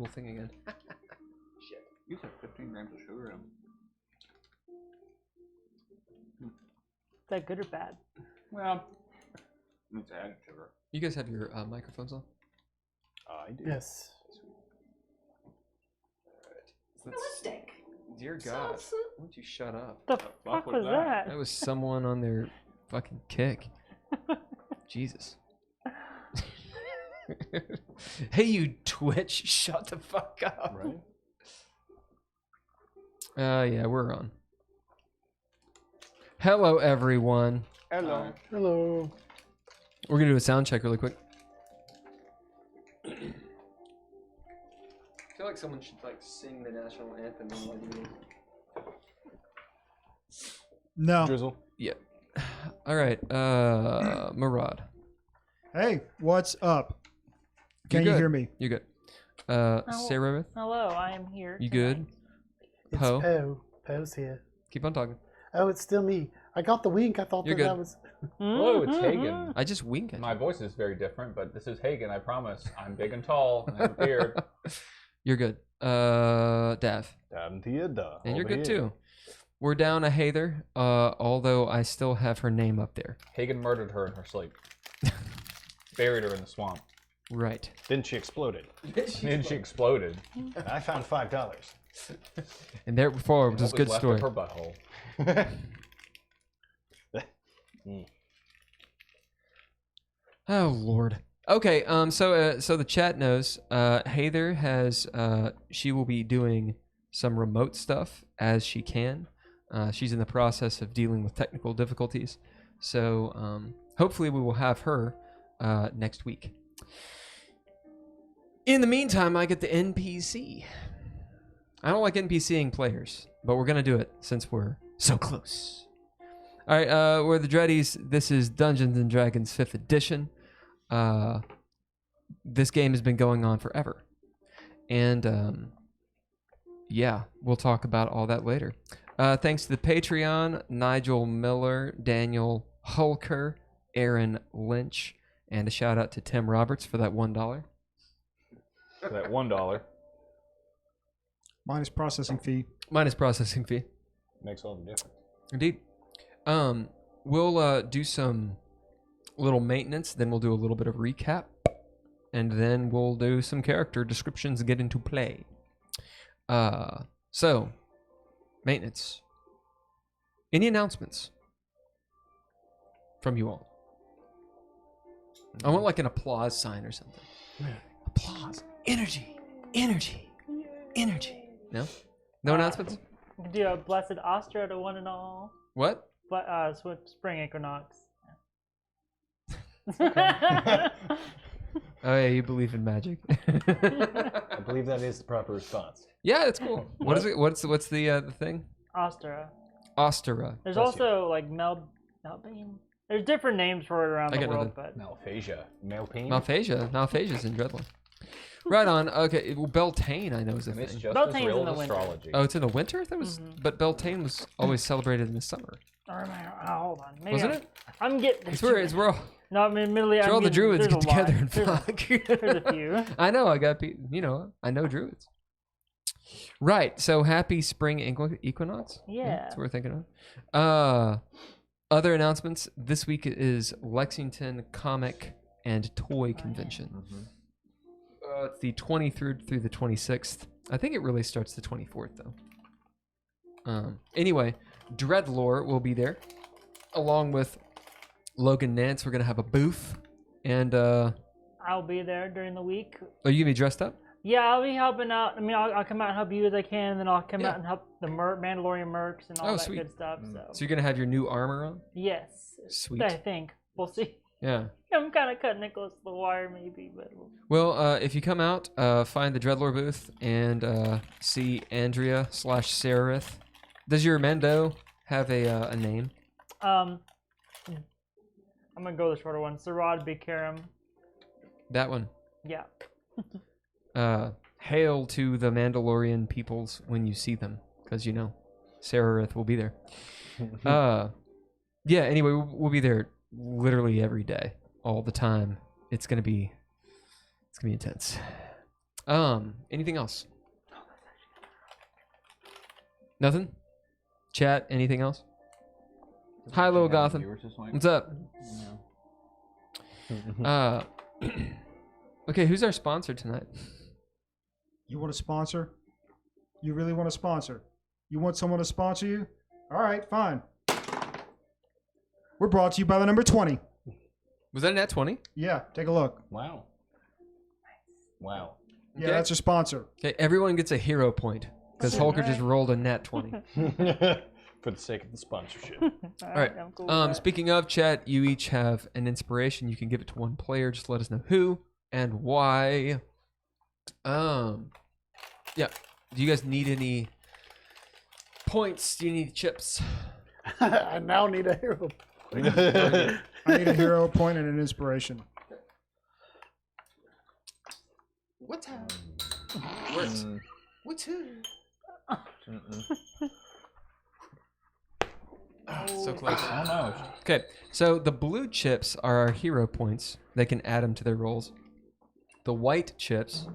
little thing again. Shit. You said 15 grams of sugar in. Is that good or bad? Well, it's added sugar. You guys have your microphones on? I do. Yes. Realistic. Dear God, why don't you shut up? The fuck was that? That was someone on their fucking kick. Jesus. Hey, you Twitch, shut the fuck up. Right. Yeah, we're on. Hello, everyone. Hello. Hello. We're gonna do a sound check really quick. I feel like someone should like sing the national anthem while I do this. No. Drizzle. Yeah. All right. Murad. Hey, what's up? Can you good. hear me? You're good. Oh. Sarah, Hello, I am here. you tonight. good? It's Poe? Poe. Poe's here. Keep on talking. Oh, it's still me. I got the wink. I thought You're that good. that was. Hello, it's Mhm. Hagen. I just wink at My you. voice is very different, but this is Hagen, I promise. I'm big and tall, and I have a beard. You're good. Dav. Down to you, duh. And you're Over good here. too. We're down a Heather, although I still have her name up there. Hagen murdered her in her sleep. Buried her in the swamp. Right. Then she exploded. Then she exploded. And I found $5. And therefore, it And was a what good left story. of her butthole. Oh Lord. Okay. So the chat knows. Heather has. She will be doing some remote stuff as she can. She's in the process of dealing with technical difficulties. So hopefully we will have her next week. In the meantime, I get the NPC. I don't like NPCing players, but we're gonna do it since we're so close. All right, we're the Dreadies. This is Dungeons and Dragons 5th edition. This game has been going on forever, and yeah, we'll talk about all that later. Thanks to the Patreon, Nigel Miller, Daniel Hulker, Aaron Lynch, and a shout out to Tim Roberts for that $1. For that $1 Minus processing fee. Minus processing fee. makes all the difference. Indeed. We'll do some little maintenance, then we'll do a little bit of recap, and then we'll do some character descriptions and get into play. So, maintenance. Any announcements from you all? I want like an applause sign or something. Applause. Energy. Energy. Energy. No? No announcements? We can do a blessed Astra to one and all. What? But spring equinox. Oh yeah, you believe in magic. I believe that is the proper response. Yeah, that's cool. What is it? What's the thing? Astra. Ostera. There's Bless you. also like Melbane. There's different names for it around I the got world, nothing. but Malphasia. Malpain? Malphasia's in Dreadland. Right on. Okay. Well, Beltane, I know is a And it's thing. just Beltane's as real in the as winter. astrology. Oh, it's in the winter. That was, but Beltane was always celebrated in the summer, hold on. Maybe wasn't it? I'm getting. It's where we're all, No, I mean, admittedly, it's where all the druids get together and There's fuck. a few. I know. I got I know druids. Right. So happy spring equinox. Yeah. That's what we're thinking of. Other announcements this week is Lexington Comic and Toy Convention. It's the 23rd through the 26th. I think it really starts the 24th though. Anyway, Dreadlore will be there, along with Logan Nance. We're gonna have a booth, and I'll be there during the week. are you gonna be dressed up? Yeah, I'll be helping out. I mean, I'll come out and help you as I can, and then I'll come Yeah. out and help the Mandalorian mercs and all Oh, that sweet. good stuff. So, So you're gonna have your new armor on? yes, Sweet. I think we'll see. Yeah. I'm kind of cutting it close to the wire, maybe, but Well, if you come out, find the Dreadlore booth and see Andrea / Sarith. Does your Mando have a name? I'm gonna go the shorter one. Sarad Bikaram. That one. Yeah. Hail to the Mandalorian peoples when you see them, because Sarith will be there. Yeah. Anyway, we'll be there literally every day, all the time. It's gonna be intense. Anything else? Nothing? Chat, anything else? Hi, Little Gotham. What's up? Okay, who's our sponsor tonight? You want a sponsor? You really want a sponsor? You want someone to sponsor you? All right, fine. We're brought to you by the number 20. Was that an at 20? Yeah, take a look. Wow. Wow. Yeah, Okay. that's your sponsor. Okay, everyone gets a hero point because Holker just rolled a nat 20. For the sake of the sponsorship. All right. I'm cool with that. Speaking of chat, you each have an inspiration. You can give it to one player. Just let us know who and why. Yeah. Do you guys need any points? Do you need chips? I now need a hero. I need a hero point and an inspiration. What's up? Works. What's who? So close. Almost. Okay, so the blue chips are our hero points. They can add them to their rolls. The white chips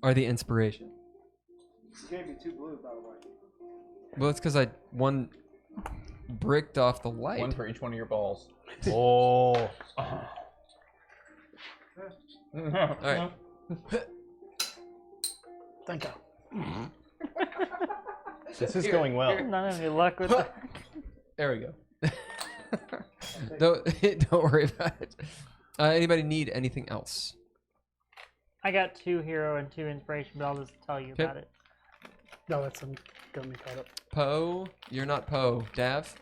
are the inspiration. You gave me 2 blue, by the way. Well, it's because one bricked off the light. One for each one of your balls. Oh. All right. Thank you. This is going well. Not having any luck with that. There we go. Don't worry about it. Anybody need anything else? I got 2 hero and 2 inspiration, but I'll just tell you Okay. about it. No, that's got me caught up. Poe, you're not Poe. Dav,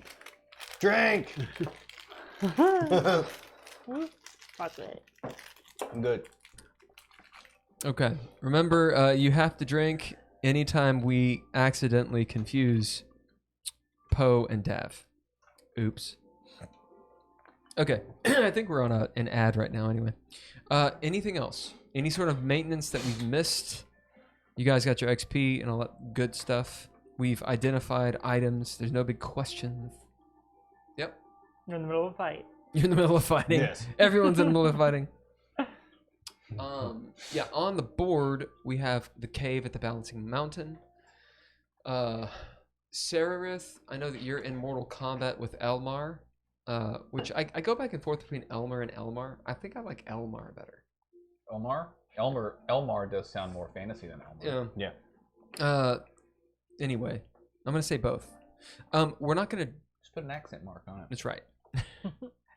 Drink. Watch it. I'm good. okay. Remember, you have to drink anytime we accidentally confuse Poe and Dav. Oops. Okay, I think we're on an ad right now anyway. Anything else? Any sort of maintenance that we've missed? You guys got your XP and all that good stuff. We've identified items. There's no big questions. Yep. You're in the middle of a fight. You're in the middle of fighting. Yes. Everyone's in the middle of fighting. Yeah, on the board we have the cave at the Balancing Mountain. Sararith, I know that you're in Mortal Kombat with Elmar, which I go back and forth between Elmer and Elmar. I think I like Elmar better. Elmar does sound more fantasy than Elmer. Yeah. Yeah. Anyway, I'm gonna say both. We're not gonna. Just put an accent mark on it. That's right.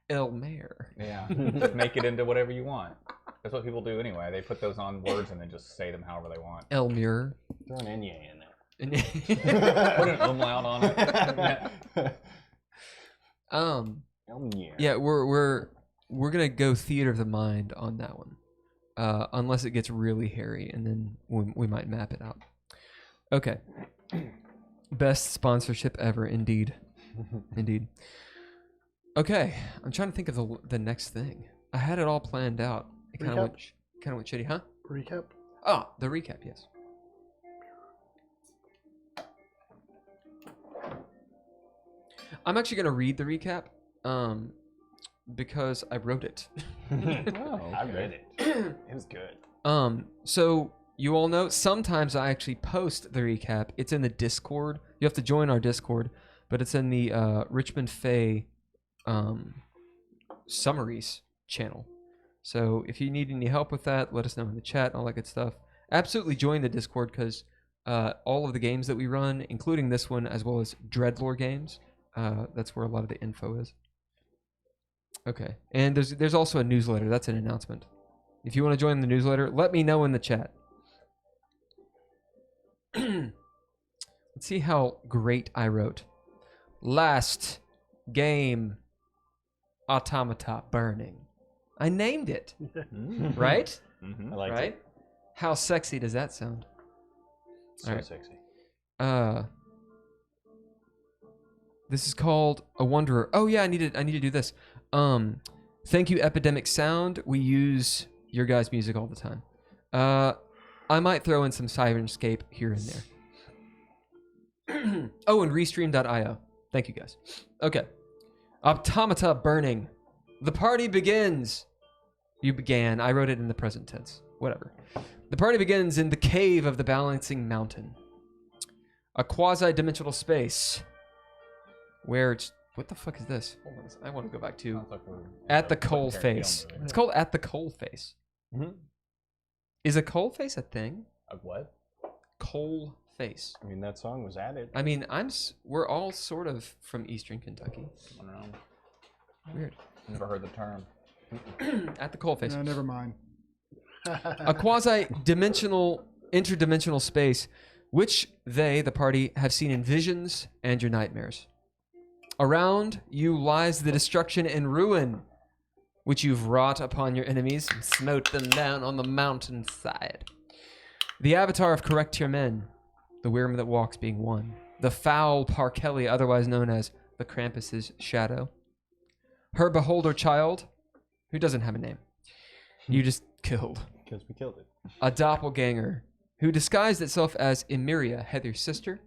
Elmer. Yeah. Just make it into whatever you want. That's what people do anyway. They put those on words and then just say them however they want. Elmer. Throw an Enye in there. Put an umlaut on it. Elmye. Yeah, we're gonna go theater of the mind on that one, unless it gets really hairy, and then we might map it out. Okay. Best sponsorship ever, indeed, indeed. Okay, I'm trying to think of the next thing. I had it all planned out. It kind of went shitty, huh? Recap. Ah, the recap, yes. I'm actually gonna read the recap, because I wrote it. I read it. It was good. So you all know sometimes I actually post the recap. It's in the Discord. You have to join our Discord, but it's in the Richmond Fay summaries channel. So if you need any help with that, let us know in the chat and all that good stuff. Absolutely join the Discord because all of the games that we run, including this one, as well as Dreadlore games, that's where a lot of the info is. Okay, and there's also a newsletter. That's an announcement. If you want to join the newsletter, let me know in the chat. Let's see how great I wrote. Last game, Automata Burning. I named it, right? I like Right? it. How sexy does that sound? So Alright. sexy. This is called A Wanderer. Oh yeah, I need to do this. Thank you, Epidemic Sound. We use your guys' music all the time. I might throw in some Sirenscape here and there. Oh, and Restream.io. Thank you guys. Okay. Automata Burning. The party begins. You began. I wrote it in the present tense. Whatever. The party begins in the cave of the Balancing Mountain, a quasi-dimensional space where it's... What the fuck is this? Hold on, I want to go back to Sounds like we're At the putting Coal Terry Face. Gilmore in. It's called At the Coal Face. Mhm. Is a coal face a thing? A what? Coal Face. I mean, that song was added. I mean, we're all sort of from Eastern Kentucky. I don't know. Weird. Never heard the term. At the Coal Face. No, never mind. A quasi-dimensional, interdimensional space, which they, the party, have seen in visions and your nightmares. Around you lies the destruction and ruin, which you've wrought upon your enemies and smote them down on the mountainside. The avatar of correct your men, the worm that walks being one, the foul Parkelli, otherwise known as the Krampus's shadow, her beholder child, who doesn't have a name, you just killed. Because we killed it. A doppelganger who disguised itself as Emiria, Heather's sister,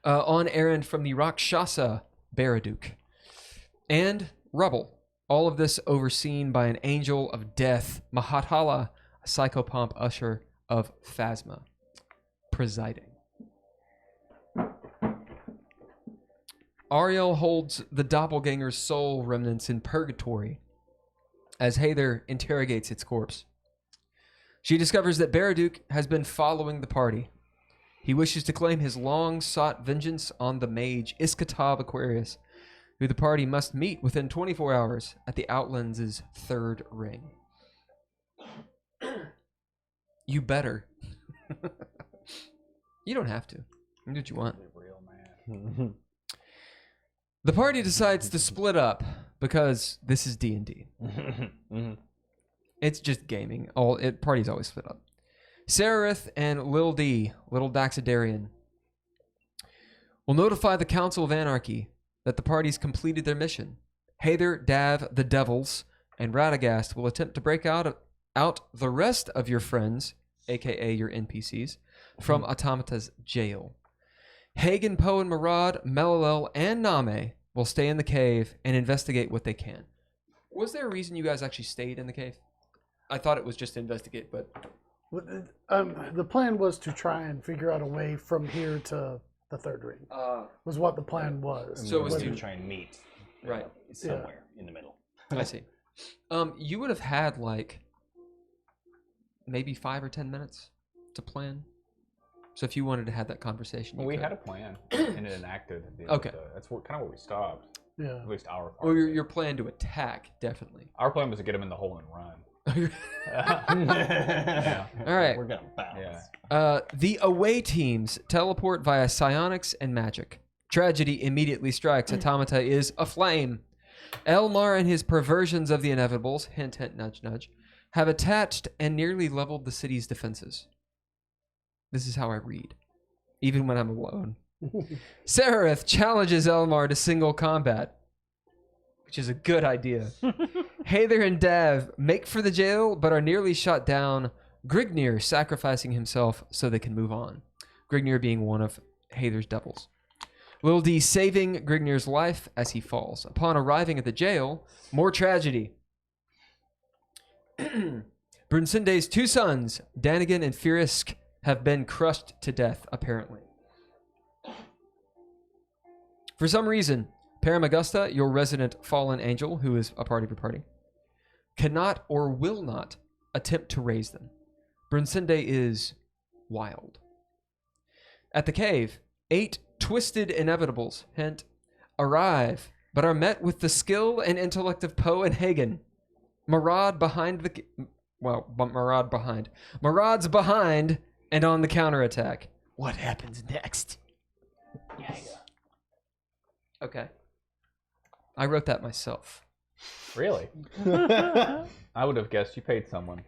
on errand from the Rakshasa Baraduk, and Rubble. All of this overseen by an angel of death, Mahathala, a psychopomp usher of Phasma, presiding. Ariel holds the doppelganger's soul remnants in purgatory as Heather interrogates its corpse. She discovers that Baraduk has been following the party. He wishes to claim his long-sought vengeance on the mage Iskatav Aquarius, who the party must meet within 24 hours at the Outlands' third ring. You better. You don't have to. You can do what you want. Real man. The party decides to split up because this is D&D. It's just gaming. Parties always split up. Sereth and Lil D, Little Daxidarian, will notify the Council of Anarchy that the parties completed their mission. Heather, Dav, the Devils, and Radagast will attempt to break out the rest of your friends, aka your NPCs, from Automata's jail. Hagen, Poe, and Marad, Melalel, and Name will stay in the cave and investigate what they can. Was there a reason you guys actually stayed in the cave? I thought it was just to investigate, but... The plan was to try and figure out a way from here to the third ring. Was what the plan was. So it was we to- try and meet. Right. Somewhere in the middle. I see. You would have had like maybe 5 or 10 minutes to plan. So if you wanted to have that conversation, Well, you we could. had a plan and it enacted. At the end Okay. of that's kind of where we stopped. Yeah. At least our part. Or your plan to attack, definitely. Our plan was to get him in the hole and run. Yeah. All right. We're gonna bounce. Yeah. The away teams teleport via psionics and magic. Tragedy immediately strikes. Automata is aflame. Elmar and his perversions of the inevitables, hint, hint, nudge, nudge, have attached and nearly leveled the city's defenses. This is how I read, even when I'm alone. Sereth challenges Elmar to single combat, which is a good idea. Heather and Dav make for the jail, but are nearly shot down, Grignir sacrificing himself so they can move on. Grignir being one of Heather's devils. Lil D saving Grignir's life as he falls. Upon arriving at the jail, more tragedy. Brunsinde's 2 sons, Danigan and Firisk, have been crushed to death, apparently. For some reason, Paramagusta, your resident fallen angel, who is a part of your party, cannot or will not attempt to raise them. Brunsinde is wild. At the cave, 8 twisted inevitables, hint, arrive, but are met with the skill and intellect of Poe and Hagen. Marad's behind and on the counterattack. What happens next? Okay. I wrote that myself. Really? I would have guessed you paid someone.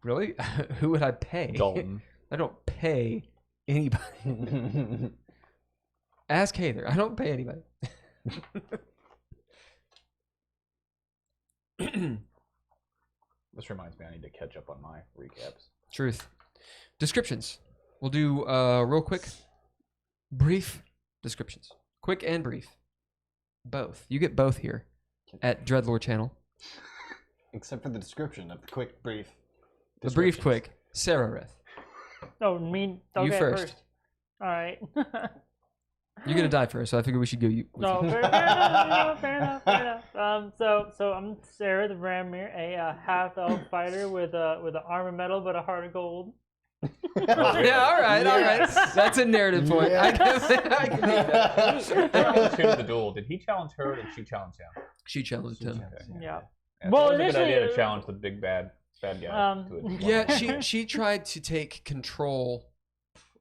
Really? Who would I pay? Dalton. I don't pay anybody. Ask Heather. I don't pay anybody. This reminds me, I need to catch up on my recaps. Truth. Descriptions. We'll do real quick, brief descriptions. Quick and brief. Both. You get both here at Dreadlore channel. Except for the description of the quick, brief. The brief, quick. Sarareth. Oh, me. Okay, You first. All right. You're gonna die first, so I figure we should go. No, fair enough. Fair enough. So I'm Sarah the Ramir, a half elf fighter with an armor metal but a heart of gold. Yeah, all right. That's a narrative point. I can make that. Challenge him to the duel. Did he challenge her or did she challenge him? She challenged him. Yeah. Yeah, Well, so it was a good idea to initially- challenge the big bad guy. To a Yeah, she tried to take control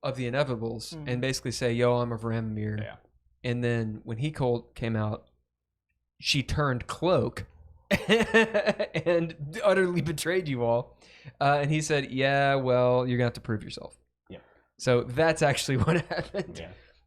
of the Inevitables and basically say, "Yo, I'm a Varamir." Yeah. And then when he came out, she turned cloak and utterly betrayed you all. And he said, "Yeah, well, you're gonna have to prove yourself." Yeah. So that's actually what happened.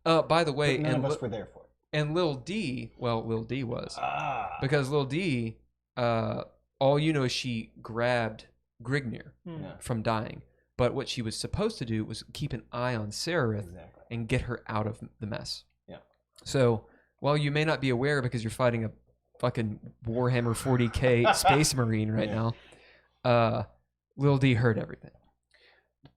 Yeah. By the way, But none of us were there for it. and Lil D, well, Lil D was Because because Lil D, all you know is she grabbed Grignir from dying. But what she was supposed to do was keep an eye on Sararith exactly. and get her out of the mess. Yeah. So while you may not be aware because you're fighting a fucking Warhammer 40k Space Marine right now, Lil D heard everything.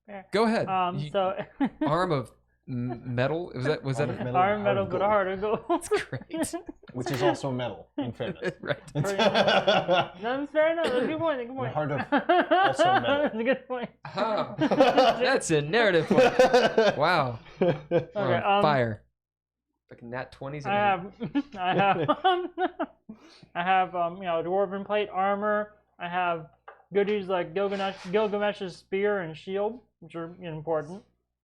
Fair. Go ahead. So Arm of metal. Was that Arm of a metal. armor metal but a heart of gold. That's great. Which is also metal in fairness. Right. No, that's fair enough. That's a good point. Good point. heart of also metal. That's a good point. Oh, that's a narrative point. Wow. We're on fire. Fucking nat 20s. I have dwarven plate armor. I have goodies like Gilgamesh's spear and shield, which are important.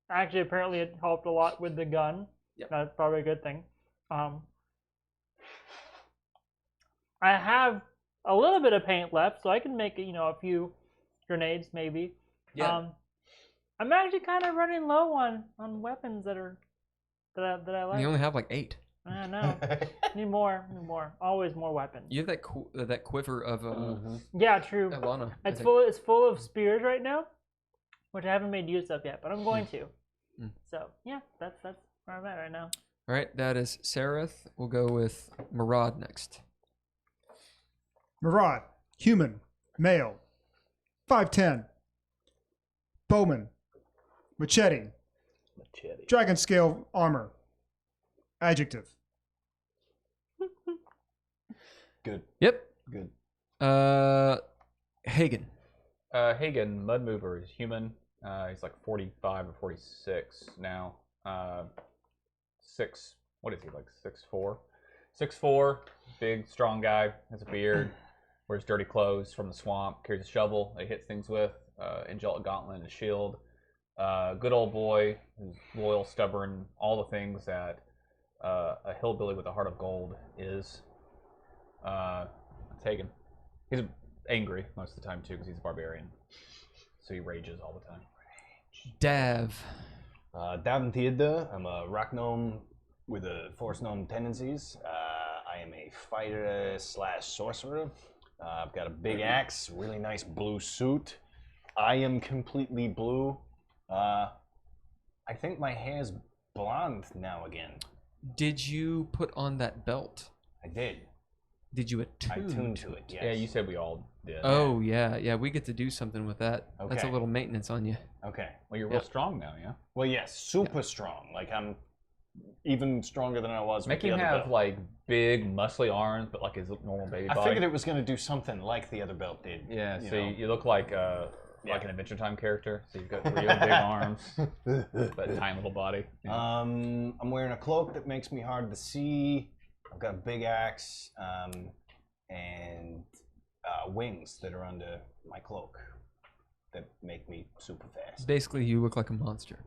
Actually, apparently it helped a lot with the gun. Yep. That's probably a good thing. I have a little bit of paint left, so I can make a few grenades maybe. Yeah. I'm actually kind of running low on weapons that I like. You only have like 8. I know. Need more. Always more weapons. You have that quiver of Yeah, true. Alana. I It's think. full of spears right now, which I haven't made use of yet, but I'm going to. So yeah, that's where I'm at right now. All right, that is Sarith. We'll go with Murad next. Murad, human, male, 5'10", bowman, machete, dragon scale armor, adjective. Good. Yep. Good. Hagen. Hagen, Mud Mover, is human. He's like 45 or 46 now. What is he, like 6'4"? 6'4", big, strong guy, has a beard, wears dirty clothes from the swamp, carries a shovel that he hits things with, angelic gauntlet and a shield. Good old boy, who's loyal, stubborn, all the things that a hillbilly with a heart of gold is. It's Hagen. He's angry most of the time, too, because he's a barbarian. So he rages all the time. Dav. Daventida, I'm a rock gnome with a force gnome tendencies. I am a fighter / sorcerer. I've got a big axe, really nice blue suit. I am completely blue. I think my hair's blonde now again. Did you put on that belt? I did. Did you attune? I tuned to it, yes. Yeah, you said we all did. Oh, yeah. We get to do something with that. That's a Okay. little maintenance on you. Okay. Well, you're real strong now, yeah? Well, yes, super strong. Like, I'm even stronger than I was Make with the him other have, belt. like, big, muscly arms, but like his normal baby body. I figured it was going to do something like the other belt did. Yeah, you so know. you look like an Adventure Time character. So you've got real big arms, but tiny little body. Yeah. I'm wearing a cloak that makes me hard to see. I've got a big axe and wings that are under my cloak that make me super fast. Basically, you look like a monster.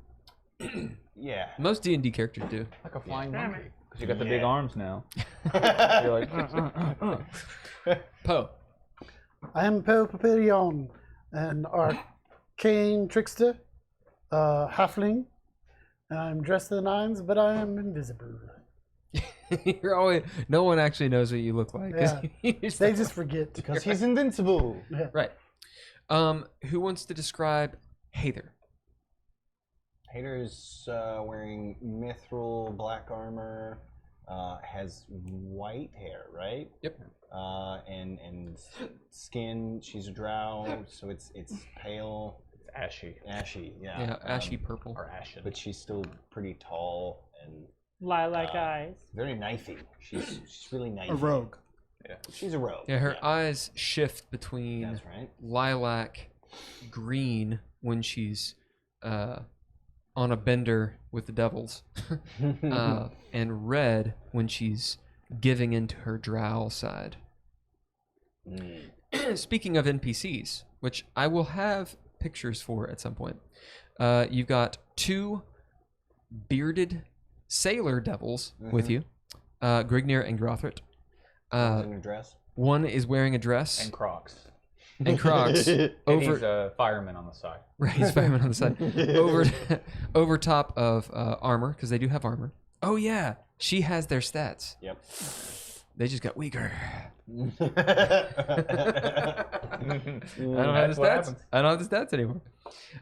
Yeah. Most D&D characters do. Like a flying Damn monkey. Because you got the big Yeah. arms now. You're like, Poe. I am Poe Papillon, an arcane trickster, halfling. I'm dressed to the nines, but I am invisible. You're always. No one actually knows what you look like. 'cause Yeah. you're They so- just forget. Because he's invincible. Right. Who wants to describe Hather? Hater's wearing mithril black armor, has white hair, right? Yep. and skin. She's a drow, so it's pale, It's ashy. ashy. Yeah. Yeah, ashy purple. Or ashen. But she's still pretty tall and Lilac eyes. very knifey. She's really knifey. A rogue. She's a rogue. Yeah, her eyes shift between That's right. lilac, green when she's on a bender with the devils, and red when she's giving into her drow side. Speaking of NPCs, which I will have pictures for at some point, you've got 2 bearded sailor devils with you, Grignir and Grothrit. In a dress. One is wearing a dress And Crocs. and Crocs And over. he's a fireman on the side. Right, he's fireman on the side. Over top of armor, because they do have armor. Oh yeah, she has their stats. Yep. They just got weaker. I don't have That's the what stats. happens. I don't have the stats anymore.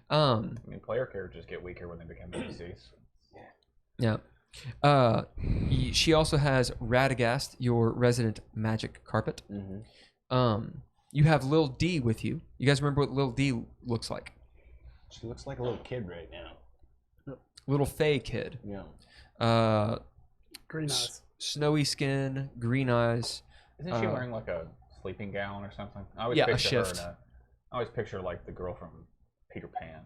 I mean, player characters get weaker when they become NPCs. Yeah. She also has Radagast, your resident magic carpet. You have Lil D with you. You guys remember what Lil D looks like? She looks like a little kid right now. Little Fey kid. Yeah. Green eyes. Snowy skin, green eyes. Isn't she wearing like a sleeping gown or something? I always Yeah, a picture her shift. I always picture like the girl from Peter Pan.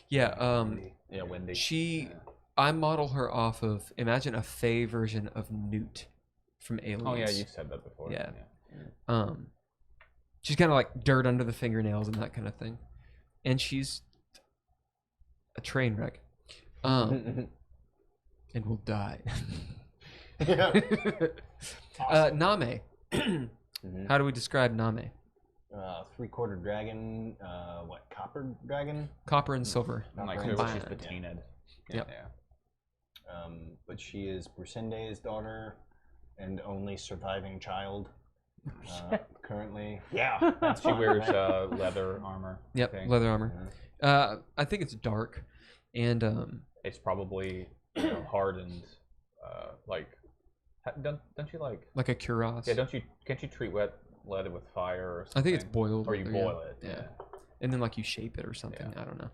Yeah. Yeah, Wendy. I model her off of, imagine a Fey version of Newt from Aliens. Oh yeah, you've said that before. Yeah. She's kind of like dirt under the fingernails and that kind of thing, and she's a train wreck, and will die. Name. How do we describe Name? 3/4 dragon. What? Copper dragon? Copper and silver. Like Copper who and she's silver. patinaed. Yep. Yeah. But she is Brusende's daughter and only surviving child currently. Yeah. She wears leather armor. I Yep, think. leather armor. I think it's dark, and It's probably hardened. Like, don't you like? a cuirass. Yeah, can't you treat wet leather with fire or something? I think it's boiled. Or you yeah. boil it. Yeah. And then like you shape it or something. Yeah. I don't know.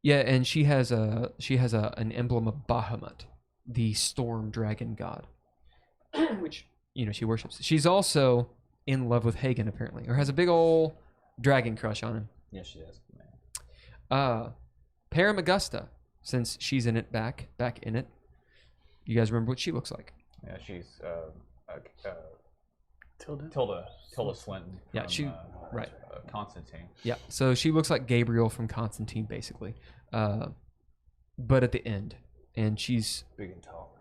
Yeah, and she has an emblem of Bahamut, the storm dragon god, which she worships. She's also in love with Hagen apparently, or has a big old dragon crush on him. Yes, she does. Paramagusta, since she's in it back in it. You guys remember what she looks like? Yeah, she's Tilda. Tilda Swinton. Yeah, from, right. Constantine. Yeah, so she looks like Gabriel from Constantine, basically, but at the end, and she's Big and tall.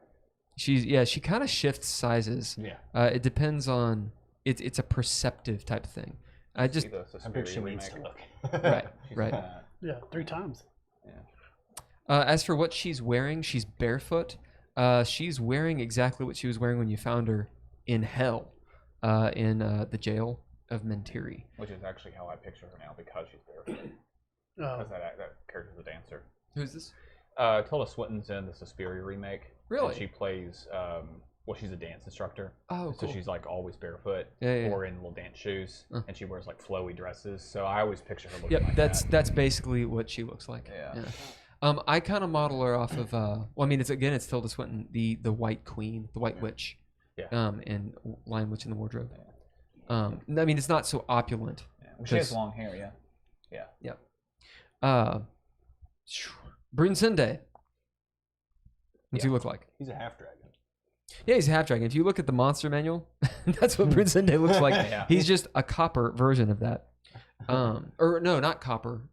she kind of shifts sizes. Yeah. It depends on it's a perceptive type of thing. I just See the I'm picture she Suspiria needs to remake? look. right. She's Right. kinda- Yeah, 3 times. As for what she's wearing, she's barefoot. She's wearing exactly what she was wearing when you found her in hell, in the jail of Mentiri. Which is actually how I picture her now because she's barefoot. Oh, Because that character's a dancer. Who's this? Tilda Swinton's in the Suspiria remake. Really? And she plays, she's a dance instructor. Oh, So cool. she's like always barefoot Yeah. or in little dance shoes. And she wears like flowy dresses. So I always picture her looking Yep, like that's that. that's basically what she looks like. Yeah. I kind of model her off of. Well, I mean, it's Tilda Swinton, the White Queen, the White Witch. Yeah. In Lion Witch in the Wardrobe. I mean, it's not so opulent. Yeah. She has long hair, yeah. Brunsende. What's he Yeah. look like? He's a half dragon. Yeah, he's a half dragon. If you look at the monster manual, that's what Brunsende looks like. Yeah. He's just a copper version of that. Or no, not copper.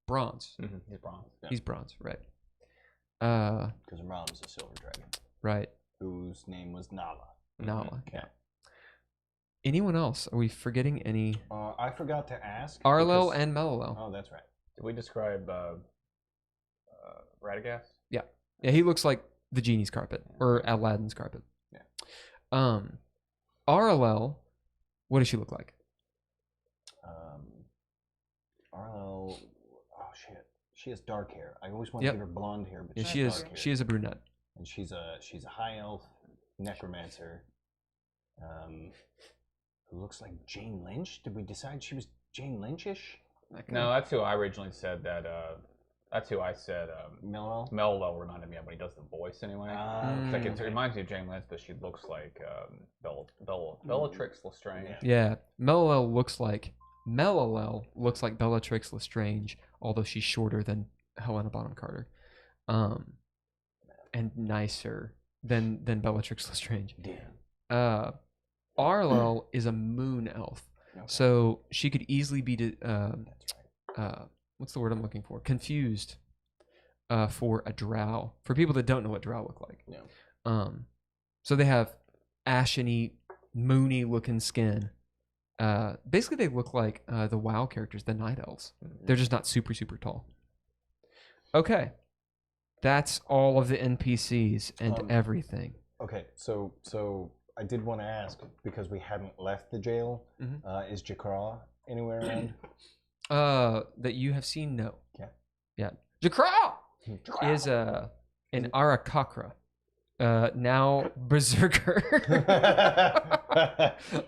Bronze. Mm-hmm. He's bronze. Yeah. He's bronze, right? Because Ram's a silver dragon, Right. whose name was Nala. Nala. Yeah. Anyone else? Are we forgetting any? I forgot to ask. Arlo because- and Mello. Oh, that's right. Did we describe Radagast? Yeah, he looks like the genie's carpet or Aladdin's carpet. Yeah. Arlo, what does she look like? Arlo. Oh shit. She has dark hair. I always want to Yep. give her blonde hair, but Yeah, she she has is. dark hair. She is a brunette. And she's a high elf necromancer. who looks like Jane Lynch. Did we decide she was Jane Lynch-ish? No, that's who I originally said that. That's who I said. Mellow? Mellow reminded me of when he does the voice anyway. It's like it reminds me of Jane Lynch, but she looks like Bellatrix Lestrange. Yeah, Mellowell looks like Bellatrix Lestrange, although she's shorter than Helena Bonham Carter, and nicer than Bellatrix Lestrange. Arlo is a moon elf, so she could easily be what's the word I'm looking for? Confused for a drow. For people that don't know what drow look like. Yeah. So they have asheny, moony looking skin. Basically, they look like the WoW characters, the Night Elves. They're just not super tall. Okay, that's all of the NPCs and everything. Okay, so I did want to ask, because we hadn't left the jail, is Jakra anywhere around? That you have seen, no. Yeah. Jakra is an Arakakra, now berserker.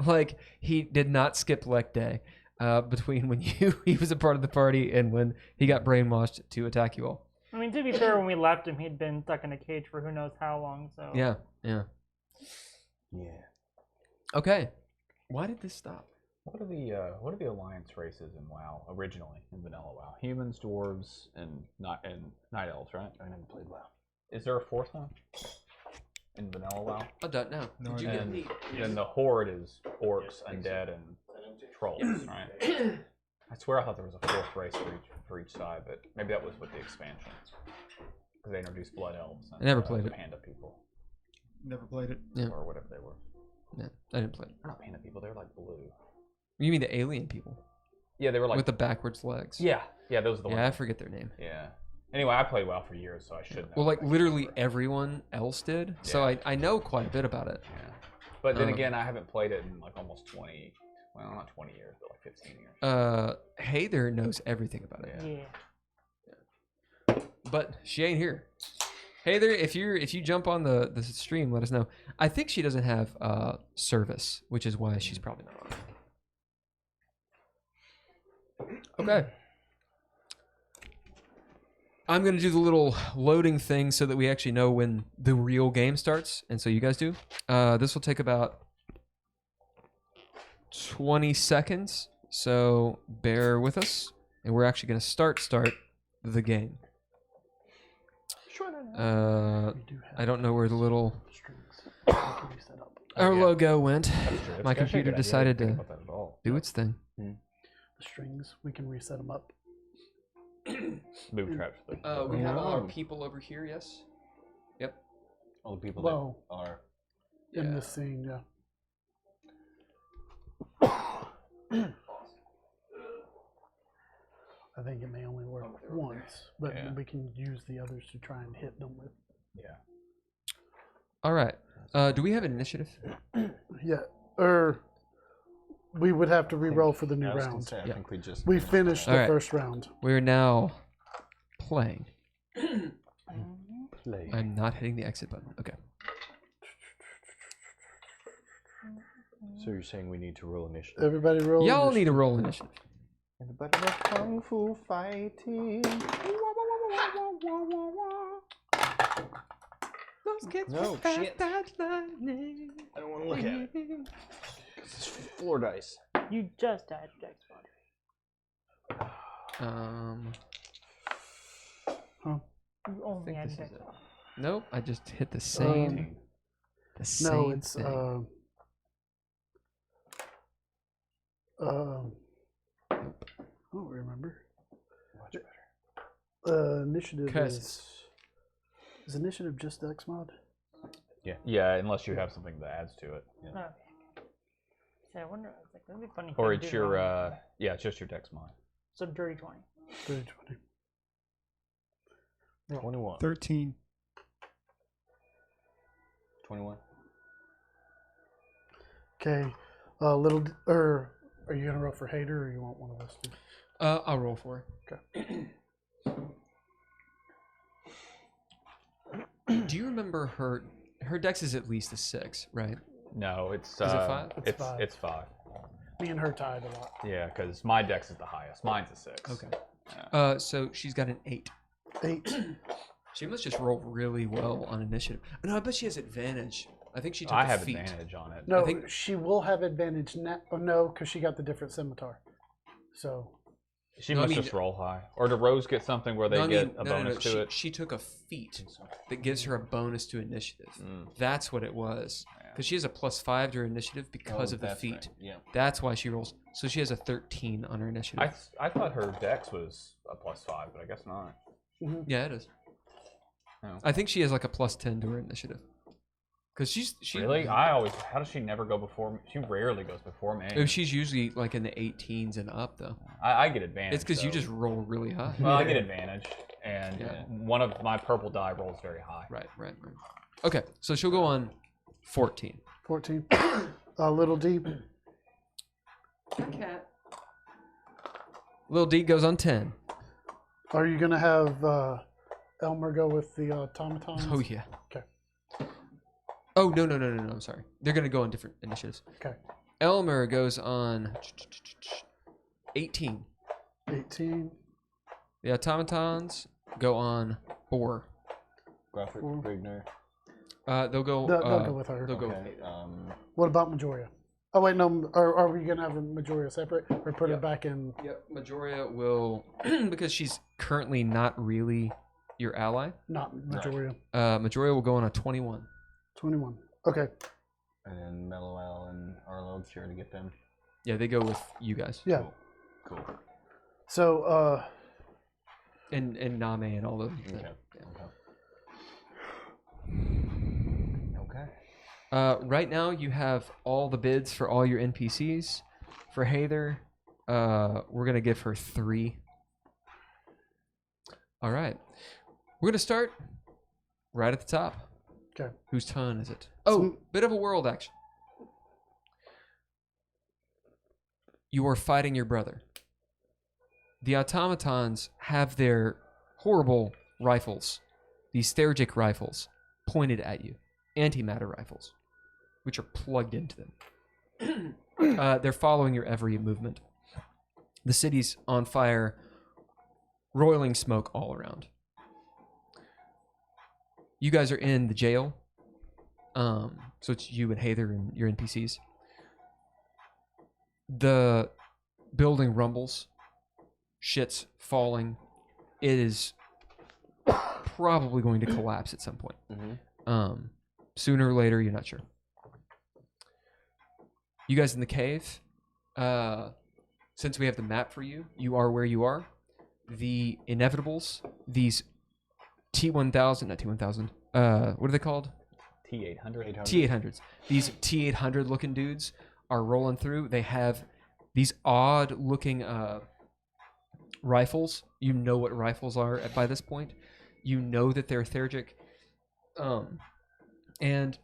Like, he did not skip leg day between when he was a part of the party and when he got brainwashed to attack you all. I mean, to be fair, when we left him, he'd been stuck in a cage for who knows how long. So Yeah. Yeah. Okay. Why did this stop? What are the alliance races in WoW originally in vanilla WoW? Humans, dwarves, and night elves, right? I never played WoW. Is there a fourth one in vanilla WoW? I don't know. Did you get And me? then the horde is orcs, undead, and trolls, right? I swear I thought there was a fourth race for each side, but maybe that was with the expansion because they introduced blood elves. And, I never played it. Panda people, Never played it. Yeah. or whatever they were. Yeah, I didn't play it. They're not panda people. They're like blue. You mean the alien people Yeah, they were like with the backwards legs? yeah, those are the Yeah, I ones. forget their name. Yeah. Anyway, I played WoW for years, so I should know. Well, like I can't literally remember. everyone else did, so Yeah. I know quite a bit about it. Yeah. But then Um, again, I haven't played it in like almost 20. Well, not 20 years, but like 15 years. Heather knows everything about it, yeah. but she ain't here. Heather, if you jump on the stream, let us know. I think she doesn't have service, which is why she's probably not on. Okay. I'm going to do the little loading thing so that we actually know when the real game starts, and so you guys do. This will take about 20 seconds, so bear with us, and we're actually going to start the game. I don't know where the little our logo went. My computer decided to do its thing. The strings, we can reset them up. Boom traps. We have all our people over here, yes? Yep. All the people Well, that are. in this scene, yeah. I think it may only work once, but Yeah. we can use the others to try and hit them with. Yeah. All right. Do we have an initiative? Yeah, or we would have to re-roll for the new I was gonna round. say, I think we just. We finished the Alright. first round. We're now playing. Play. I'm not hitting the exit button. Okay. So you're saying we need to roll initiative? Everybody roll. Y'all initiative. need a roll initiative. Everybody love kung fu fighting. Those kids No, fast shit. as lightning. I don't want to look at it. 'Cause it's floor dice. You just had Dex Body. You I only think had this Dex is it. Body. Nope, I just hit the same. The same No, it's thing. I don't remember. Much better. Initiative Curses. is initiative just X mod? Yeah, unless you have something that adds to it. Yeah. Okay. See, I wonder. I was like, that'd be funny. if Or I it's did your wrong. yeah, it's just your dex mod. So dirty 20. 30, 20. 21. 13. 21. Okay. Are you gonna roll for Hater, or you want one of us to? I'll roll for it. Okay. Do you remember her dex is at least a 6, right? No, it's Is it 5? It's 5. It's 5. Me and her tied a lot. Yeah, because my dex is the highest. Mine's a 6. Okay. So she's got an 8. 8. She must just roll really well on initiative. No, I bet she has advantage. I think she took I a have feat. advantage on it. No, I think- she will have advantage now. Oh, no, because she got the different scimitar. So She No, I must mean- just roll high. Or do rows get something where they No, I get mean, a no, bonus to she, it? She took a feat that gives her a bonus to initiative. Mm. That's what it was. Because she has a +5 to her initiative because of the that's feat. right, yeah. That's why she rolls. So she has a 13 on her initiative. I thought her dex was a +5, but I guess not. Yeah, it is. Oh. I think she has like a +10 to her initiative. Because she Really? How does she never go before me? She rarely goes before me. She's usually like in the 18s and up though. I get advantage. It's because you though. just roll really high. Well, I get advantage, and Yeah. one of my purple die rolls very high. Right. Okay, so she'll go on 14. 14. Little D. Cat. Lil D goes on 10. Are you going to have Elmer go with the automatons? Oh yeah. Okay. Oh no, I'm sorry. They're gonna go on different initiatives. Okay. Elmer goes on 18. 18. The automatons go on 4. Grufford, Four. Grigner. They'll go. They'll go with her. They'll go. Okay. What about Majoria? Oh, wait, no. Are we going to have Majoria separate or put her Yeah. back in? Yep. Majoria will because she's currently not really your ally. Not Majoria. Majoria will go on a 21. 21. Okay. And then Mellowell and Arlo, sure to get them. Yeah, they go with you guys. Yeah. Cool. So, And Name and all those. Okay. Right now you have all the bids for all your NPCs. For Hather, we're gonna give her 3. All right, we're gonna start right at the top. Okay. Whose turn is it? Oh, bit of a world action. You are fighting your brother. The automatons have their horrible rifles, these Theurgic rifles, pointed at you. Antimatter rifles, which are plugged into them. They're following your every movement. The city's on fire, roiling smoke all around. You guys are in the jail. So it's you and Hather and your NPCs. The building rumbles. Shit's falling. It is probably going to collapse at some point. Sooner or later, you're not sure. You guys in the cave, since we have the map for you, you are where you are. The inevitables, these T1000, not T1000, what are they called? T800. T800s. These T800 looking dudes are rolling through. They have these odd looking rifles. You know what rifles are by this point. You know that they're Theurgic. And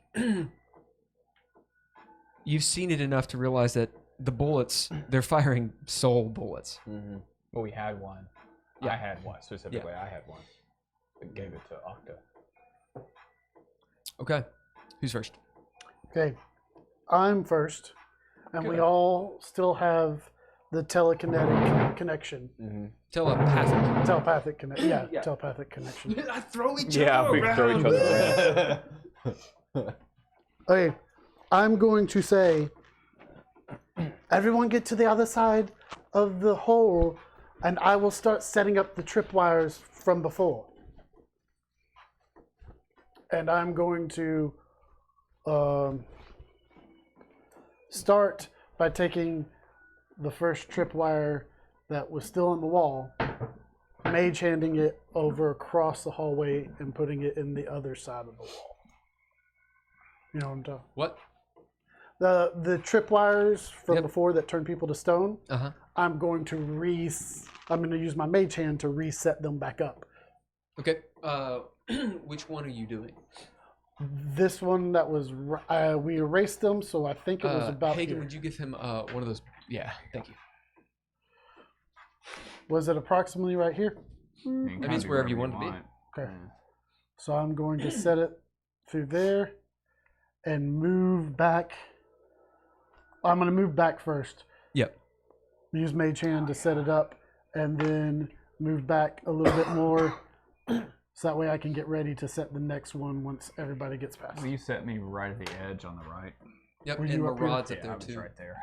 you've seen it enough to realize that the bullets, they're firing soul bullets. Well, we had one. Yeah. I had one specifically. I had one. I gave it to Octa. Okay. Who's first? okay. I'm first. And we Good. all still have the telekinetic connection. Telepathic. Telepathic connection. I throw each Yeah, we throw each other around. Okay, I'm going to say, everyone get to the other side of the hole, and I will start setting up the tripwires from before. And I'm going to start by taking the first tripwire that was still in the wall, mage handing it over across the hallway and putting it in the other side of the wall. You know what I'm talking? What? The tripwires from Yep. before that turn people to stone. Uh-huh. I'm going to use my mage hand to reset them back up. Okay. Which one are you doing? This one that was we erased them, so I think it was about Hagen, here. would you give him one of those? Yeah, thank you. Was it approximately right here? That means wherever you want it to be. Okay. So I'm going to set it through there, and move back. I'm going to move back first. Yep. Use Mage Hand to set it up, and then move back a little bit more, so that way I can get ready to set the next one once everybody gets past. Well, you set me right at the edge on the right. Yep. Were And you up here? Marad's up Yeah, there I was too. right there.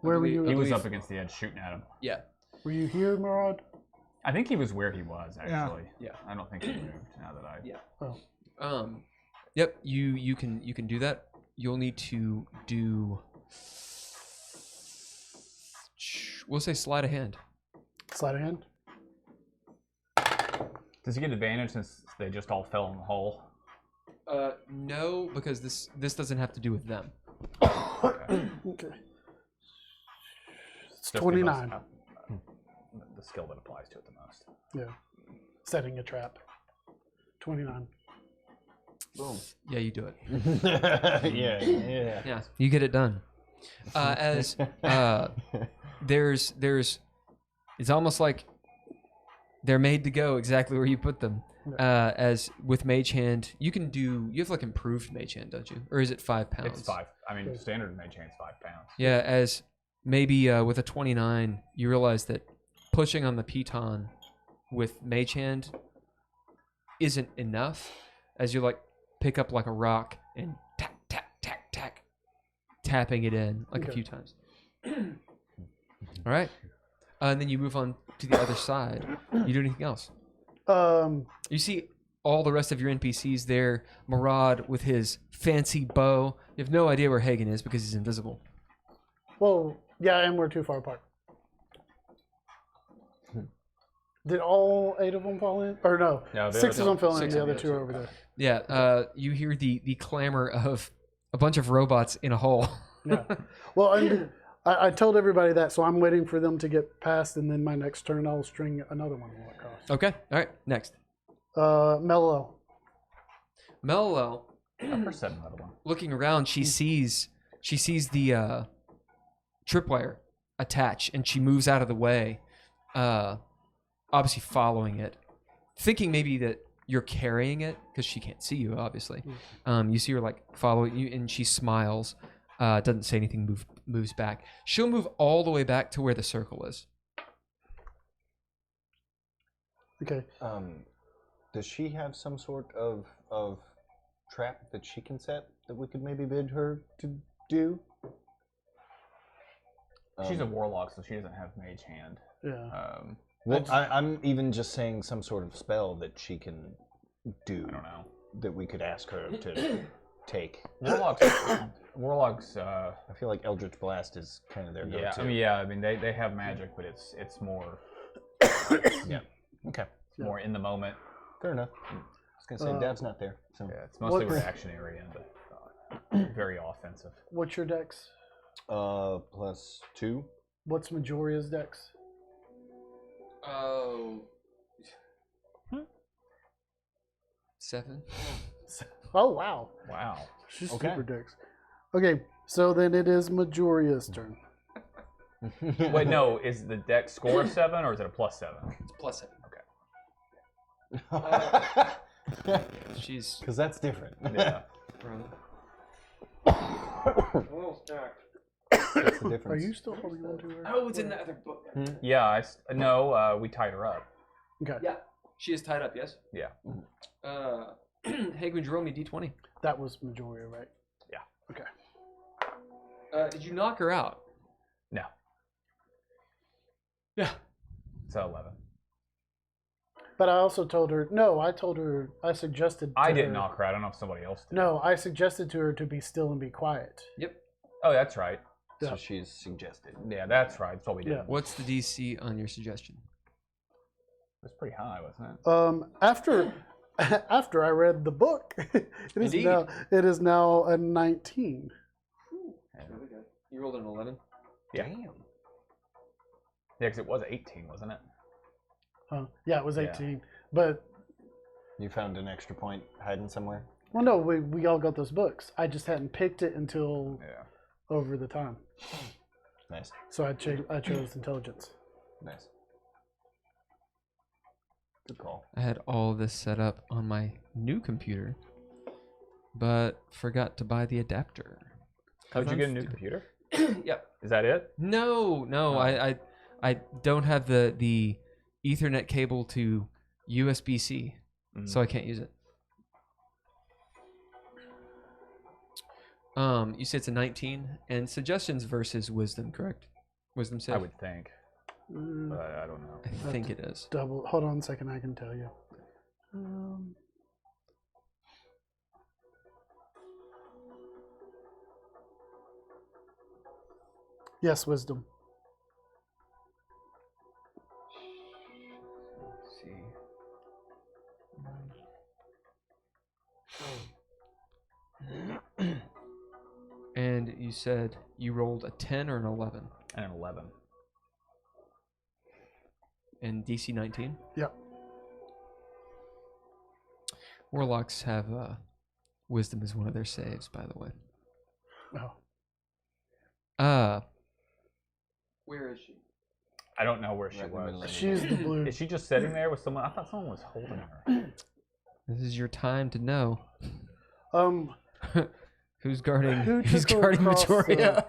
Where were you? He was up against the edge shooting at him. Yeah. Were you here, Murad? I think he was where he was actually. Yeah. I don't think he moved now that I. Yeah. Oh. Yep. You can do that. You'll need to do. We'll say sleight of hand. Sleight of hand? Does he get advantage since they just all fell in the hole? No, because this doesn't have to do with them. Okay. It's Just 29. because, the skill that applies to it the most. Yeah. Setting a trap. 29. Boom. Yeah, you do it. Yeah. Yeah, you get it done. There's it's almost like they're made to go exactly where you put them. As with Mage Hand, you have like improved Mage Hand, don't you? Or is it 5 pounds? It's 5. I mean, standard mage hand's 5 pounds. Yeah, as maybe with a 29, you realize that pushing on the piton with Mage Hand isn't enough, as you like pick up like a rock and tack, tack, tack, tack, tapping it in like a few times. All right. And then you move on to the other side. You do anything else? You see all the rest of your NPCs there. Murad with his fancy bow. You have no idea where Hagen is because he's invisible. Well, yeah, and we're too far apart. Did all 8 of them fall in? Or no, No, the 6 of other- them fell in. six The of other them 2 are over there. Yeah, you hear the clamor of a bunch of robots in a hole. Yeah. Well, and I told everybody that, so I'm waiting for them to get past, and then my next turn I'll string another one across. Okay, all right, next. Mello. Mello, I've heard 7 another one. looking around, she sees the tripwire attach, and she moves out of the way, obviously following it, thinking maybe that you're carrying it because she can't see you, obviously. You see her like following you, and she smiles. Doesn't say anything. Moves back. She'll move all the way back to where the circle is. Okay. Does she have some sort of trap that she can set that we could maybe bid her to do? She's a warlock, so she doesn't have mage hand. Yeah. Well, I'm even just saying some sort of spell that she can do. I don't know. That we could ask her to take. Warlocks. I feel like Eldritch Blast is kind of their Yeah, go-to. I mean, they have magic, but it's more Yeah. Okay. more in the moment. Fair enough. I was gonna say Dav's not there, so Yeah, it's mostly What's- reactionary and very offensive. What's your dex? +2. What's Majoria's dex? Oh. 7. Oh, wow. Wow. She's Okay. super dex. Okay, so then it is Majoria's turn. Wait, no, is the deck score a 7 or is it a +7? It's +7. She's Because that's different. Yeah. That's the difference. Are you still holding on to her? Oh, it's in the other book. Yeah, no, we tied her up. Okay. Yeah, she is tied up. Yes. Yeah. Hagen, roll me d20. That was Majoria, right? Yeah. Okay. Did you knock her out? No. Yeah. It's 11. But I also told her, I suggested to I her, didn't knock her out. I don't know if somebody else did. No, I suggested to her to be still and be quiet. Yep. Oh, that's right. So Yeah. she's suggested. Yeah, that's right. That's what we did. Yeah. What's the DC on your suggestion? It was pretty high, wasn't it? After I read the book, it Indeed. is now a 19. Really good. You rolled an 11. Yeah. Yeah, because it was 18, wasn't it? Yeah, it was Yeah. 18. But You found an extra point hiding somewhere? well, no, we all got those books. I just hadn't picked it until Yeah. over the time. Nice. So I chose intelligence. Nice. Good call. I had all this set up on my new computer. but forgot to buy the adapter. How'd you get a new computer? Yep. Is that it? No, Oh. I don't have the Ethernet cable to USB-C, so I can't use it. You say it's a 19, and suggestions versus wisdom, correct? Wisdom save? I would think, but I don't know. I think it is. Double. Hold on a second. I can tell you. Yes, wisdom. Let's see. And you said you rolled a 10 or an 11? And an 11. And DC 19? Yep. Warlocks have wisdom as one of their saves, by the way. Oh. Where is she? I don't know where she Right in the middle was. of She's the blue. Is she just sitting there with someone? I thought someone was holding her. This is your time to know. Who's guarding? Who's took her guarding across Majoria?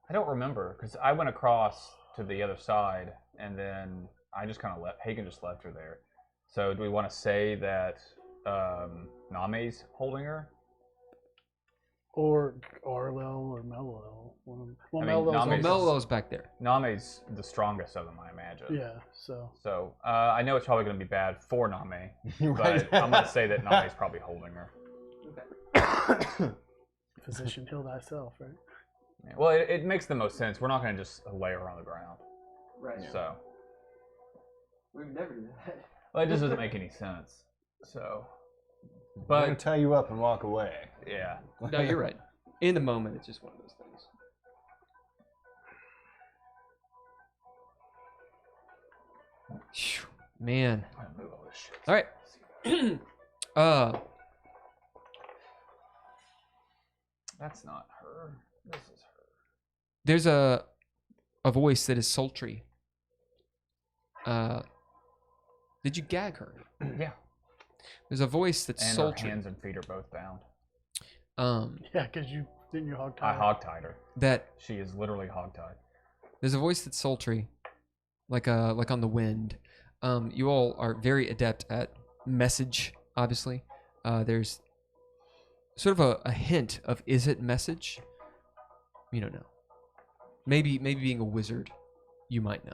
I don't remember because I went across to the other side and then I just kind of left. Hagen just left her there. So do we want to say that Name's holding her? Or Arlel or Mello. Well, I mean, Mello's Name's- also- Mello's back there. Name's the strongest of them, I imagine. Yeah, so. So I know it's probably going to be bad for Name, Right. but I'm going to say that Name's probably holding her. Physician, heal thyself, right? Yeah, well, it makes the most sense. We're not going to just lay her on the ground. Right. So, We would never do that. well, it just doesn't make any sense. So, We're gonna but tie you up and walk away. yeah, No, you're right. In the moment, it's just one of those things. Phew, man. I'm gonna move all this shit. All right. That's not her. This is her. There's a voice that is sultry. Did you gag her? Yeah. There's a voice that's And sultry. her hands and feet are both bound. Yeah, because you hog I tie. hogtied her. That She is literally hogtied. there's a voice that's sultry, like on the wind. You all are very adept at message. Obviously, there's sort of a hint of is it message? You don't know. Maybe being a wizard, you might know.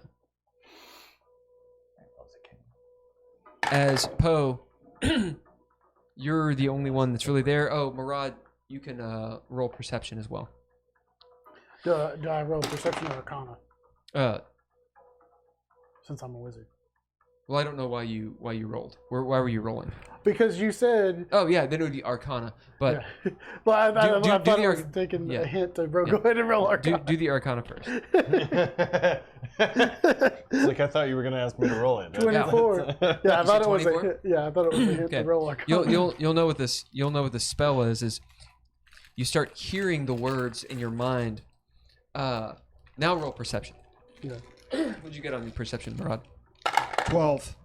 As Poe, you're the only one that's really there. Oh, Murad, you can roll perception as well. Do I roll perception or arcana? Since I'm a wizard. Well, I don't know why you rolled. Why were you rolling? Because you said. Oh yeah, then it would be Arcana. But Yeah. Well, I do thought the I was arc- taking yeah. a hint to go Yeah. ahead and roll arcana. do the Arcana first. It's like I thought you were gonna ask me to roll it. 24. Yeah, I You thought said it was a 24? hint. Yeah, I thought it was a hint Okay. to roll arcana. You'll know what this spell is you start hearing the words in your mind. Now roll perception. Yeah. What'd you get on your perception, Murad? 12.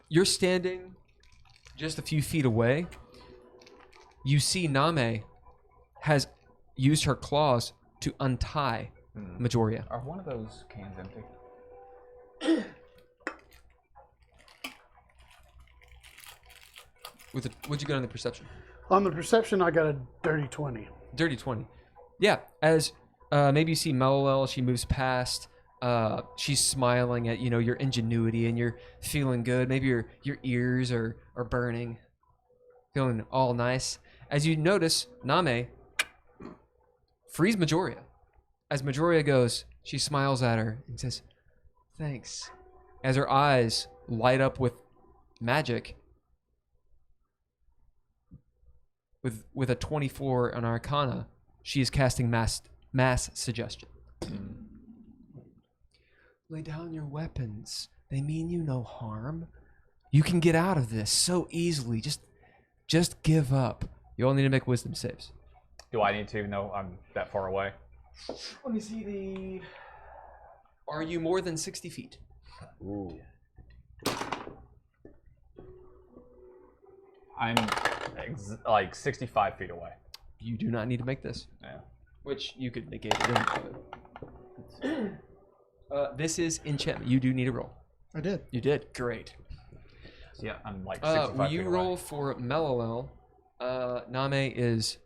You're standing just a few feet away. You see Name has used her claws to untie Majoria. Are one of those cans empty? What'd you get on the perception? On the perception, I got a dirty 20. Dirty 20. Yeah, as maybe you see Melolel, she moves past. She's smiling at your ingenuity and you're feeling good. Maybe your ears are burning, feeling all nice. As you notice, Name frees Majoria. As Majoria goes, she smiles at her and says, "Thanks." As her eyes light up with magic, with a 24 on Arcana, she is casting mass suggestion. Lay down your weapons. They mean you no harm. You can get out of this so easily. Just give up. You all need to make wisdom saves. Do I need to, even though I'm that far away? Let me see Are you more than 60 feet? Ooh. I'm like 65 feet away. You do not need to make this. Yeah. Which you could negate it. This is enchantment. You do need a roll. I did. You did. Great. So yeah, I'm like 65 will you feet roll away. for Melilel? Name is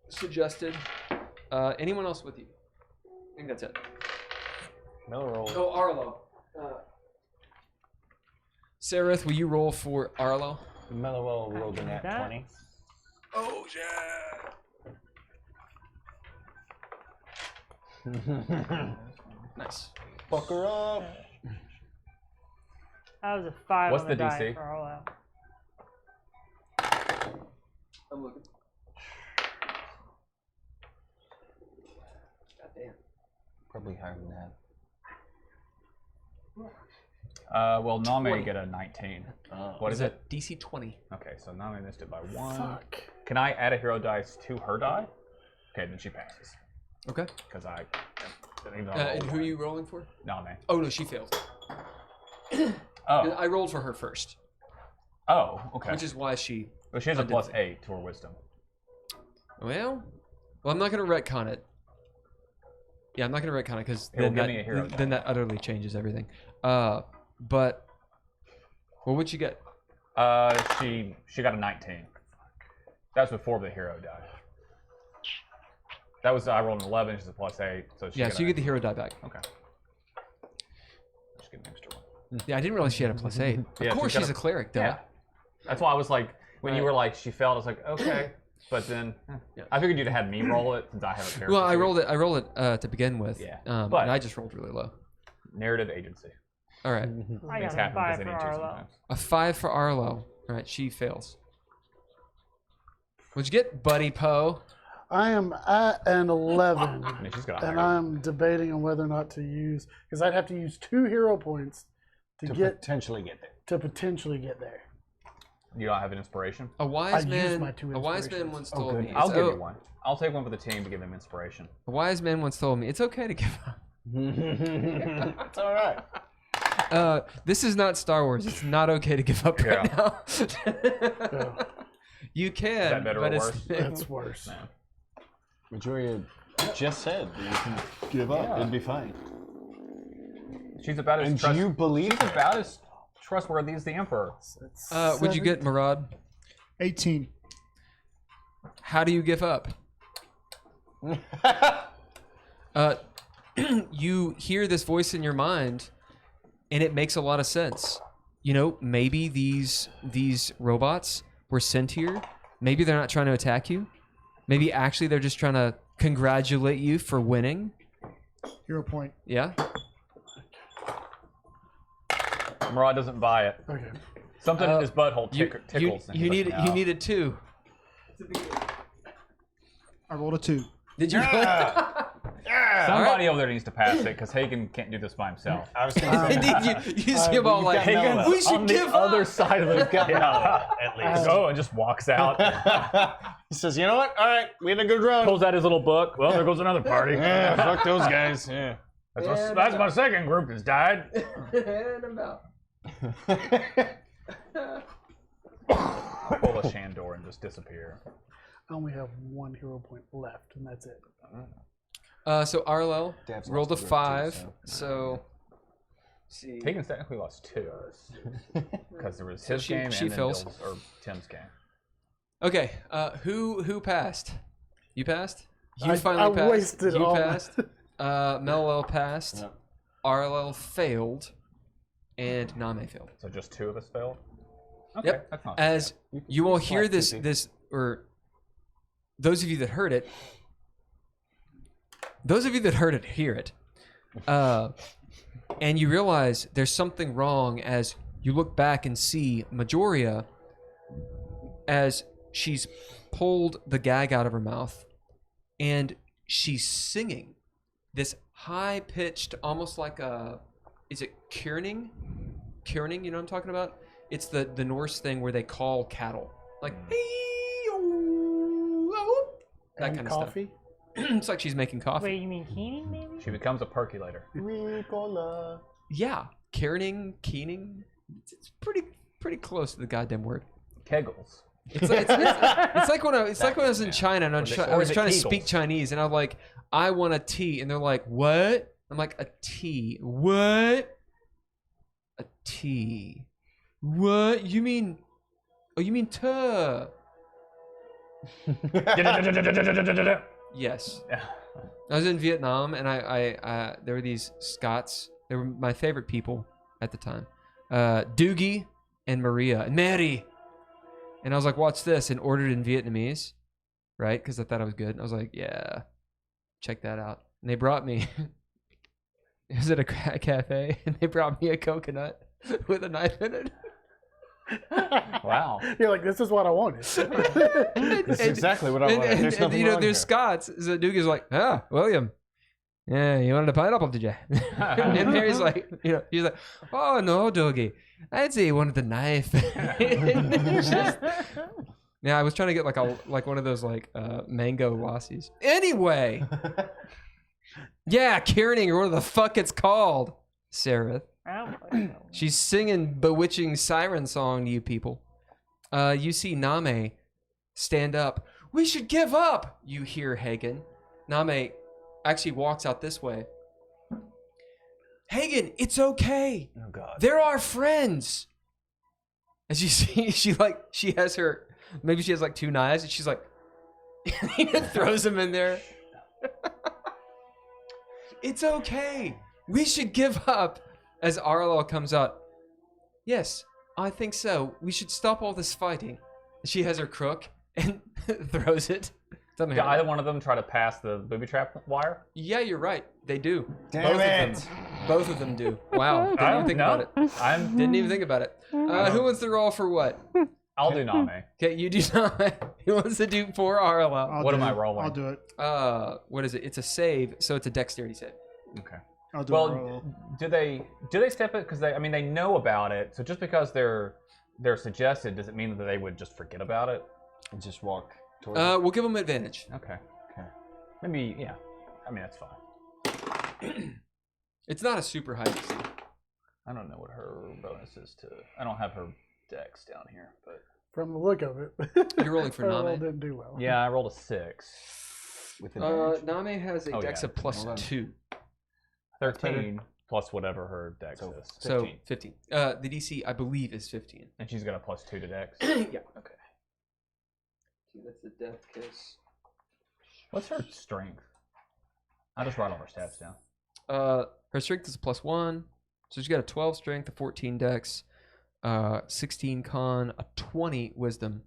suggested. Anyone else with you? I think that's it. No roll. Oh, Arlo. Sereth, will you roll for Arlo? Mellowell rolled a nat that. 20. Oh, yeah. Nice. Fuck her up. That was a 5 What's on the the die DC? for all out. I'm looking. Goddamn. Probably higher than that. Well, Name 20. get a 19. Oh. What is it? DC 20. Okay, so Name missed it by 1. Fuck. Can I add a hero dice to her die? Okay, then she passes. Okay. Because I. Even though I And rolled who are one. you rolling for? Name. Oh, no, she failed. Oh. I rolled for her first, Oh, okay. which is why she... But she has a undid- +8 to her wisdom. Well, I'm not going to retcon it. Yeah, I'm not going to retcon it because Here, well, then, give me a hero then that utterly changes everything. But what would you get? She got a 19. That's before the hero die. That was I rolled an 11. She's a +8, so she Yeah, got so you get the hero die back. Okay. Just get an extra one. Yeah, I didn't realize she had a +8. Of Yeah, course, she's got she's a clearic, though. Yeah. That's why I was like, when you Right. were like, she failed. I was like, okay. But then Yeah. I figured you'd have me roll it since I have a character. Well, I sheet. rolled it. I rolled it to begin with. Yeah. But I just rolled really low. Narrative agency. All right, I Things got a happen 5 because they for need to Arlo. sometimes. a 5 for Arlo. All right, she fails. What'd you get, Buddy Poe? I am at an 11, I mean, she's got a and higher. I'm debating on whether or not to use, because I'd have to use 2 hero points to Potentially get there. potentially get there. You don't have an inspiration? A wise used man. my 2 A wise man inspirations. once Oh, told me. goodness. I'll it's give o- you one. I'll take one for the team to give them inspiration. A wise man once told me it's okay to give up. It's all right. This is not Star Wars. It's not okay to give up right now. Yeah, You can, that better but or it's worse? that's worse. Majoria just said that you can give up. Yeah. It'd be fine. She's about as And do you believe she's about as trustworthy as the Emperor. Would you get Murad? 18. How do you give up? You hear this voice in your mind, and it makes a lot of sense. You know, maybe these robots were sent here. Maybe they're not trying to attack you. Maybe actually they're just trying to congratulate you for winning. Hero point. Yeah. Murad doesn't buy it. Okay. Something in his butthole tickles. and You he's needed like, you "No." needed 2. I rolled a 2. Did you? Somebody over there needs to pass it because Hagen can't do this by himself. I was going to say, you see him all like, got Mello. we should on the give other up. side of the yeah. at least. Go and just walks out. He says, you know what? All right, we had a good run. Pulls out his little book. Well, there goes another party. Yeah, fuck those guys. Yeah. That's my second group that's died. And about. Pull a Shandor and just disappear. I only have 1 hero point left, and that's it. So Arlo Dab's rolled a lost a group too, 5. So, see. Hagen's technically lost 2 because there was his she- game she and then fails. Bill's, or Tim's game. Okay, who passed? You passed? You I finally passed. wasted you all my- passed. Melwell passed. Yep. Arlo failed, and Name failed. So just 2 of us failed. Okay, Yep. that's not As You you will can hear slap this, Tippy. or those of you that heard it, hear it, and you realize there's something wrong as you look back and see Majoria as she's pulled the gag out of her mouth, and she's singing this high-pitched, almost like is it kierning? Kierning, you know what I'm talking about? It's the Norse thing where they call cattle. Like, that And kind coffee. of stuff. It's like she's making coffee. Wait, you mean Keening, maybe? She becomes a percolator. Ricola. Yeah, kierning, keening. It's pretty close to the goddamn word. Kegels. It's like when I was in China and I was trying to speak Chinese and I'm like, I want a tea, and they're like, what? I'm like, a tea. What? A tea. What? You mean? Oh, you mean tuh? Yes. I was in Vietnam and I there were these Scots. They were my favorite people at the time. Doogie and Maria and Mary. And I was like, what's this? And ordered in Vietnamese, right? Because I thought I was good. I was like, yeah, check that out. And they brought me, it was at a cafe, and they brought me a coconut with a knife in it. Wow. You're like, this is what I wanted. This is exactly what I wanted. There's nothing you know, wrong there's here. Scots. So Doogie's like, William. Yeah, you wanted a pineapple, did you? And Mary's like, he's like, oh no, Doogie. I'd say you wanted the knife. Yeah, I was trying to get like one of those mango lassies. Anyway, yeah, Kierning, or what the fuck it's called, Sarah. She's singing bewitching siren song to you people. You see Name stand up. We should give up. You hear Hagen. Name actually walks out this way. Hagen, it's okay. Oh God. They're our friends. As you see, she has her, maybe she has like 2 knives, and she's like, throws them in there. It's okay. We should give up. As Arlo comes out, yes, I think so. We should stop all this fighting. She has her crook and throws it. Did either one of them try to pass the booby trap wire? Yeah, you're right. They do. Damn it. Both of them do. Wow. Didn't even think about it. Didn't even think about it. Who wants to roll for what? I'll do Name. Okay, you do not. Who wants to do for Arlo? What am I rolling? I'll do it. What is it? It's a save, so it's a dexterity save. Okay. I'll do it. Well, do they step it? Because they know about it. So just because they're suggested, does it mean that they would just forget about it? And just walk towards it. We'll give them advantage. Okay. Maybe, yeah. I mean, that's fine. It's not a super high DC. I don't know what her bonus is to. I don't have her dex down here, but From the look of it, You're rolling for Earl Name. didn't do well. yeah, I rolled a 6. With advantage. Name has a Oh, dex yeah. of plus Hold on. 2. 13 plus whatever her dex So- is, So 15. 15. The DC, I believe, is 15. and she's got a plus 2 to dex. Yeah. Okay. That's the death kiss. What's her strength? I just write all her stats down. Her strength is a plus 1. So she's got a 12 strength, a 14 dex, 16 con, a 20 wisdom,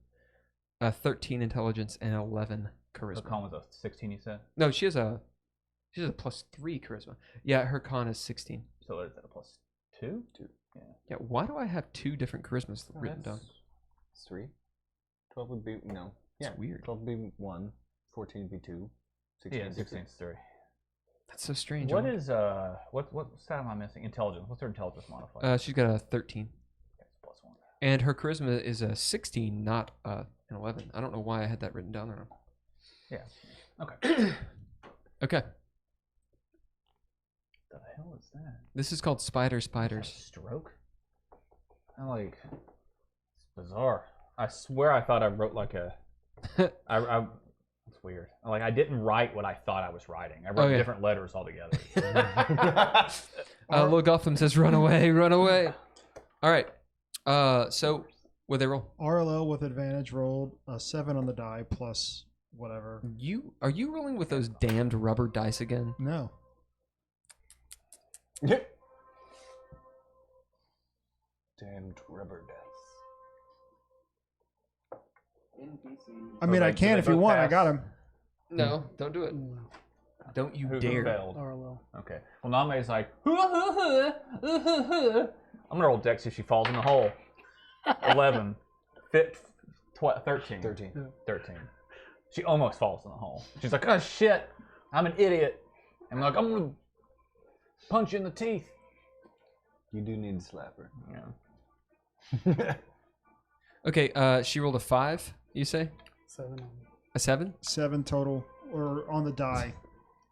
a 13 intelligence, and 11 The charisma. con was a 16, you said? No, she has a plus 3 charisma. Yeah, her con is 16. So is that a plus 2? 2. Yeah. Yeah, why do I have 2 different charismas written down? It's 3. 12 would be, no. It's Yeah, weird. 12 would be 1. 14 would be 2. 16 Yeah, would be 16 is 3. That's so strange. What is what stat am I missing? Intelligence. What's her intelligence modifier? She's got a 13. Okay, it's plus 1. And her charisma is a 16, not an 11. I don't know why I had that written down there. Yeah. Okay. Okay. The hell is that? This is called Spider Is that a Spiders. stroke? It's bizarre. I swear I thought I wrote like a. It's weird. I didn't write what I thought I was writing. I wrote yeah. different letters altogether. Lil Gotham says, "Run away, run away." All right. So what they roll? Arlo with advantage rolled a 7 on the die plus whatever. Are you rolling with those damned rubber dice again? No. Damned rubber dice. I mean, I do can they if you both want. I pass? got him. No, don't do it. Don't you Who dare. failed? Arlo. Okay. Well, Name's like, I'm gonna roll dex if she falls in the hole. 11. 13. 13. 13. She almost falls in the hole. She's like, oh shit, I'm an idiot. And I'm like, I'm gonna punch you in the teeth. You do need to slap her. Yeah. Okay. She rolled a 5. You say 7 on a 7? 7 total, or on the die.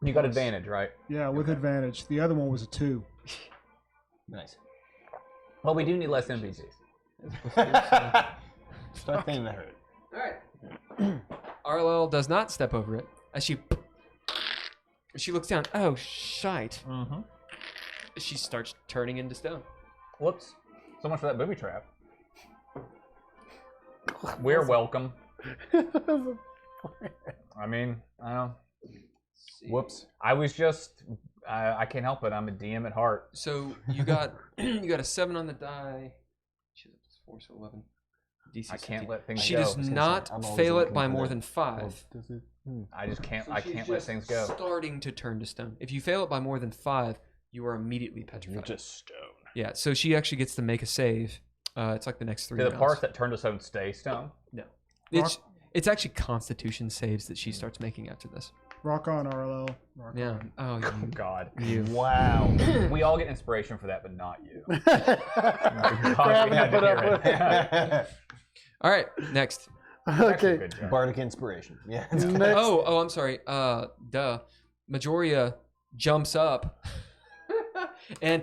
You got advantage, right? Yeah, with advantage. The other one was a 2. Nice. Well, we do need less NPCs. Start thinning the herd. All right. Arlel does not step over it as she looks down. Oh, shite. Mm-hmm. She starts turning into stone. Whoops. So much for that booby trap. We're welcome. I mean, I don't know. Whoops. I was just, I can't help it. I'm a DM at heart. So you got you got a 7 on the die. She has a 4, so 11. DC I 17. can't let things She go. does not I'm always fail it looking by for more that. than 5. I just can't. So I she's can't let just things go. Starting to turn to stone. If you fail it by more than 5, you are immediately You're petrified. just stone. Yeah. So she actually gets to make a save. It's like the next 3 Do the rounds. parts that turn to stone stay stone? No. It's actually Constitution saves that she starts making after this. Rock on, RLL. Rock Yeah. on. Oh, Oh God. you. Wow. We all get inspiration for that, but not you. Having to put up with. All right. Next. Okay. Good job. Bardic inspiration. Yeah. Next. Oh, I'm sorry. Duh. Majoria jumps up and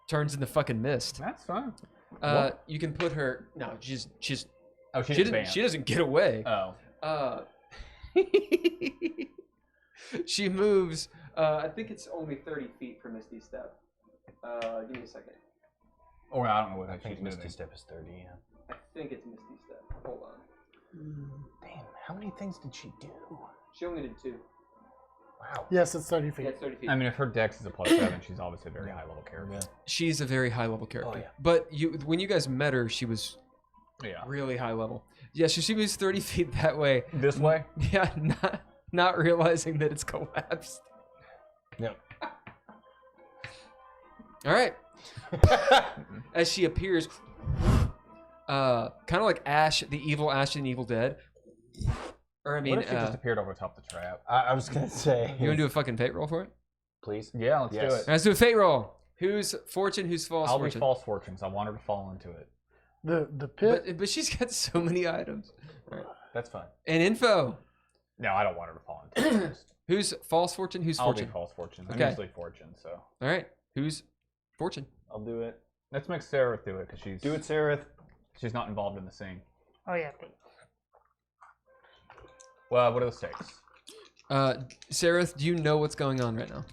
turns into fucking mist. That's fine. You can put her. No, she's. Oh, She doesn't get away. Oh. She moves. I think it's only 30 feet for Misty Step. Give me a second. Or I don't know what I she's think moving. Misty Step is 30, yeah. I think it's Misty Step. Hold on. Damn, how many things did she do? She only did 2. Wow. Yes, it's 30 feet. Yeah, it's 30 feet. I mean, if her dex is a +7, she's obviously a very high level character. She's a very high level character. Oh, yeah. But when you guys met her, she was Yeah. really high level. Yeah, so she moves 30 feet that way. This way? Yeah, not realizing that it's collapsed. Yep. All right. As she appears, kind of like Ash, the evil Ash in Evil Dead. Or I mean, What if she just appeared over top the trap? I was going to say. you want to do a fucking fate roll for it? Please? Yeah, let's do Yes. it. Let's do a fate roll. Who's fortune? Who's false I'll be fortune? false fortunes. I want her to fall into it. The pit. But she's got so many items. That's fine. And info. No, I don't want her to fall into it. Who's false fortune? Who's I'll be fortune? false fortunes. I'm Okay. usually fortune, so. All right. Who's fortune? I'll do it. Let's make Sarah do it, because Sarah. she's not involved in the scene. Oh yeah. Well, what are the stakes? Sareth, do you know what's going on right now?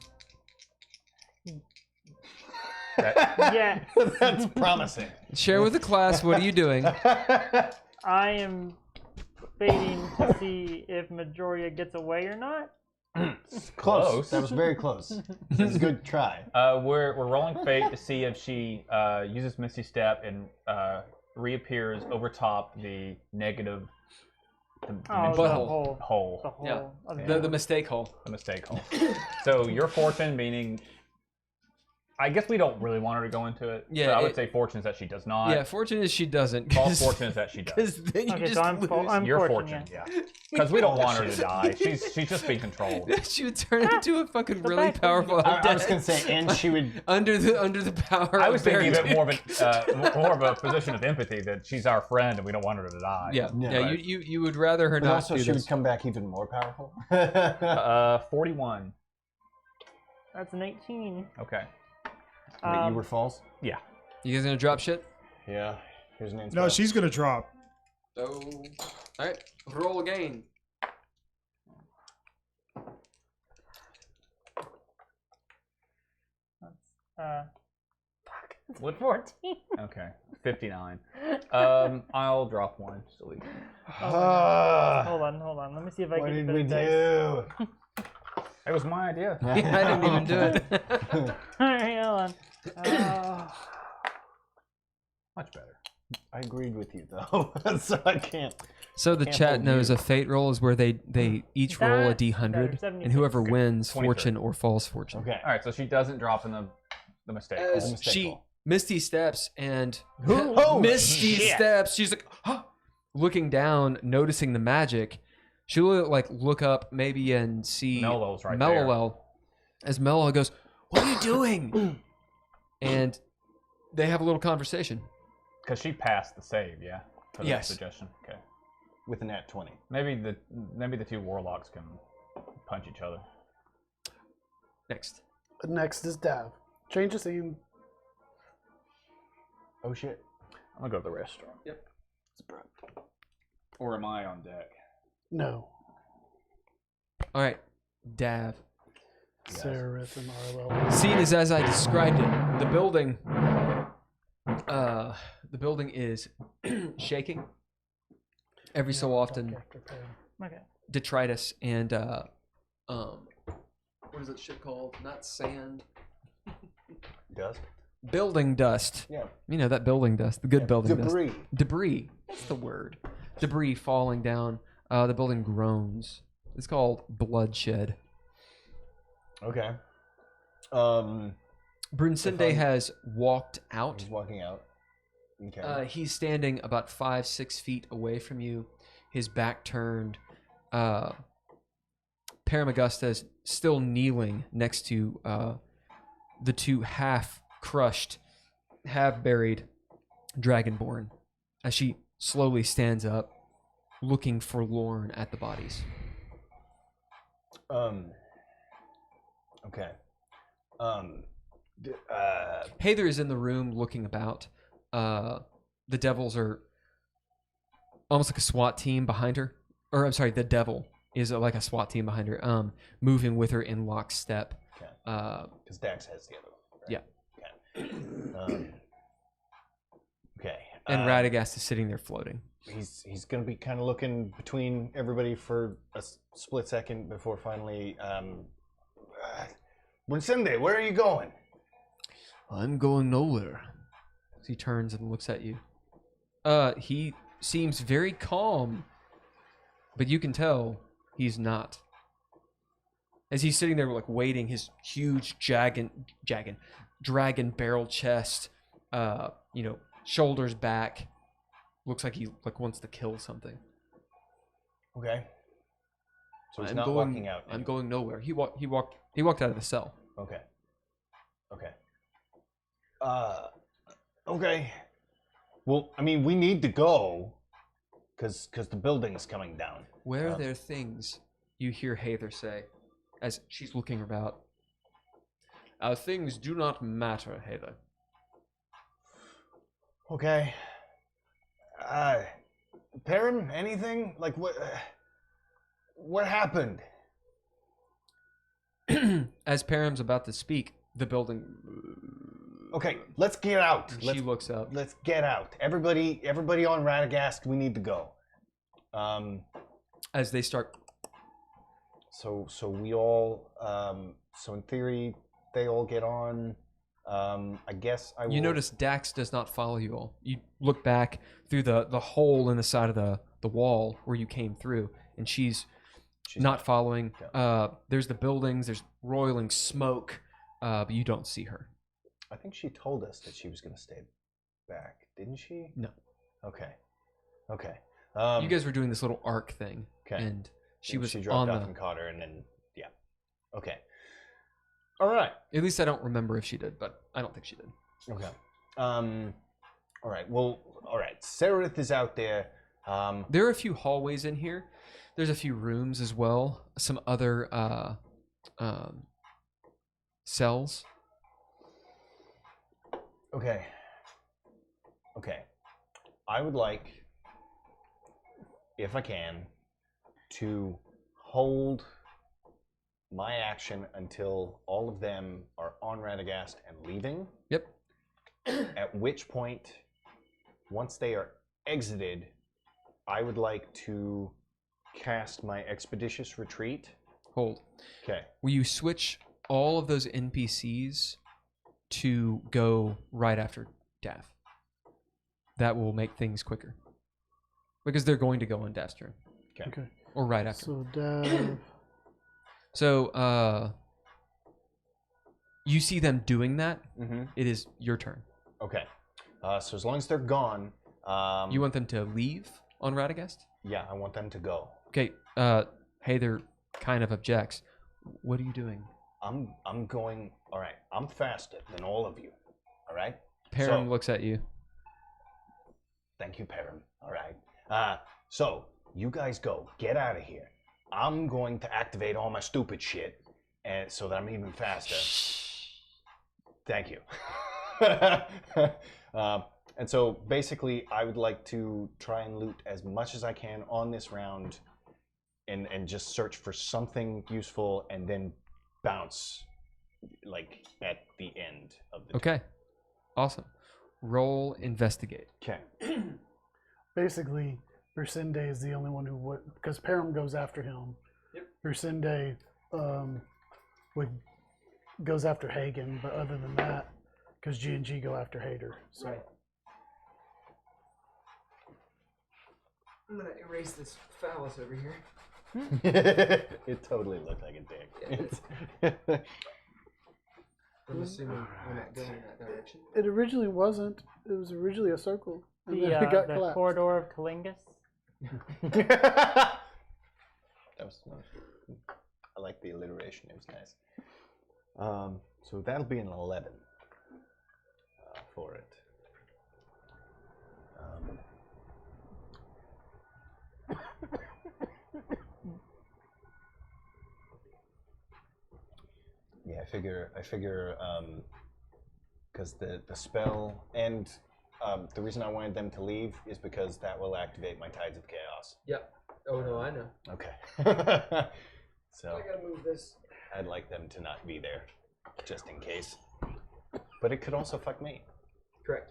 Yeah. That's promising. Share with the class. What are you doing? I am waiting to see if Majoria gets away or not. Close. That was very close. That's a good try. We're rolling fate to see if she uses Misty Step and reappears over top the negative Oh, the Butthole. hole. hole. The hole. Yeah. of The mistake hole. The mistake hole. So your fortune, meaning, I guess we don't really want her to go into it. Yeah, So I would it- say fortune is that she does not. Yeah, fortune is she doesn't. False fortune is that she does. Because then you Okay, just so I'm lose. I'm Your fortune, fortune, yeah. Because we don't want her to die. She's just being controlled. She would turn into a fucking The really bad powerful I was undead. going to say, and she would. under the power. I was of thinking of Barry it more of a position of empathy that she's our friend and we don't want her to die. Yeah, Yeah. yeah. Right. You would rather her But not also, do she this. would come back even more powerful. 41. That's an 18. Okay. Wait, you were false? Yeah. You guys gonna drop shit? Yeah. Here's an No, she's gonna drop. Oh. All right. Roll again. What? 14. Okay. 59. I'll drop one. Just to leave. Hold on. Let me see if I What can did we fit dice. do? It was my idea. I didn't even do it. Alright, hold on. Much better. I agreed with you, though, so I can't. So the Can't chat hold knows you. a fate roll is where they each roll a That's d100, better, and 76. whoever wins 23. fortune or false fortune. Okay. All right, so she doesn't drop in the mistake. As hole. mistake she hole. Misty steps and Oh, Misty shit. steps. She's like, huh, looking down, noticing the magic. She'll like look up maybe and see Mellow's right Mellowell. As Mellowell goes, "What are you doing?" And they have a little conversation. Because she passed the save, yeah? For the Yes. suggestion. Okay. With a nat 20. Maybe the two warlocks can punch each other. Next. Next is Dav. Change the scene. Oh, shit. I'm gonna go to the restaurant. Yep. Or am I on deck? No. All right, Dav. Seraph and Arlo. Scene is as I described it. The building is shaking every so often. Okay. Detritus and what is that shit called? Not sand. Dust. Building dust. Yeah. You know that building dust, the good building Debris. dust. Debris. That's the word. Debris falling down. The building groans. It's called bloodshed. Okay. Brunsende has walked out. He's walking out. Okay. He's standing about 5-6 feet away from you, his back turned. Paramagusta is still kneeling next to the two half-crushed, half-buried Dragonborn as she slowly stands up, looking forlorn at the bodies. Okay. Hather is in the room looking about. The devils are almost like a SWAT team behind her. Or, I'm sorry, the devil is like a SWAT team behind her, moving with her in lockstep. Okay. Because Dax has the other one. Right? Yeah. Okay. Okay. And Radagast is sitting there floating. He's gonna be kind of looking between everybody for a split second before finally. Brunsende, where are you going? I'm going nowhere. He turns and looks at you. He seems very calm, but you can tell he's not. As he's sitting there, like waiting, his huge dragon barrel chest, shoulders back, looks like he wants to kill something. Okay. So he's I'm not going, walking out. I'm going nowhere. He walked out of the cell. Okay. Okay. Okay. Well, I mean, we need to go, because the building's coming down. Where are there things? You hear Hather say, as she's looking about. Our things do not matter, Hather. Okay. Perrin, anything? Like, what happened? As Param's about to speak, the building. Okay, let's get out. She looks up. Let's get out. Everybody on Radagast, we need to go. As they start. So we all. So in theory, they all get on. I guess I will. You notice Dax does not follow you all. You look back through the hole in the side of the wall where you came through, and she's not following. There's the buildings. There's roiling smoke, but you don't see her. I think she told us that she was going to stay back, didn't she? No. Okay. You guys were doing this little arc thing, and she dropped off and caught her, and then yeah. Okay. All right. At least I don't remember if she did, but I don't think she did. Okay. All right. Well, all right. Seraph is out there. There are a few hallways in here. There's a few rooms as well. Some other cells. Okay. I would like, if I can, to hold my action until all of them are on Radagast and leaving. Yep. At which point, once they are exited, I would like to cast my Expeditious Retreat. Hold. Okay. Will you switch all of those NPCs to go right after Dav? That will make things quicker. Because they're going to go on Dav's turn. Okay. Or right after. So Dav. So, you see them doing that. Mm-hmm. It is your turn. Okay. So as long as they're gone, You want them to leave on Radagast? yeah, I want them to go. Okay. Hather kind of objects. What are you doing? I'm going. All right. I'm faster than all of you. All right. Param looks at you. Thank you, Perrin. All right. So you guys go. Get out of here. I'm going to activate all my stupid shit, and so that I'm even faster. Thank you. And so basically, I would like to try and loot as much as I can on this round, and just search for something useful, and then bounce, like at the end of the. Okay. Awesome. Roll investigate. Okay. Basically, Brusinde is the only one who would, because Param goes after him. Yep. Brusinde goes after Hagen, but other than that, because G&G go after Hader. So. Right. I'm gonna erase this phallus over here. It totally looked like a dick. I'm assuming we're not going in that direction. It originally wasn't. It was originally a circle. And then it The, got the collapsed. corridor of Kalingus. That was I like the alliteration. It was nice. So that'll be an 11 for it. Yeah, I figure, because the spell and the reason I wanted them to leave is because that will activate my Tides of Chaos. Yep. Oh no, I know. Okay. So I gotta move this. I'd like them to not be there, just in case. But it could also fuck me. Correct.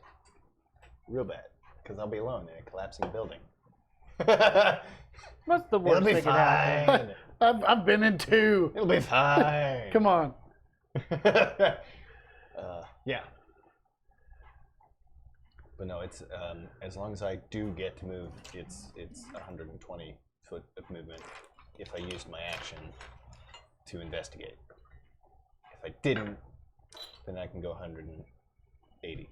Real bad, because I'll be alone in a collapsing building. What's the worst It'll be that could happen? fine. I've been in 2. It'll be fine. Come on. Yeah. But no, it's as long as I do get to move, it's 120 foot of movement if I used my action to investigate. If I didn't, then I can go 180.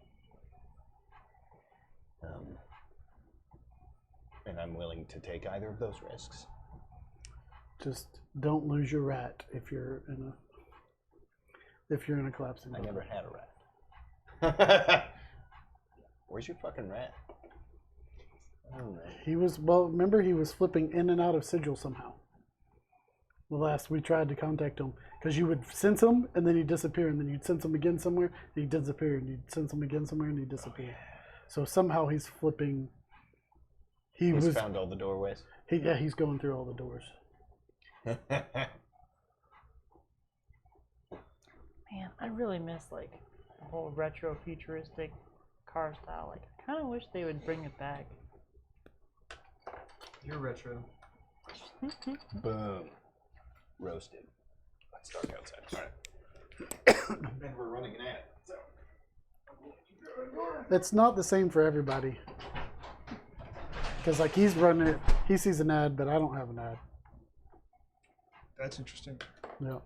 And I'm willing to take either of those risks. Just don't lose your rat if you're in a collapsing I building. never had a rat. Where's your fucking rat? I don't know. He was, well, remember he was flipping in and out of sigil somehow. The last we tried to contact him, because you would sense him and then he'd disappear, and then you'd sense him again somewhere and he'd disappear, and you'd sense him again somewhere and he'd disappear. So somehow he's flipping. He's found all the doorways. He's going through all the doors. Man, I really miss like the whole retro futuristic car style. Like, I kind of wish they would bring it back. You're retro. Boom. Roasted. It's dark outside. All right. And we're running an ad. So. It's not the same for everybody. Because like he's running it, he sees an ad, but I don't have an ad. That's interesting. Yeah.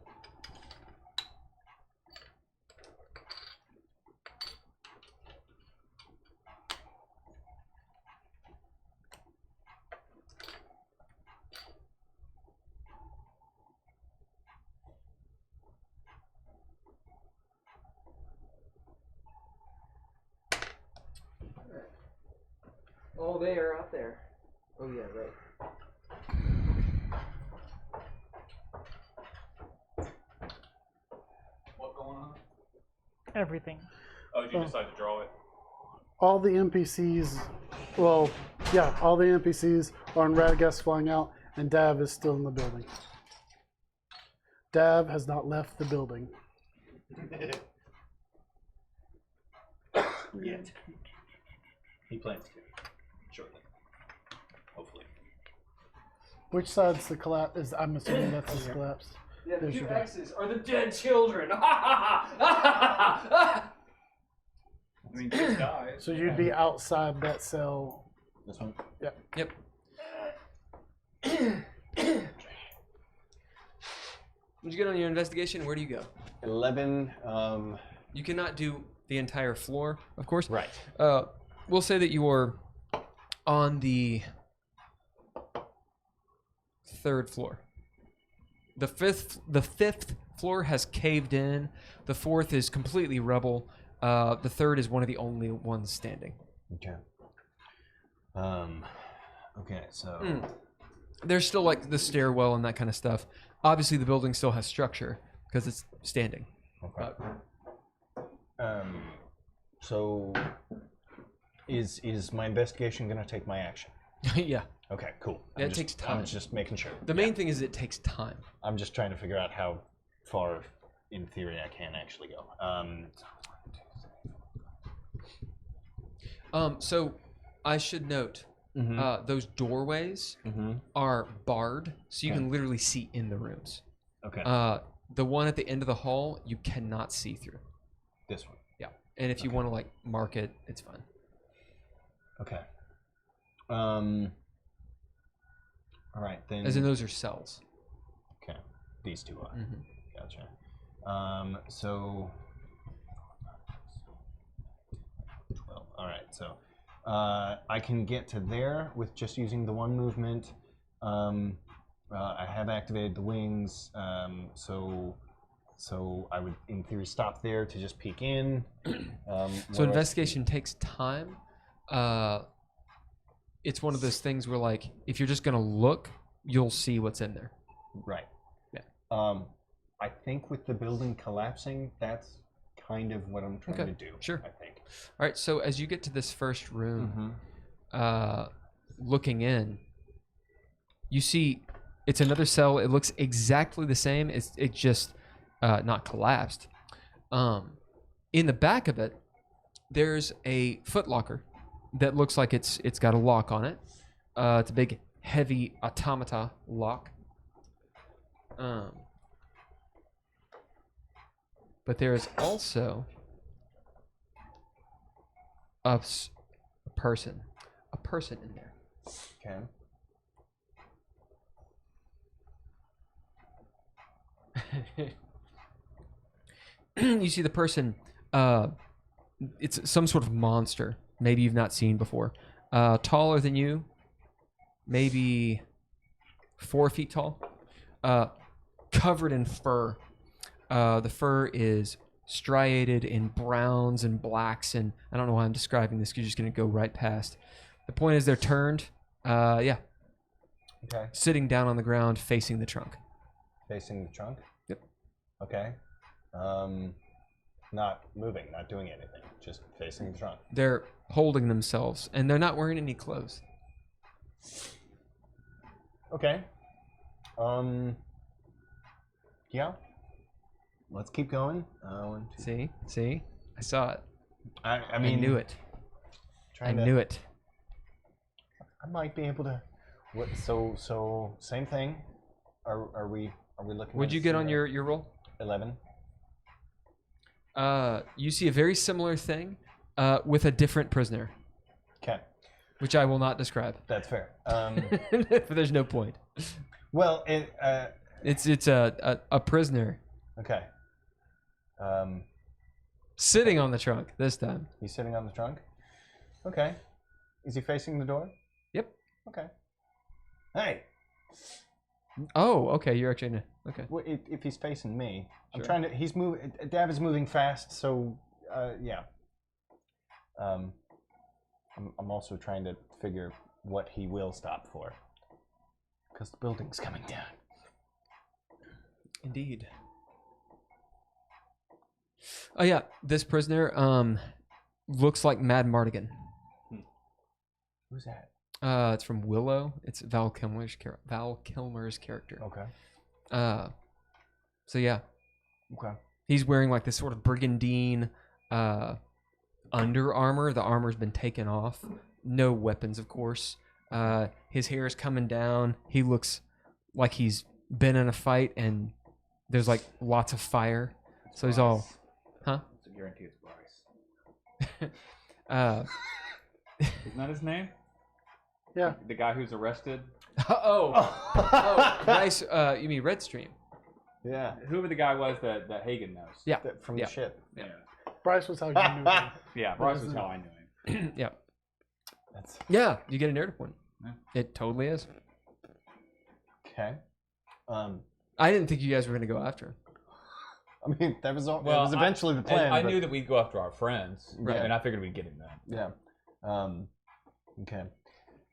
Oh, they are out there. Oh yeah, right. What going on? Everything. Oh, did you decide to draw it? All the NPCs, well, yeah, all the NPCs are on Radagast flying out, and Dav is still in the building. Dav has not left the building. Yet. He plans to. Shortly. Hopefully. Which side's the collapse? I'm assuming that's his collapse. Yeah, the There's two your guy. X's are the dead children. I mean, just dies. So you'd be outside that cell. This one? Yep. What'd you get on your investigation? Where do you go? 11. You cannot do the entire floor, of course. Right. We'll say that you're on the 3rd floor. The fifth floor has caved in. The 4th is completely rubble. The 3rd is one of the only ones standing. Okay. Okay, so. There's still like the stairwell and that kind of stuff. Obviously, the building still has structure because it's standing. Okay. So Is my investigation gonna take my action? Yeah. Okay, cool. Yeah, it takes time. I'm just making sure. The main thing is it takes time. I'm just trying to figure out how far, in theory, I can actually go. So I should note, those doorways are barred, so you can literally see in the rooms. Okay. The one at the end of the hall, you cannot see through. This one. Yeah. And if you want to like mark it, it's fine. Okay. All right then. As in those are cells. Okay. These two are. Mm-hmm. Gotcha. So 12. All right. So I can get to there with just using the one movement. I have activated the wings, so I would, in theory, stop there to just peek in. So investigation takes time. It's one of those things where, like, if you're just gonna look, you'll see what's in there. Right. Yeah. I think with the building collapsing, that's kind of what I'm trying to do. Sure. I think. All right. So as you get to this first room, looking in, you see it's another cell. It looks exactly the same. It's just not collapsed. In the back of it, there's a footlocker that looks like it's got a lock on it. It's a big, heavy automata lock. But there is also a person in there. Okay. You see the person, it's some sort of monster, maybe you've not seen before. Taller than you, maybe 4 feet tall, covered in fur. The fur is striated in browns and blacks, and I don't know why I'm describing this, 'cause you're just going to go right past. The point is they're turned, Okay. sitting down on the ground facing the trunk. Facing the trunk? Yep. Okay. Not moving, not doing anything, just facing the trunk. They're holding themselves, and they're not wearing any clothes. Okay. Yeah. Let's keep going. One, two. See? I saw it. I mean, I knew it. I knew it. I might be able to. What? So same thing. Are we looking? What'd you get on your roll? 11. You see a very similar thing, with a different prisoner, Okay, which I will not describe. that's fair. But there's no point. Well, It's a prisoner okay. sitting on the trunk this time. He's sitting on the trunk. Okay. Is he facing the door? Yep. Okay. Hey. Oh, okay. You're actually okay. Well, if he's facing me, I'm Sure. trying to. He's moving. Dav is moving fast, so yeah. I'm also trying to figure what he will stop for, because the building's coming down. Indeed. Oh yeah, this prisoner looks like Mad Mardigan. Who's that? It's from Willow. It's Val Kilmer's character. Okay. So yeah, Okay. he's wearing like this sort of brigandine under armor. The armor's been taken off. No weapons, of course. His hair is coming down. He looks like he's been in a fight, and there's like lots of fire. So he's all, huh? It's a guarantee it's Bryce. Isn't that his name? Yeah. The guy who's arrested? Nice. You mean Redstream? Yeah. Whoever the guy was that Hagen knows. Yeah. From Yeah. the ship. Yeah. Bryce was how you knew him. Yeah, Bryce was how I knew him. Yeah. That's Yeah. You get a narrative point. Yeah. It totally is. okay. I didn't think you guys were gonna go after him. I mean, that was all. Well, that was eventually the plan. I but- knew that we'd go after our friends, Right. and I figured we'd get him then. Yeah. Okay.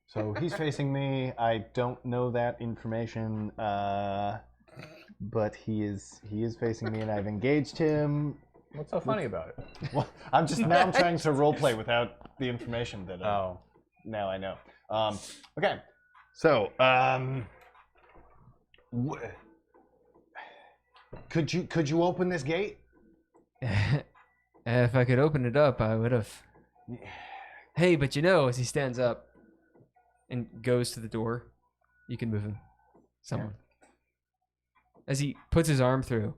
So he's facing me. I don't know that information, but he is facing me, and I've engaged him. What's so funny about it? Well, I'm trying to role play without the information that Oh. now I know. Okay, so could you open this gate? If I could open it up, I would have. Hey, but as he stands up and goes to the door, you can move him. Someone. As he puts his arm through.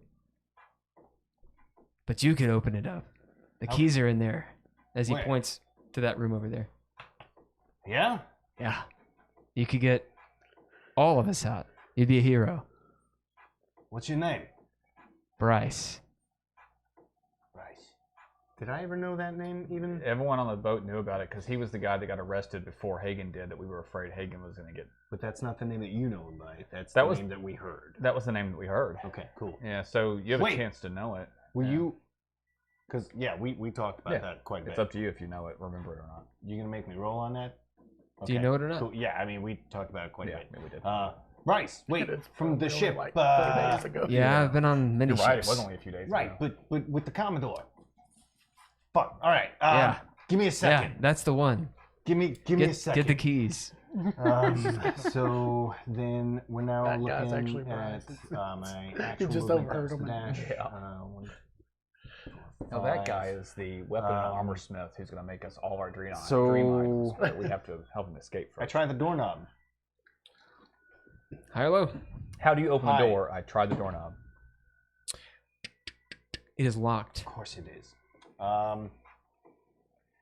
But you could open it up. The keys are in there. As he Where? points to that room over there. Yeah. Yeah. You could get all of us out. You'd be a hero. What's your name? Bryce. Bryce. Did I ever know that name even? Everyone on the boat knew about it because he was the guy that got arrested before Hagen did. That we were afraid Hagen was going to get. But that's not the name that you know him by. That's That the was- name that we heard. That was the name that we heard. Okay, cool. Yeah, so you have Wait. a chance to know it. Were Yeah. you? Because we talked about Yeah. that quite a bit. It's up to you if you know it, remember it or not. You gonna make me roll on that? Do you know it or not? Cool. Yeah, I mean we talked about it quite Yeah, a bit. yeah, we did. Bryce, wait, It's from the probably ship. like 3 days ago. Yeah, I've been on many You're right, it ships. was only a few days Right, ago. but with the Commodore. Fuck. All right. Yeah. Give me a Yeah, second. that's the one. Give me a Get second. the keys. So then we're now That guy's looking actually at Bryce. my actual just movement. overheard That's the him. dash. Yeah. 1, 2, Now that 5. guy is the weapon and Um, armor smith who's going to make us all our dream items. so- But we have to help him escape I first. tried the doorknob. High or low? How do you open Hi. the door? I tried the doorknob. It is locked. Of course it is.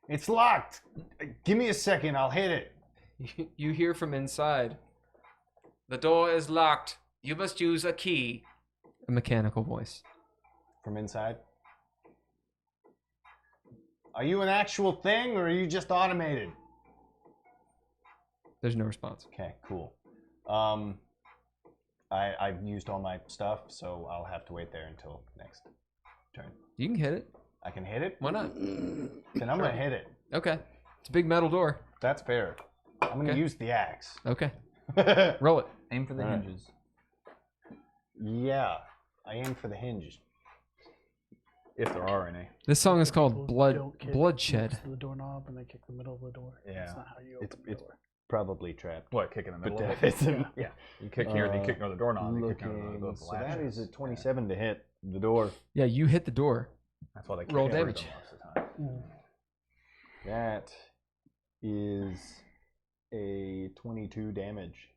It's locked. Give me a second. I'll hit it. You hear from inside. The door is locked. You must use a key. A mechanical voice. From inside. Are you an actual thing or are you just automated? There's no response. Okay, cool. I've used all my stuff, so I'll have to wait there until next turn. You can hit it. I can hit it? Why not? Then I'm gonna hit it. Okay. It's a big metal door. That's fair. I'm gonna Okay. use the axe. Okay. Roll it. Aim for the Alright. hinges. Yeah, I aim for the hinge. If there are any. This song is called People Blood don't kick Bloodshed. next to the doorknob and they kick the middle of the door. Yeah. That's not how you open It's the door. probably trapped. What, kick in the middle But of it? it's Yeah. You kick here, then you kick near the doorknob, then you kick near the looking. So latches. that is a 27 to hit the door. Yeah, you hit the door. That's why they kick Roll through damage. them most of the time. That is a 22 damage.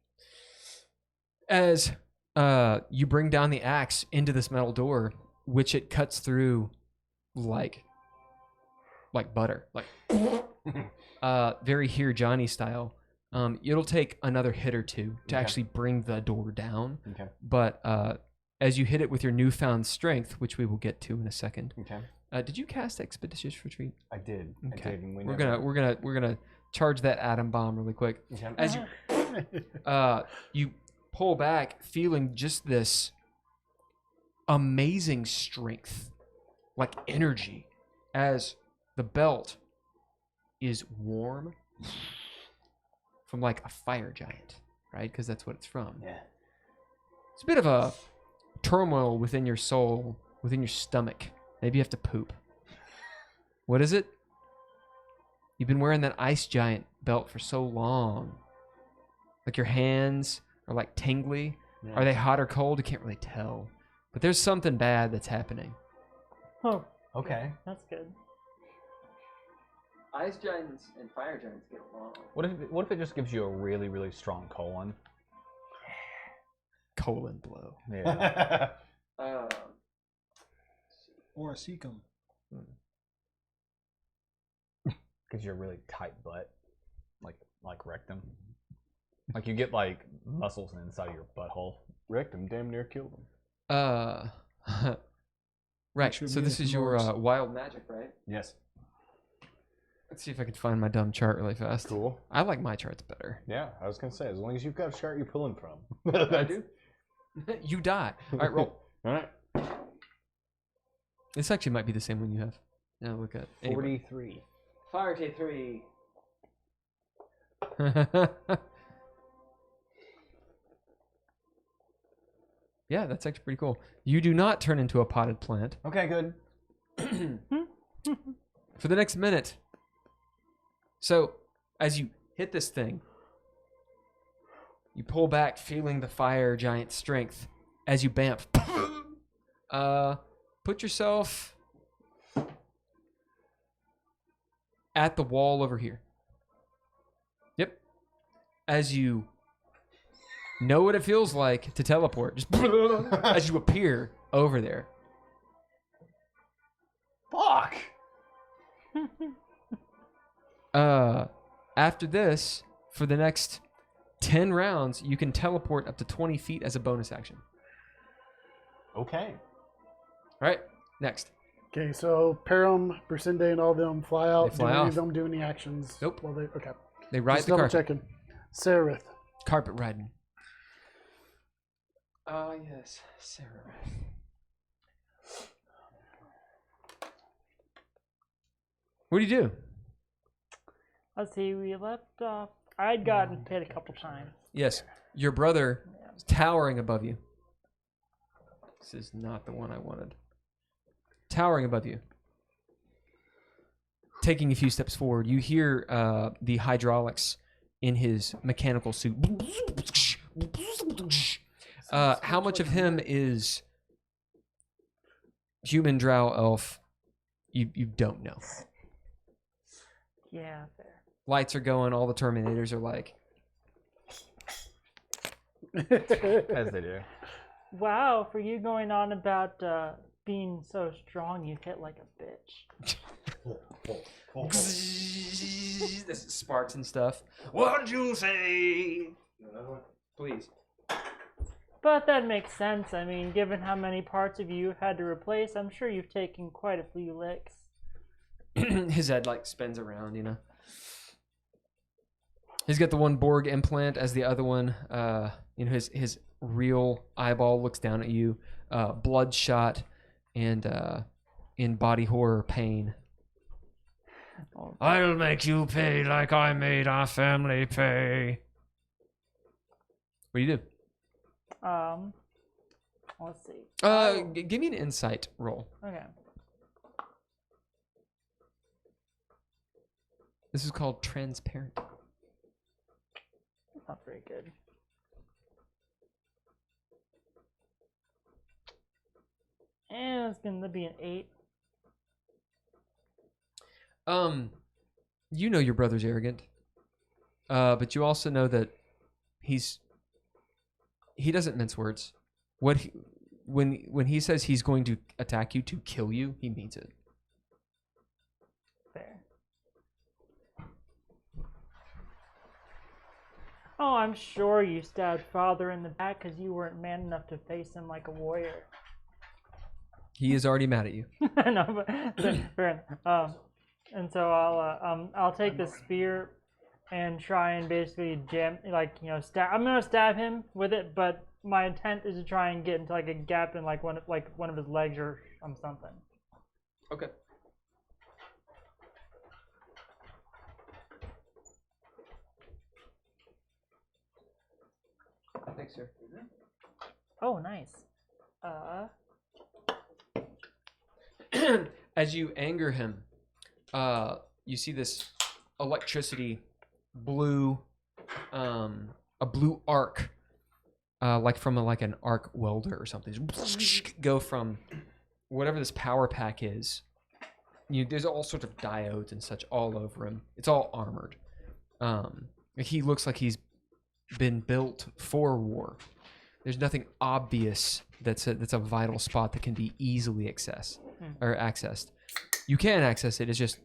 As you bring down the axe into this metal door, which it cuts through like butter, like very Here Johnny style. It'll take another hit or two to Okay. actually bring the door down. Okay. But as you hit it with your newfound strength, which we will get to in a second, Okay. did you cast Expeditious Retreat? I did. Okay. I did. And We're gonna charge that atom bomb really quick. Okay. As you pull back, feeling just this amazing strength, like energy, as the belt is warm from like a fire giant, right? Because that's what it's from. Yeah. It's a bit of a turmoil within your soul, within your stomach. Maybe you have to poop. What is it? You've been wearing that ice giant belt for so long. Like your hands are like tingly. Yeah. Are they hot or cold? You can't really tell. But there's something bad that's happening. Oh, Okay. that's good. Ice giants and fire giants get along. What if it just gives you a really, really strong colon? Colon blow. Yeah. Or a cecum. Gives you a really tight butt. Like rectum. Like you get like muscles inside of your butthole. Rectum damn near killed him. Right. Should So be this the is your Morris. wild magic, right? Yes. Let's see if I can find my dumb chart really fast. Cool. I like my charts better. Yeah, I was gonna say, as long as you've got a chart you're pulling from. I do. You die. All right, roll. All right. This actually might be the same one you have. Now look at 43. Fire K3. Yeah, that's actually pretty cool. You do not turn into a potted plant. Okay, good. For the next minute, So as you hit this thing, you pull back, feeling the fire giant strength. As you bamf, put yourself at the wall over here. Yep. As you know what it feels like to teleport, just as you appear over there. Fuck! After this, for the next 10 rounds, you can teleport up to 20 feet as a bonus action. Okay. All right, next. Okay, so Param, Brusinde, and all them fly out. They fly do any off. of them do any actions? Nope. While they, okay. They ride Just the double carpet. checking. Sereth. Carpet riding. Yes, Sarah. What do you do? Let's see, we left off. I'd gotten hit a couple times. Yes, your brother is towering above you. This is not the one I wanted. Towering above you. Taking a few steps forward, you hear the hydraulics in his mechanical suit. How much of him is human, drow, elf? You don't know. Yeah, fair. Lights are going. All the Terminators are like, As they do. Wow, for you going on about being so strong, you hit like a bitch. this sparks and stuff. What'd you say? Please. But that makes sense. I mean, given how many parts of you you've had to replace, I'm sure you've taken quite a few licks. His head like spins around, you know. He's got the one Borg implant as the other one. You know, his real eyeball looks down at you, bloodshot and in body horror pain. Oh, I'll make you pay like I made our family pay. What do you do? let's see. Give me an insight roll. Okay. This is called transparent. That's not very good. And it's gonna be an 8. You know your brother's arrogant, but you also know that he doesn't mince words. When he says he's going to attack you to kill you, he means it. Fair. Oh, I'm sure you stabbed father in the back because you weren't man enough to face him like a warrior. He is already mad at you. No, but fair enough. And so I'll take the spear and try and basically jam, like, you know, stab. I'm gonna stab him with it, but my intent is to try and get into like a gap in like one of his legs or something. Okay. Thanks, sir. Oh, nice. As you anger him, you see this electricity, blue, a blue arc, like from an arc welder or something, go from whatever this power pack is. There's all sorts of diodes and such all over him. It's all armored. He looks like he's been built for war. There's nothing obvious that's a vital spot that can be easily accessed. You can access it. It's just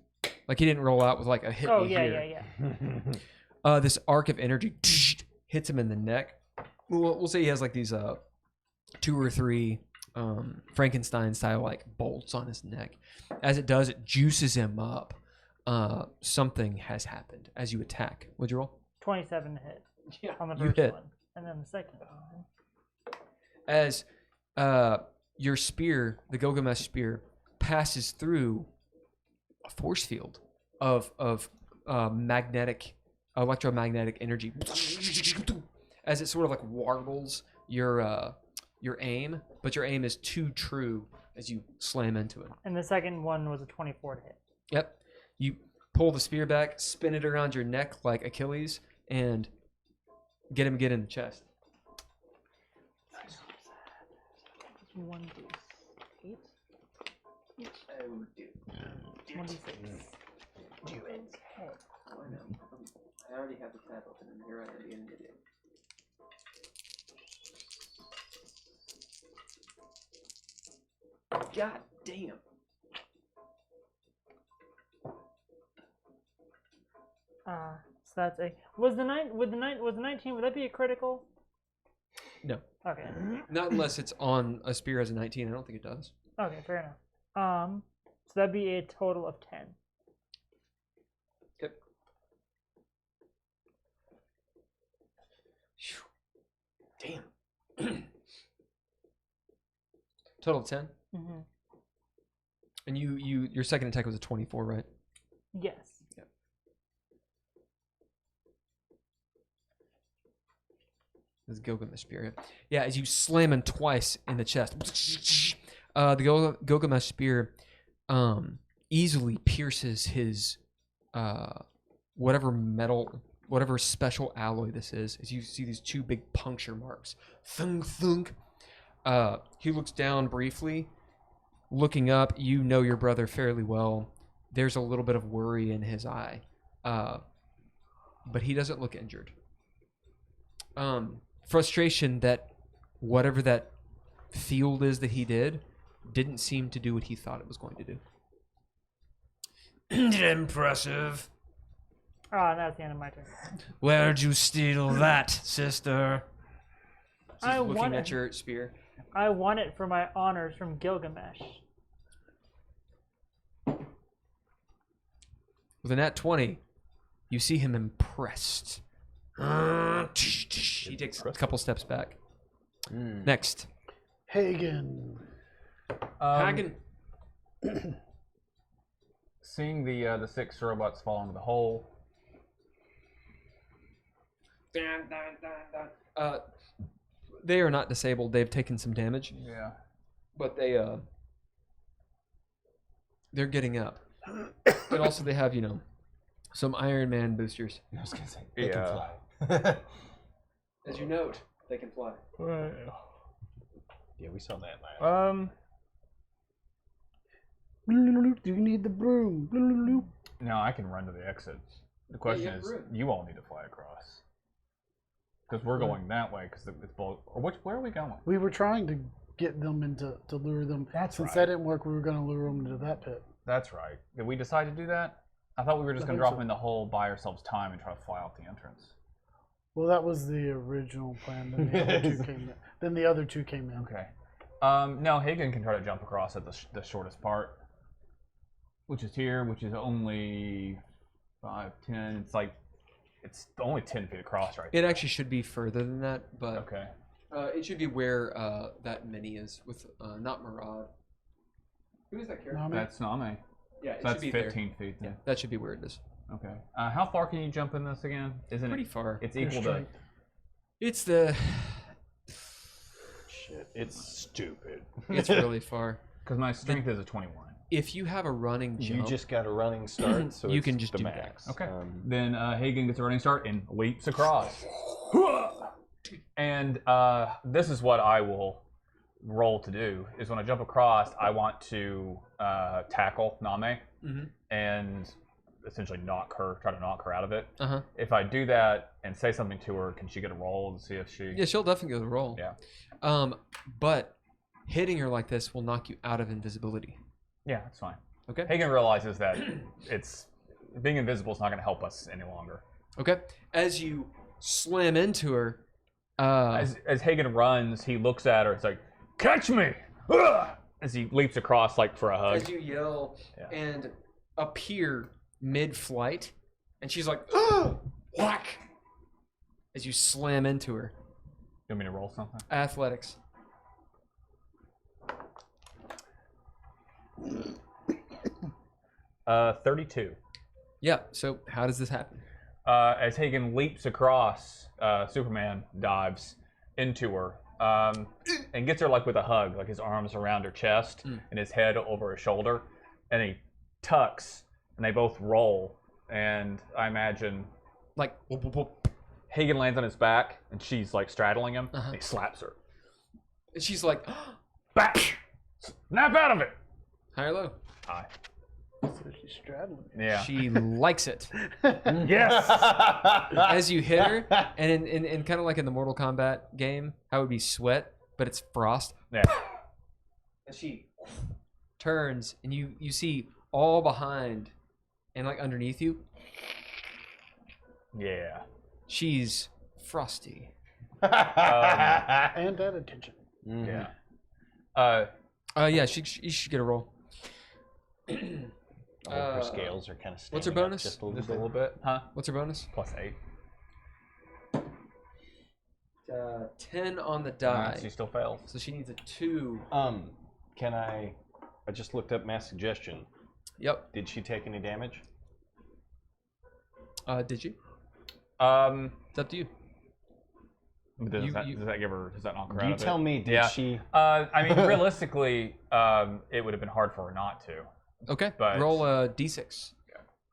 like he didn't roll out with like a hit. Oh me yeah, here. yeah. This arc of energy hits him in the neck. We'll say he has like these 2 or 3 Frankenstein style like bolts on his neck. As it does, it juices him up. Something has happened as you attack. What'd you roll? 27 to hit. Yeah, On the you first hit. one, and then the second one. As your spear, the Gilgamesh spear, passes through a force field of electromagnetic energy, as it sort of like warbles your aim, but your aim is too true as you slam into it. And the second one was a 24 to hit. Yep, pull the spear back, spin it around your neck like Achilles, and get in the chest. 1d8. Oh, dude. 26. Do it. Oh, I know. I already have the tab open, and here I am being an idiot. God damn. So that's a was the 19, would that be a critical? No. Okay. Not unless it's on a spear as a 19. I don't think it does. Okay, fair enough. So that'd be a total of 10. Yep. Damn. Total of 10. Mm-hmm. And your second attack was a 24, right? Yes. Yep. This is Gilgamesh spear. Yeah, as you slam him twice in the chest, the Gilgamesh spear easily pierces his whatever metal, whatever special alloy this is. As you see these two big puncture marks, thunk thunk. He looks down briefly. Looking up, you know your brother fairly well. There's a little bit of worry in his eye, but he doesn't look injured. Frustration that whatever that field is that he didn't seem to do what he thought it was going to do. Impressive. Oh, that's the end of my turn. Where'd you steal that, sister? She's I looking won at it. your spear. I won it for my honors from Gilgamesh. With a nat 20, you see him impressed. He takes a couple steps back. Next. Hagen. Hagen. Seeing the 6 robots fall into the hole. They are not disabled. They've taken some damage, Yeah. but they're getting up. And also they have, some Iron Man boosters. I was gonna say they can Yeah. fly. As you note, they can fly. Yeah, we saw that last. Do you need the broom? No, I can run to the exits. The question you have is, room. you all need to fly across. Because we're going that way, because it's both. Or where are we going? We were trying to get them to lure them. That's Since right. that didn't work, we were going to lure them into that pit. That's right. Did we decide to do that? I thought we were just I going to think drop so. them in the hole, buy ourselves time, and try to fly out the entrance. Well, that was the original plan. Then the other two came in. Then the other two came in. Okay. No, Hagen can try to jump across at the shortest part, which is here, which is only 5, 10. It's only 10 feet across, right? It actually should be further than that, but Okay. it should be where that mini is with not Murad. Who is that character? Nami? That's Name. Yeah, it That's should be 15 feet. there. Then. Yeah, that should be where it is. Okay. How far can you jump in this again? Isn't Pretty it? far. It's Your equal to. strength. It's the. Shit, it's stupid. It's really far. Because my strength is a 21. If you have a running jump, You just got a running start, so You it's can just the do that. max. Okay. Um, Then Hagen gets a running start and leaps across. And this is what I will roll to do, is when I jump across, I want to tackle Name Mhm. and essentially try to knock her out of it. Uh-huh. If I do that and say something to her, can she get a roll to see if she... Yeah, she'll definitely get the roll. Yeah. But hitting her like this will knock you out of invisibility. Yeah, that's fine. Okay. Hagen realizes that being invisible is not going to help us any longer. Okay. As you slam into her, As Hagen runs, he looks at her. It's like, "Catch me!" Ugh! As he leaps across, like for a hug. as you yell Yeah. and appear mid-flight, and she's like, "Oh, whack!" As you slam into her. You want me to roll something? Athletics. Uh, 32. Yeah. So how does this happen? As Hagen leaps across, Superman dives into her and gets her like with a hug, like his arms around her chest and his head over her shoulder, and he tucks, and they both roll and I imagine Like, whoop, whoop, whoop. Hagen lands on his back, and she's like straddling him. Uh-huh. And he slaps her. And she's like, Back! Snap out of it! high or low? High. So she's straddling. Yeah. She likes it. Yes! As you hit her, and in kind of like in the Mortal Kombat game, how it would be sweat, but it's frost. Yeah. And she turns, and you see all behind and like underneath you, Yeah. she's frosty. And at attention. Yeah. Yeah, you should get a roll. All her scales are kind of. What's her bonus? Just a little Just bit. a little bit. Huh? What's her bonus? +8. 10 on the Alright, die. so she still fails. So she needs a 2. Can I? I just looked up mass suggestion. Yep. Did she take any damage? Did you? It's up to you. Does You- that give her? Does that knock her out You of it? tell me. Did Yeah. she? I mean, realistically, it would have been hard for her not to. Okay. But- Roll a d6.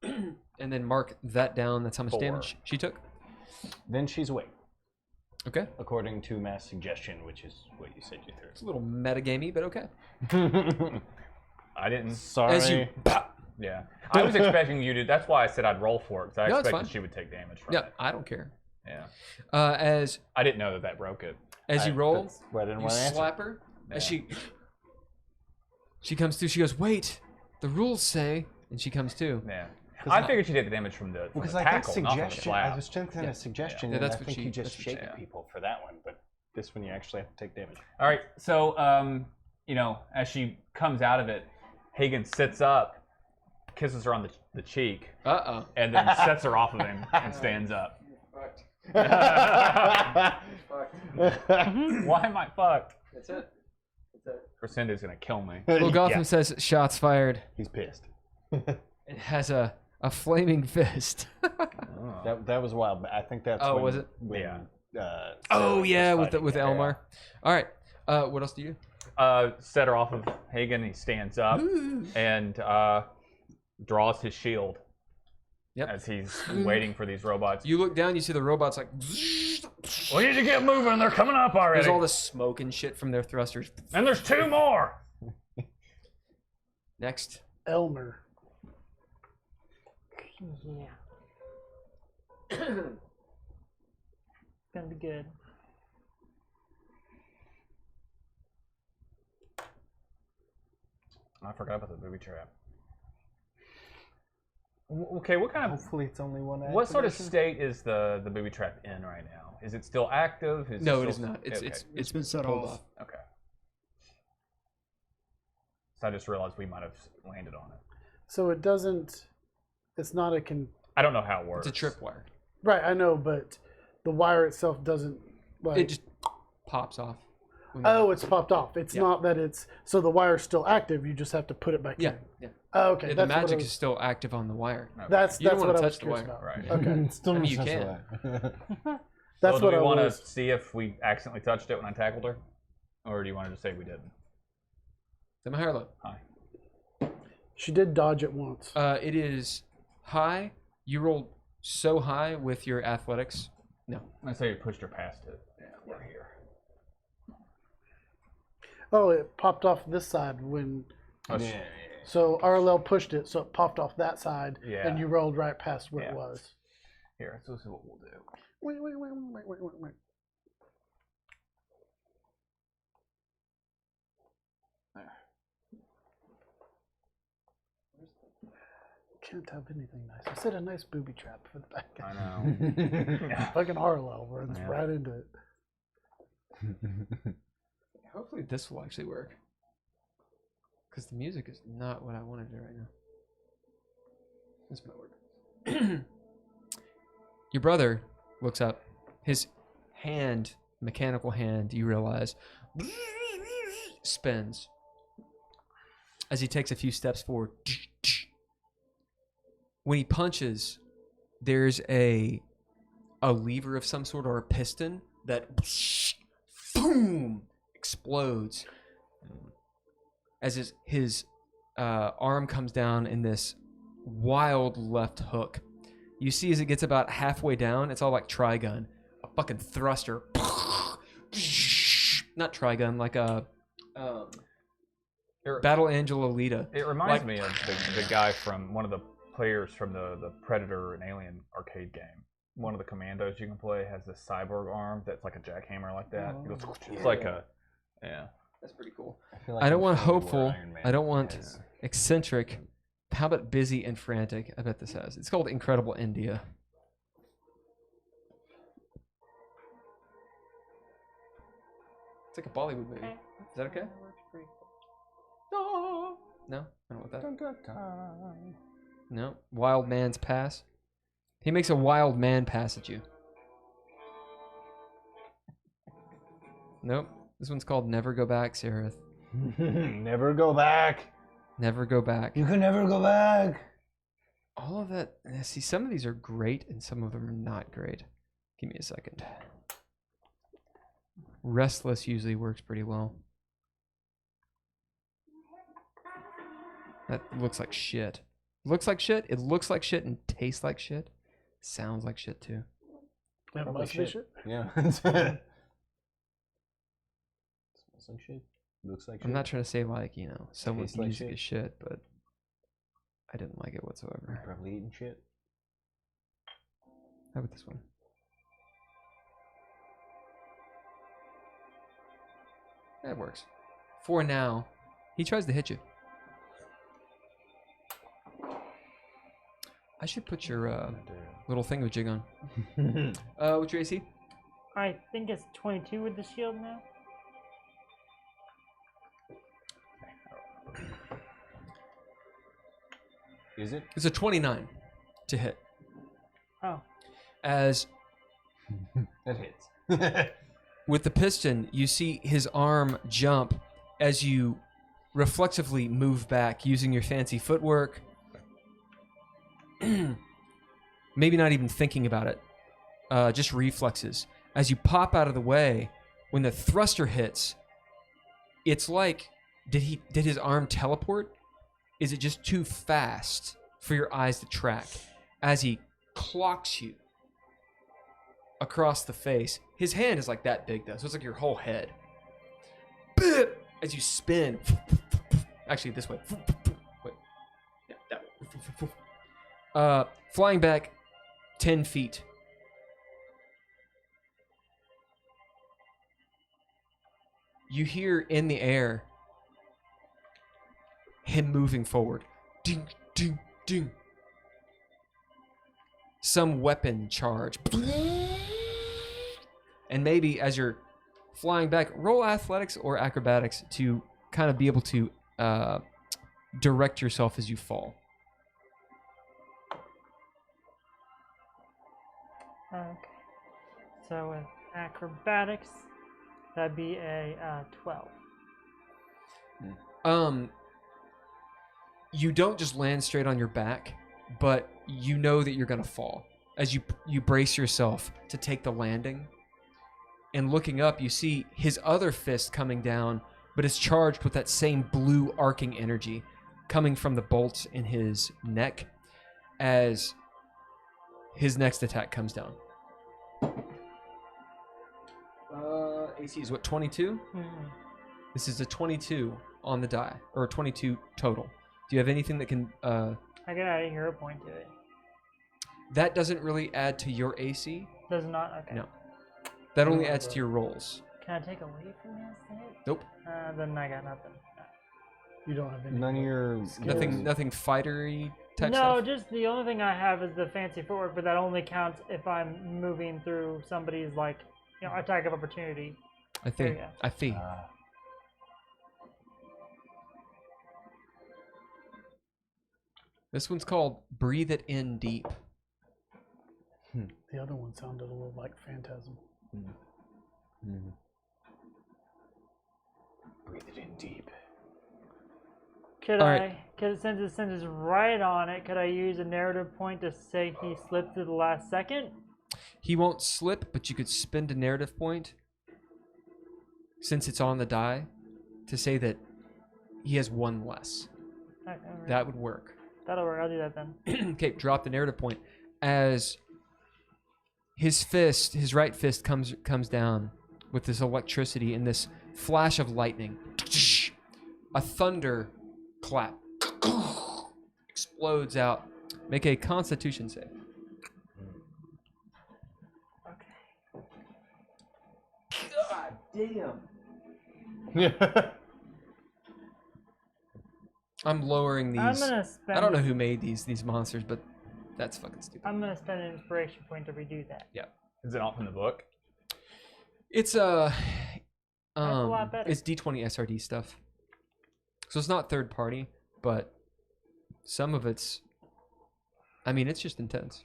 And then mark that down. That's how much 4. damage she took. Then she's awake, Okay. according to mass suggestion, which is what you said you It's a little metagamey, but okay. threw. I didn't. Sorry. As you, Yeah. I was expecting you to. That's why I said I'd roll for it, because I No, it's expected fine. she would take damage from yeah, it. I don't care. Yeah. As I didn't know that broke it. you roll, That's why I didn't you want to answer. slap her. As Yeah. she comes through, she goes, "Wait, the rules say," and she comes to. Yeah. I figured she'd take the damage from the Because the I think tackle, not from the suggestion. slap. I was thinking Yeah. a suggestion, Yeah, and that's I what think she- you just that's what she- shake yeah. people for that one, but this one you actually have to take damage. All right. So, as she comes out of it, Hagen sits up, kisses her on the cheek, and then sets her off of him and stands up. Why am I fucked? That's it. Crescendo's gonna kill me. Well, Gotham Yeah. says, "Shots fired." He's pissed. It has a flaming fist. That was wild. But I think that's. Oh, when, was it? When, Yeah. Oh was yeah, fighting. with Elmar. All right. What else do you do? Set her off of Hagen. He stands up and draws his shield. Yep. As he's waiting for these robots. You look down, you see the robots like. We need to get moving. They're coming up already. There's all this smoke and shit from their thrusters. And there's 2 more. Next. Elmer. Yeah. It's gonna be good. I forgot about the booby trap. Okay, what kind of Hopefully, it's only one. what sort of activation. state is the booby trap in right now? Is it still active? No, it still- is not. It's okay. it's been set pulled off. Okay. So I just realized we might have landed on it. So it doesn't. It's not a con. I don't know how it works. It's a tripwire. Right, I know, but the wire itself doesn't. Like, It just pops off. when you- oh, it's popped off. It's Yeah. not that it's so the wire's still active. You just have to put it back Yeah, in. yeah. Oh, okay. Yeah, the that's what I magic was- is still active on the wire. Okay. That's You don't that's wanna what I touch was the curious wire. about. Right. Okay, Still I mean, no you sense can. of that. that's So what do I we want to was. see if we accidentally touched it when I tackled her? Or do you want to just say we didn't? Am I high or low? Hi. She did dodge it once. It is high. You rolled so high with your athletics. No. I say you pushed her past it. Yeah, we're here. Oh, it popped off this side when. Yeah. So RLL pushed it, so it popped off that side, Yeah. and you rolled right past where Yeah. it was. Here, so this is what we'll do. Wait. Can't have anything nice. I said a nice booby trap for the back. I know. Fucking RLL runs Yeah. right into it. Hopefully this will actually work. Because the music is not what I wanted it right now. This might work. Your brother looks up. His hand, mechanical hand, you realize, spins as he takes a few steps forward. When he punches, there's a lever of some sort or a piston that boom explodes as his arm comes down and this wild left hook You see as it gets about halfway down, it's all like Trigun. A fucking thruster. Not Trigun, like a Battle Angel Alita. It reminds me of the guy from one of the players from the Predator and Alien arcade game. One of the commandos you can play has this cyborg arm that's like a jackhammer like that. It goes, it's like a, yeah. That's pretty cool. I don't want hopeful. I don't want eccentric. How about busy and frantic? I bet this has. It's called Incredible India. It's like a Bollywood movie. Is that okay? No, I don't want that. No, Wild Man's Pass. He makes a wild man pass at you. Nope. This one's called Never Go Back, Sarah. Never go back. Never go back. You can never go back. All of that. See, some of these are great and some of them are not great. Give me a second. Restless usually works pretty well. That looks like shit. Looks like shit. It looks like shit and tastes like shit. Sounds like shit too. That must be shit. Yeah. Smells like shit. Looks like shit. I'm not trying to say like, you know, someone's Tastes like music shit. is shit, but I didn't like it whatsoever. Probably eating shit. How about this one? That works. For now. He tries to hit you. I should put your little thingamajig on. What's your AC? I think it's 22 with the shield now. Is it? It's a 29 to hit. Oh. As That hits. with the piston, you see his arm jump as you reflexively move back using your fancy footwork. Maybe not even thinking about it. Just reflexes. As you pop out of the way, when the thruster hits, it's like, did his arm teleport? Is it just too fast for your eyes to track? As he clocks you across the face, his hand is like that big though, so it's like your whole head. As you spin, actually this way. Wait, yeah, that way. Flying back 10 feet. You hear in the air him moving forward. Ding, ding, ding. Some weapon charge. And maybe as you're flying back, roll athletics or acrobatics to kind of be able to direct yourself as you fall. Okay. So with acrobatics, that'd be a 12. You don't just land straight on your back, but you know that you're gonna fall as you brace yourself to take the landing. And looking up, you see his other fist coming down, but it's charged with that same blue arcing energy coming from the bolts in his neck as his next attack comes down. AC is what, 22? This is a 22 on the die, or 22 total. Do you have anything that can... I can add a hero point to it. That doesn't really add to your AC. Does not? Okay. No. That only adds to your rolls. Can I take away from this thing? Nope. Then I got nothing. You don't have any. None of your Nothing fightery type No, stuff? just the only thing I have is the fancy footwork, but that only counts if I'm moving through somebody's, like, you know, attack of opportunity. I think. area. I think. This one's called Breathe It In Deep. The other one sounded a little like Phantasm. Breathe it in deep. Could All I, right. since it's right on it, could I use a narrative point to say he slipped at the last second? He won't slip, but you could spend a narrative point, since it's on the die, to say that he has one less. Okay, alright. That would work. That'll work. I'll do that then. Okay, drop the narrative point. as his right fist comes down with this electricity and this flash of lightning. A thunder clap explodes out. Make a Constitution save. God damn. I'm lowering these. I'm gonna spend. I don't know who made these monsters, but that's fucking stupid. I'm gonna spend an inspiration point to redo that. Is it not from the book? It's a lot better. It's D20 SRD stuff. So it's not third party, but some of it's. I mean, it's just intense.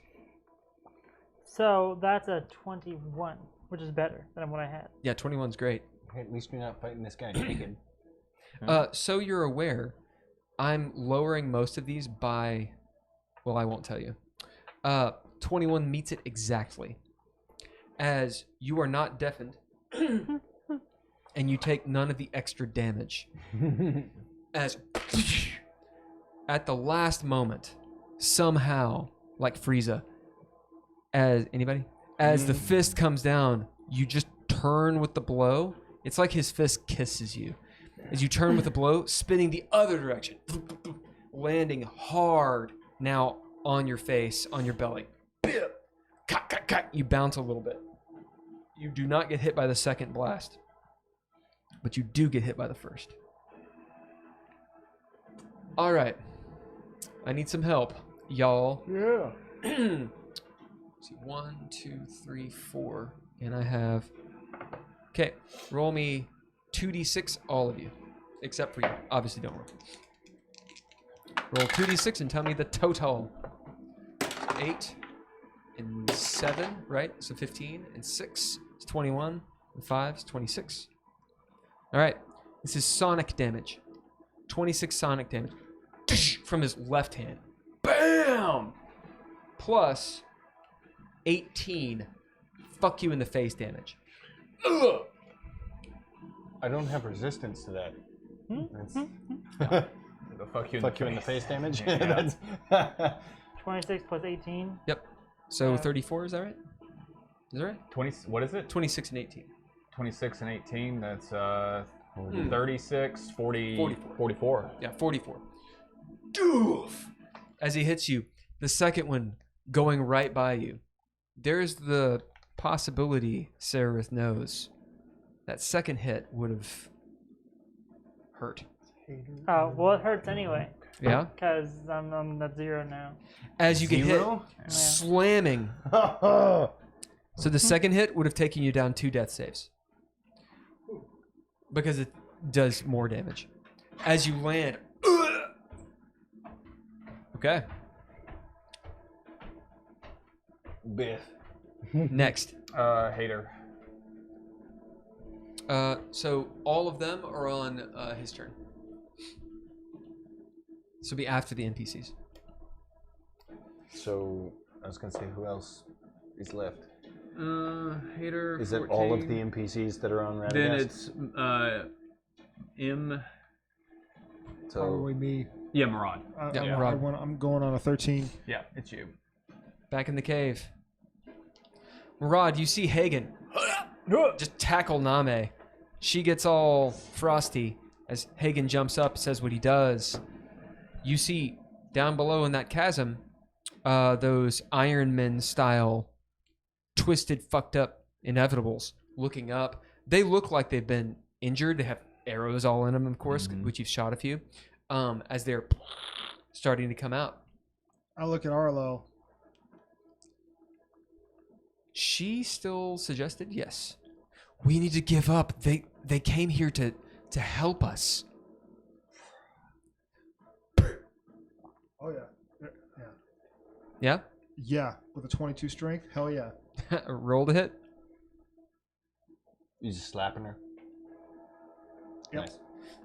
So that's a 21, which is better than what I had. Yeah, 21's great. At least you're not fighting this guy naked. So you're aware, I'm lowering most of these by, well, I won't tell you. 21 meets it exactly. As you are not deafened, and you take none of the extra damage. As at the last moment, somehow, like Frieza, as the fist comes down, you just turn with the blow. It's like his fist kisses you. As you turn with the blow, spinning the other direction, landing hard now on your face, on your belly. You bounce a little bit. You do not get hit by the second blast, but you do get hit by the first. All right. I need some help, y'all. Yeah. See, 1, 2, 3, 4, and I have. Okay, roll me 2d6, all of you, except for you. Obviously, don't roll. Roll 2d6 and tell me the total. 8 and 7, right? So 15 and 6 is 21, and 5 is 26. All right, this is sonic damage. 26 sonic damage from his left hand. Bam! Plus 18 fuck you in the face damage. Ugh! I don't have resistance to that. That's The fuck you in the face damage. Yeah. That's 26 plus 18. Yep. So 34, is that right? Is that right? 20. What is it? 26 and 18. 26 and 18. That's 36, 40, 44. 44. Yeah, 44. Doof! As he hits you, the second one going right by you. There's the possibility, Sarah knows, that second hit would have hurt. Oh, well, it hurts anyway. Yeah? Because I'm at 0 now. As you get hit, Zero? slamming. So the second hit would have taken you down 2 death saves. Because it does more damage. As you land. Okay. Biff. Next. Hater. So all of them are on his turn. This will be after the NPCs. So I was gonna say, who else is left? Hater. Is it all of the NPCs that are on Radagast? Then it's M. So Probably me. Yeah, Murad. Yeah, Rod. I'm going on a 13. Yeah, it's you. Back in the cave. Murad, you see Hagen just tackle Name. She gets all frosty as Hagen jumps up, says what he does. You see down below in that chasm, those Iron Men style twisted, fucked up inevitables looking up. They look like they've been injured. They have arrows all in them, of course, which you've shot a few, as they're starting to come out. I look at Arlo. She still suggested yes. We need to give up. They came here to help us. Oh yeah. Yeah? Yeah, with a 22 strength. Hell yeah. Roll to hit. you just slapping her. Yep. Nice.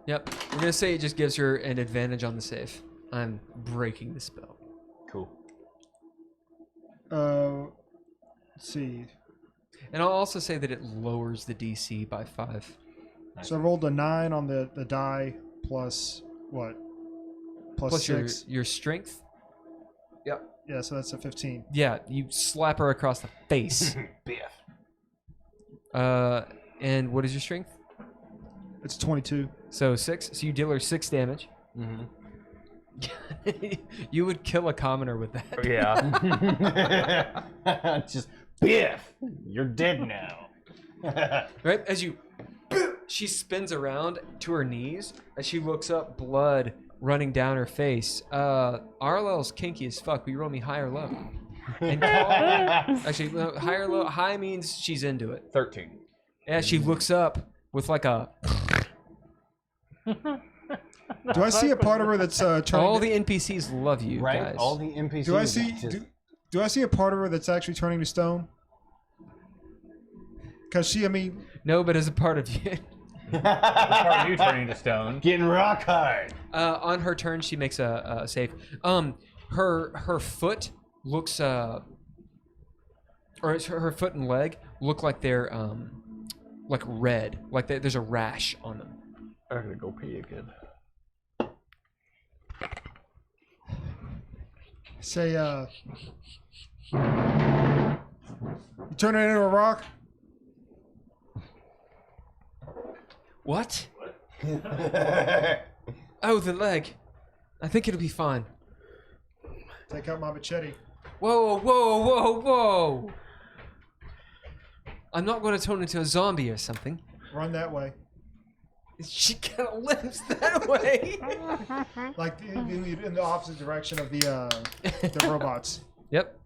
Yep. We're gonna say it just gives her an advantage on the save. I'm breaking the spell. Cool. Let's see. And I'll also say that it lowers the DC by 5. So I rolled a 9 on the die plus what? Plus Plus 6. your strength. Yep. Yeah, so that's a 15. Yeah, you slap her across the face. Biff. And what is your strength? It's 22. So 6. So you deal her 6 damage. Mm-hmm. You would kill a commoner with that. Yeah. Just Biff. You're dead now. Right as she spins around to her knees as she looks up, blood running down her face. Arlel's kinky as fuck. Will you roll me high or low? And actually, no, high or low. High means she's into it. 13. As she looks up with like a. Do I see a part of her that's turning? All the NPCs love you, Right? guys. All the NPCs. Do I see? just- Do I see a part of her that's actually turning to stone? Because I mean, No, but as a part of you. Part of you turning to stone. Getting rock hard. On her turn, she makes a save. Her foot looks or her foot and leg look like they're like red, like there's a rash on them. I'm gonna go pee again. say, turn it into a rock. What? Oh, the leg. I think it'll be fine. Take out my machete. Whoa, whoa, whoa, whoa! I'm not going to turn into a zombie or something. Run that way. She kind of limps that way. Like in the opposite direction of the robots. Yep.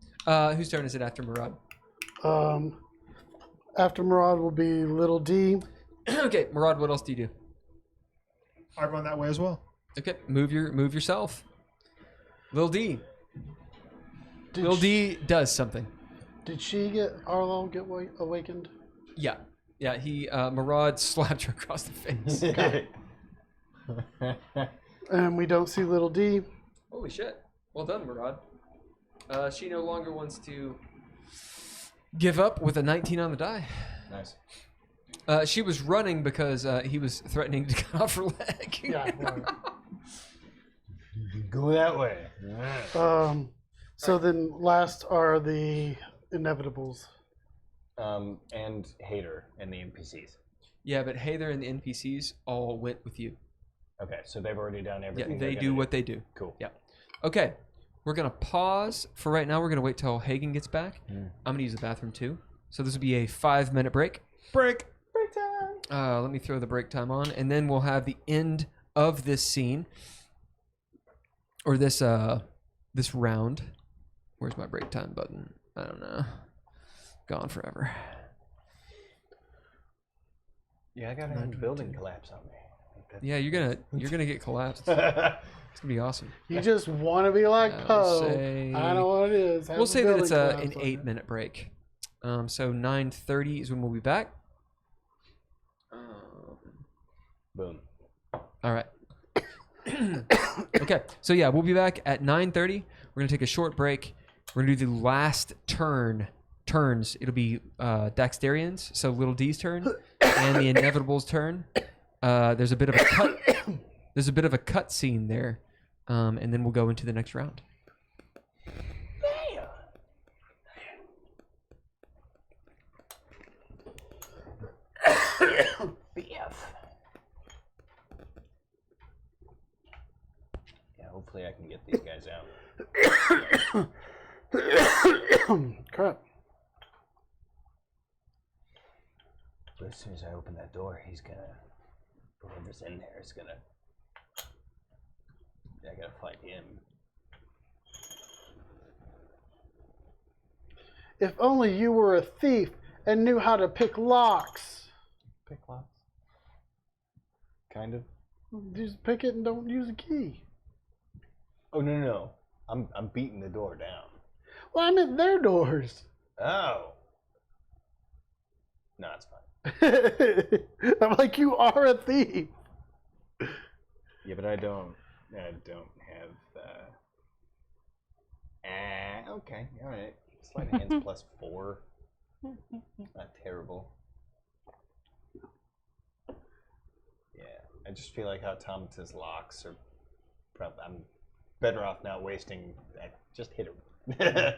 Whose turn is it after Murad? After Murad will be Little D. Okay, Murad, what else do you do? I run that way as well. Okay, move yourself. Lil D. Did Lil sh- D does something. Did she get Arlo get awakened? Yeah. Yeah, Murad slapped her across the face. And we don't see Little D. Holy shit. Well done, Murad. She no longer wants to give up with a 19 on the die. Nice. She was running because he was threatening to cut off her leg. Yeah. Right. Go that way. So then last are the inevitables. And Hater and the NPCs. Yeah, but Hather and the NPCs all went with you. Okay, so they've already done Yeah, everything. they do what they do. Cool. Yeah. Okay, we're going to pause for right now. We're going to wait till Hagen gets back. I'm going to use the bathroom too. So this will be a 5-minute break. Break. Break time. Let me throw the break time on, and then we'll have the end of this scene. Or this round. Where's my break time button? I don't know. Gone forever. Yeah, I got a building collapse on me. Yeah, you're gonna get collapsed. It's gonna be awesome. You just want to be like I'll Poe. say- I know what it is. Have We'll a say that it's building an collapse on 8-minute break. So 9:30 is when we'll be back. Boom. All right. Okay, so yeah, we'll be back at 9:30. We're gonna take a short break. We're gonna do the last turns. It'll be Daxterian's, so Little D's turn, and the Inevitable's turn. There's a bit of a cut. There's a bit of a cut scene there, and then we'll go into the next round. Yeah, hopefully I can get these guys out. Crap. But as soon as I open that door, he's gonna. Whoever's in there is gonna. I gotta fight him. If only you were a thief and knew how to pick locks. Pick locks. Kind of. Just pick it and don't use a key. Oh no. I'm beating the door down. Well, I meant their doors. Oh. No, it's fine. I'm like, you are a thief. Yeah, but I don't have. Okay, all right. Sleight of hands +4. Not terrible. Yeah, I just feel like automaton's locks are. I'm better off not wasting. Just hit her with Yeah.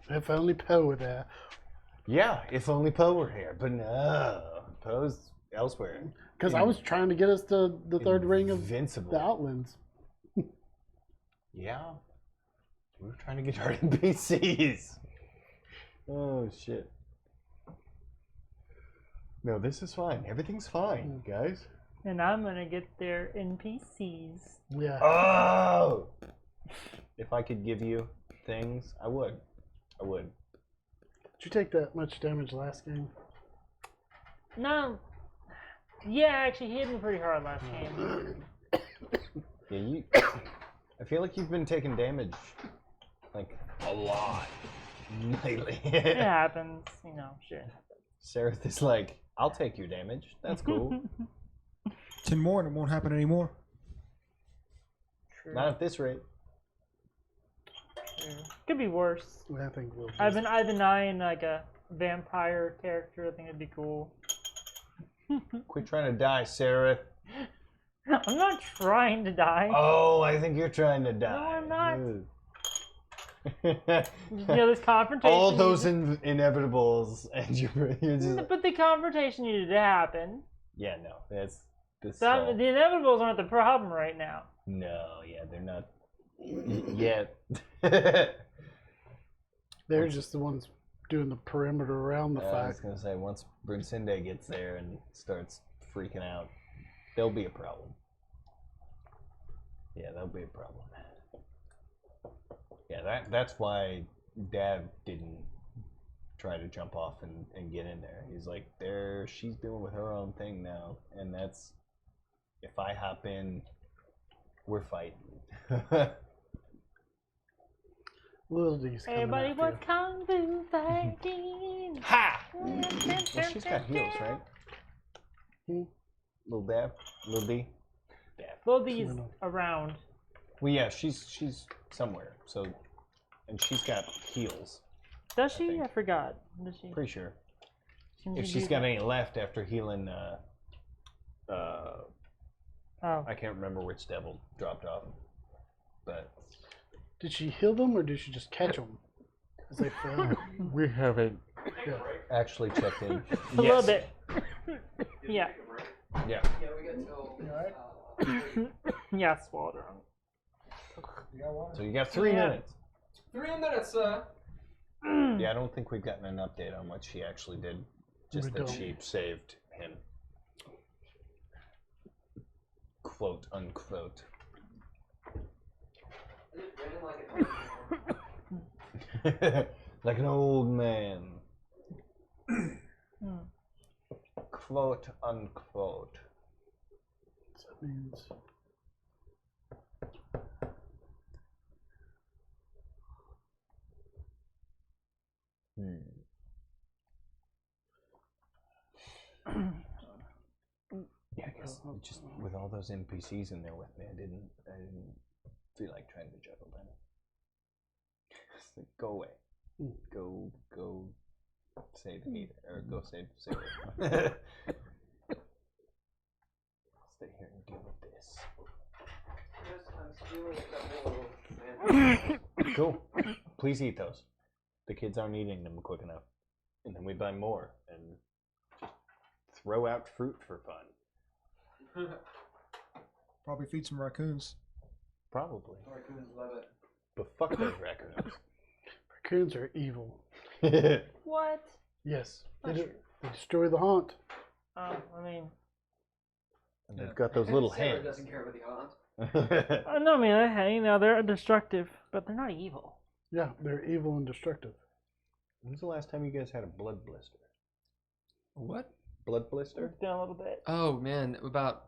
If only Poe were there. Yeah, if only Poe were here, but no, Poe's elsewhere. Because I was trying to get us to the third ring of Invincible. the Outlands. Yeah. We were trying to get our NPCs. Oh, shit. No, this is fine. Everything's fine, guys. And I'm gonna get their NPCs. Yeah. Oh! If I could give you things, I would. I would. Did you take that much damage last game? No. Yeah, actually, he hit me pretty hard last game. Yeah, you. I feel like you've been taking damage, like, a lot lately. It happens, you know, shit. Sarah is like, I'll take your damage. That's cool. 10 more and it won't happen anymore. True. Not at this rate. True. Could be worse. I think we'll. I've been eyeing like a vampire character. I think it'd be cool. Quit trying to die, Sarah. I'm not trying to die. Oh, I think you're trying to die. No, I'm not. Ooh. You know, this confrontation. All those inevitables, and you're just. But the confrontation needed to happen. Yeah, no, that's this. So the inevitables aren't the problem right now. No, yeah, they're not yet. They're just the ones doing the perimeter around the I was fight. gonna say once Brunsinde gets there and starts freaking out, there'll be a problem. Yeah, that'll be a problem. Yeah, that's why Dad didn't try to jump off and get in there. He's like, she's dealing with her own thing now, and that's if I hop in, we're fighting. Little D's coming Everybody after was you. kung fu fighting. Ha! Well, she's got heels, right? Little Dab, Little D. Dab. Well, these around. Well, yeah, she's somewhere. So, and she's got heels. Does she? think. I forgot. Does she? Pretty sure. Can If she she's do got that? any left after healing, Oh. I can't remember which devil dropped off, but Did she heal them or did she just catch them? As they fell? we haven't actually checked in. A little bit. Yeah. Yeah. Yeah, we got till. Yeah, swallowed wrong. So you got 3 Yeah. minutes. 3 minutes, Yeah, I don't think we've gotten an update on what she actually did. Just We that don't. she saved him. Quote unquote. I just ran like a Like an old man. Hmm. Quote unquote. That means Yeah, I guess just with all those NPCs in there with me, I didn't feel like trying to juggle them. It's like, go away. Go save me or go save Sarah. Stay here and deal with this. I'm stealing a couple. Cool. Please eat those. The kids aren't eating them quick enough. And then we buy more and just throw out fruit for fun. Probably feed some raccoons. Probably. Raccoons love it. But fuck those raccoons. raccoons are evil. What? Yes, Not they destroy the haunt. Oh, I mean, And they've got those little Sarah hands. doesn't care about the aunt. I know, man. You know, they're destructive, but they're not evil. Yeah, they're evil and destructive. When's the last time you guys had a blood blister? What? Blood blister? It's been a little bit. Oh man, about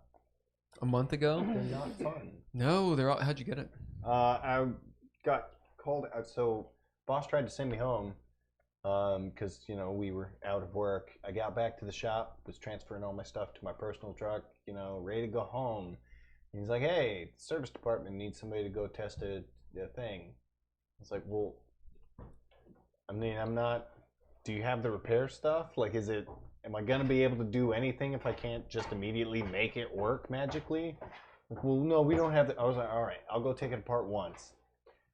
a month ago. They're not fun. No, they're all. How'd you get it? I got called out. So boss tried to send me home because we were out of work. I got back to the shop, was transferring all my stuff to my personal truck, ready to go home. And he's like, "Hey, the service department needs somebody to go test a thing." I was like, "Well, I mean, I'm not. Do you have the repair stuff? Like, am I gonna be able to do anything if I can't just immediately make it work magically?" Like, well, no, we don't have the. I was like, all right, I'll go take it apart once.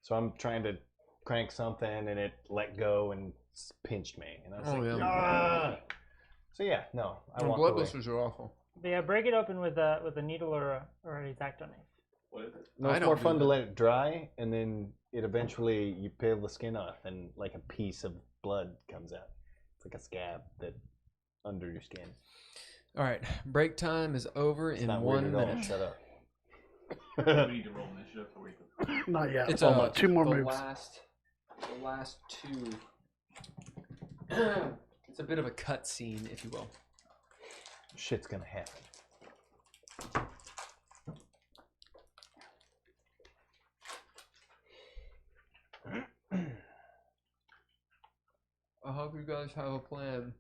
So I'm trying to crank something, and it let go and pinched me, and I was like, yeah. "Ah!" So yeah, no, I walked blood away. blisters are awful. But yeah, break it open with a needle or an X-Acto knife. What is it? No, I it's don't more do fun to that. let it dry, and then it eventually you peel the skin off, and like a piece of blood comes out. It's like a scab that under your skin. All right, break time is over It's in not 1 weird at all. minute. Shut up. We need to roll initiative so we can. Not yet. It's Almost. 2 more the moves. The last two. It's a bit of a cut scene, if you will. Shit's gonna happen. I hope you guys have a plan.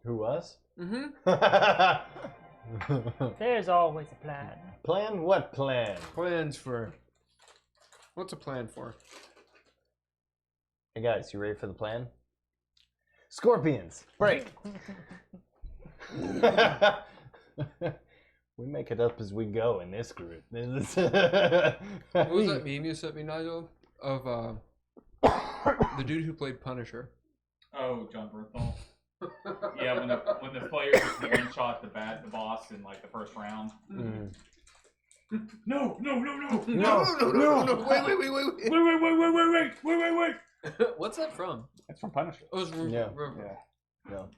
Who us? Mm-hmm. There's always a plan. Plan? What plan? Plans for. What's a plan for? Hey guys, you ready for the plan? Scorpions, break. We make it up as we go in this group. What was that meme you sent me, Nigel? Of the dude who played Punisher. Oh, John Bernthal. Yeah, when the players one shot the boss in like the first round. Mm. No! No! Wait! What's that from? It's from Punisher. Oh, it's from, Yeah. Yeah. No.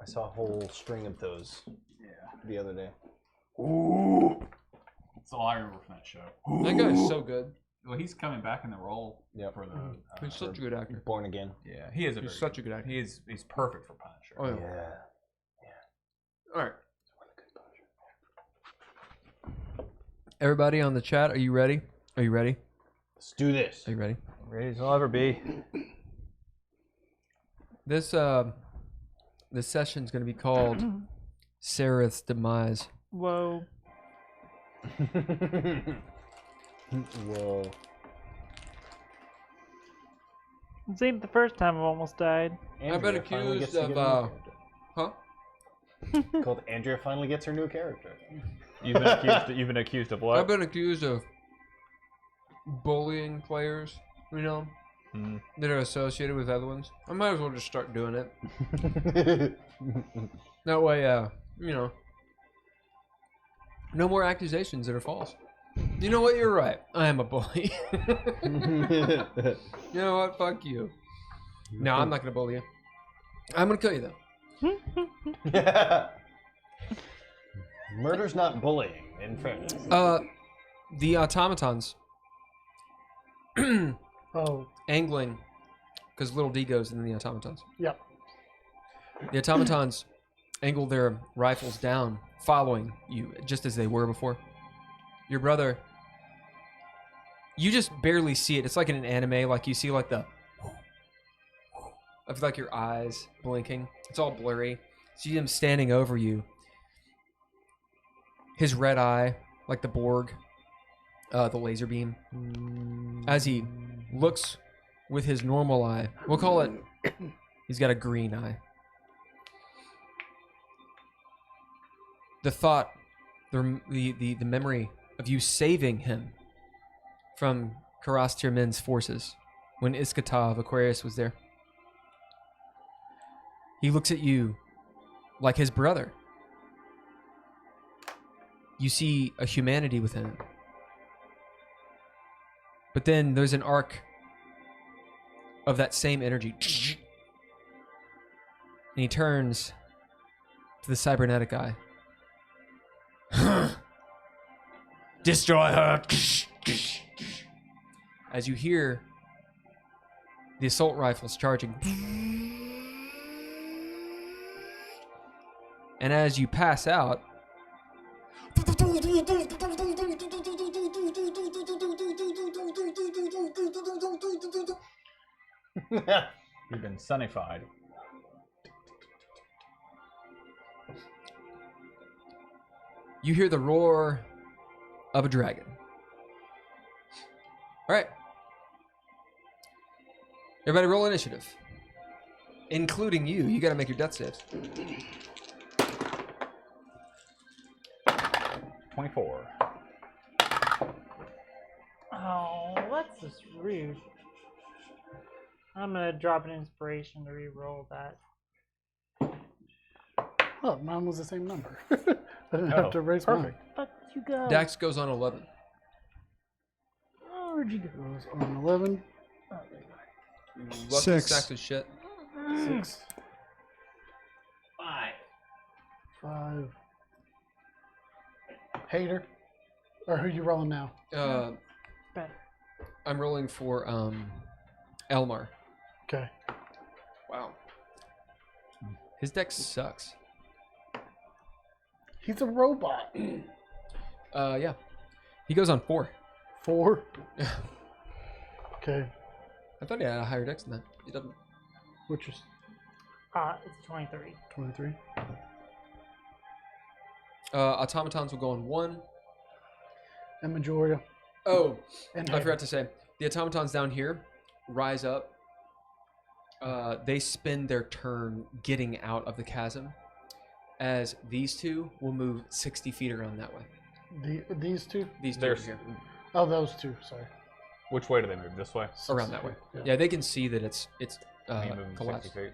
I saw a whole string of those the other day. That's all I remember from that show. That guy's so good. Well, he's coming back in the role Yep. for the. He's such a good actor. Born again. Yeah, he is. He's such a good actor. He's perfect for Punisher. Oh, yeah. Yeah. All right. Everybody on the chat, are you ready? Are you ready? Let's do this. Are you ready? Ready as I'll ever be. This session's gonna be called Sarah's Demise. Whoa. Whoa. This ain't the first time I've almost died. I've been Andrea finally accused gets to of, get a new huh? character. Called Andrea finally gets her new character. You've been accused. You've been accused of what? I've been accused of bullying players, you know, that are associated with other ones. I might as well just start doing it. That way, you know, no more accusations that are false. You know what? You're right. I am a bully. You know what? Fuck you. No, I'm not gonna bully you. I'm gonna kill you though. Murder's not bullying, in fairness. The automatons Oh, angling, because little D goes in the automatons. yep. The automatons angle their rifles down, following you, just as they were before. Your brother, you just barely see it. It's like in an anime, like you see like the of like your eyes blinking. It's all blurry. See him standing over you. His red eye, like the Borg, the laser beam. As he looks with his normal eye, we'll call it, he's got a green eye. The thought, the memory of you saving him from Karas Tirmin's forces when Iskatov Aquarius was there. He looks at you like his brother. You see a humanity within him. But then there's an arc of that same energy. And he turns to the cybernetic eye. Destroy her. As you hear the assault rifles charging. And as you pass out, You've been sunnified. you hear the roar of a dragon. All right. Everybody roll initiative. Including you. You got to make your death saves. 24. Oh, that's just rude. I'm gonna drop an inspiration to re-roll that. Oh, mine was the same number. I didn't have to raise mine. But you go. Dax goes on 11. Oh, where'd you go? Goes on 11. Oh, there you go. Lucky 6. stacks of shit. 6. 5. 5. Hater. Or who you rolling now? Bet. I'm rolling for Elmar. Okay. Wow. His deck sucks. He's a robot. Yeah. He goes on 4. 4. Okay. I thought he had a higher dex than that. He doesn't. Which is It's 23. 23. Automatons will go on 1. And Majoria. Oh, And I forgot to say. The automatons down here rise up. They spend their turn getting out of the chasm, as these two will move 60 feet around that way. These two? These two There's- over here. Oh, those two. Sorry. Which way do they move? This way? Around that way. Yeah. Yeah, they can see that it's I mean, moving 60 collapsed. feet.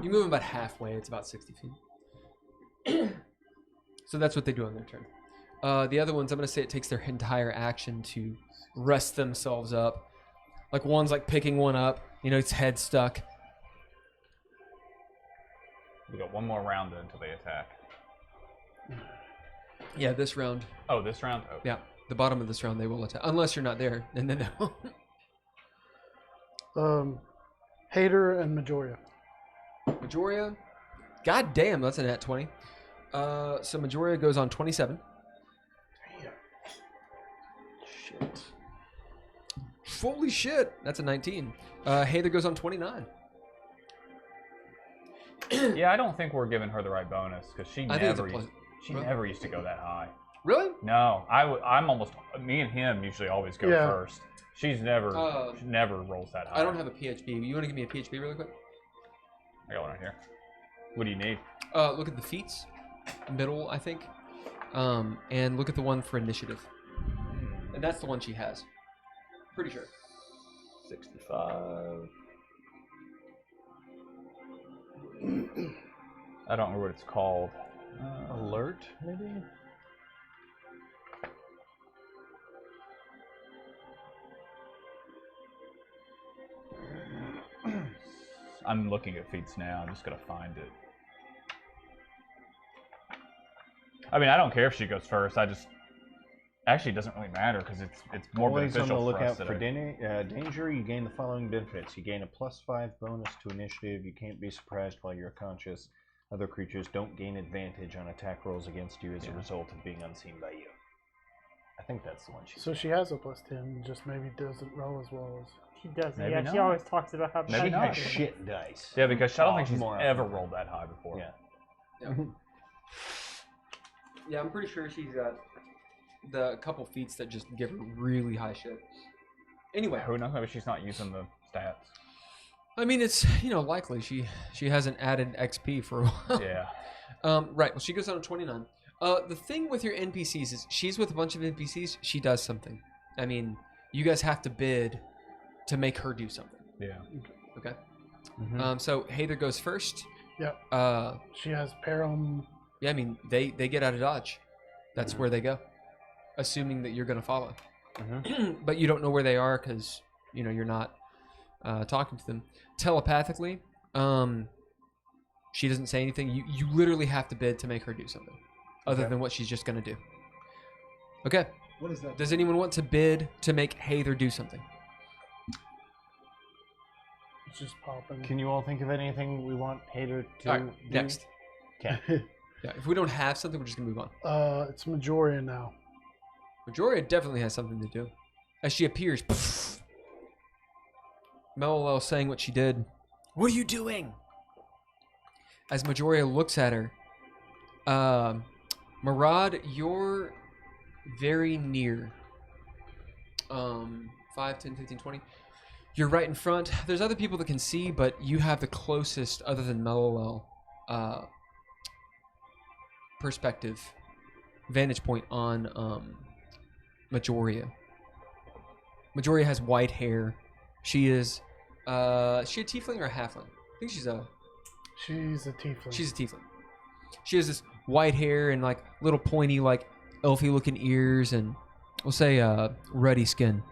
You move them about halfway. It's about 60 feet. So that's what they do on their turn. The other ones, I'm going to say it takes their entire action to rest themselves up. Like one's like picking one up. You know, its head stuck. We got one more round until they attack. Yeah, this round. Oh, this round? Oh. Yeah, the bottom of this round they will attack. Unless you're not there. And then they'll. Hater and Majoria. Majoria. God damn, that's a nat 20. So Majoria goes on 27. Shit. Holy shit, that's a 19. Heather goes on 29. Yeah, I don't think we're giving her the right bonus because she I think it's a never plus. used, she Really? never used to go that high. Really? No, I'm almost. Me and him usually always go Yeah. first. She's never. she never rolls that high. I don't have a PHP. You want to give me a PHP really quick? I got one right here. What do you need? Look at the feats. Middle, I think. And look at the one for initiative. And that's the one she has. Pretty sure. 65. I don't remember what it's called. Alert, maybe? I'm looking at feats now. I'm just gonna find it. I mean, I don't care if she goes first. I just actually it doesn't really matter because it's more Always on the beneficial for lookout us for danger. You gain the following benefits. You gain a +5 bonus to initiative. You can't be surprised while you're conscious. Other creatures don't gain advantage on attack rolls against you as a result of being unseen by you. I think that's the one she. So she has a +10, just maybe doesn't roll as well as. She doesn't. Maybe Yeah, she not. always talks about how Maybe She not. has shit dice. Yeah, because I don't think she's more ever often. rolled that high before. Yeah. Yeah, I'm pretty sure she's got the couple feats that just give her really high shit. Anyway, Who knows? Maybe she's not using the stats. I mean, it's, likely she hasn't added XP for a while. Yeah. Right. Well, she goes on to 29. The thing with your NPCs is she's with a bunch of NPCs. She does something. I mean, you guys have to bid to make her do something. Yeah. Okay. Mm-hmm. So Heather goes first. Yep. She has Param. Yeah. I mean, they get out of dodge. That's where they go, assuming that you're gonna follow. But you don't know where they are because you're not talking to them telepathically. She doesn't say anything. You literally have to bid to make her do something, other than what she's just gonna do. Okay. What is that? Does anyone want to bid to make Heather do something? It's just popping. Can you all think of anything we want Hater to All right, do? next. Okay. Yeah, if we don't have something, we're just gonna move on. It's Majoria now. Majoria definitely has something to do. As she appears, Melolel saying what she did. What are you doing? As Majoria looks at her, Marad, you're very near. 5, 10, 15, 20. You're right in front. There's other people that can see, but you have the closest, other than Melolel, perspective vantage point on Majoria. Majoria has white hair. She is she a tiefling or a halfling? I think she's a tiefling. She's a tiefling. She has this white hair and like little pointy, like elfy looking ears, and we'll say ruddy skin.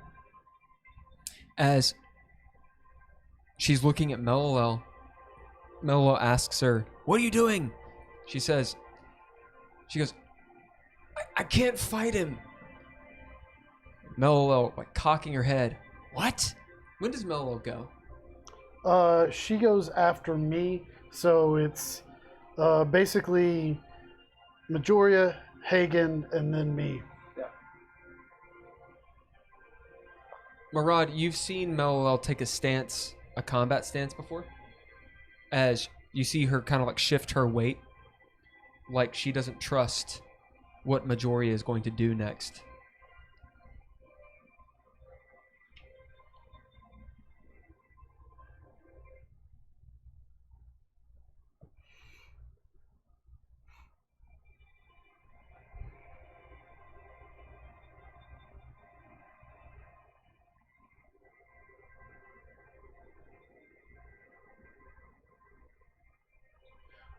As she's looking at Melilel, Melilel asks her, "What are you doing?" She goes, I can't fight him. Melilel, like cocking her head. What? When does Melilel go? She goes after me, so it's basically Majoria, Hagen, and then me. Marad, you've seen Melilel take a combat stance before? As you see her kind of like shift her weight, like she doesn't trust what Majoria is going to do next.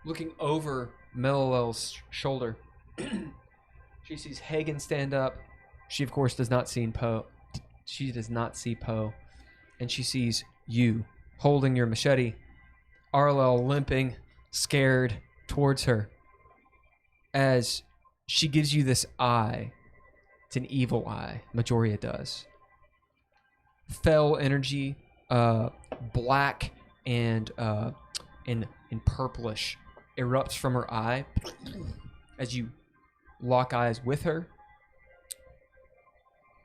Looking over Melilel's shoulder, she sees Hagen stand up. She, of course, does not see Poe. She does not see Poe. And she sees you holding your machete, Arlel limping, scared towards her. As she gives you this eye. It's an evil eye. Majoria does. Fell energy, black and purplish erupts from her eye as you lock eyes with her.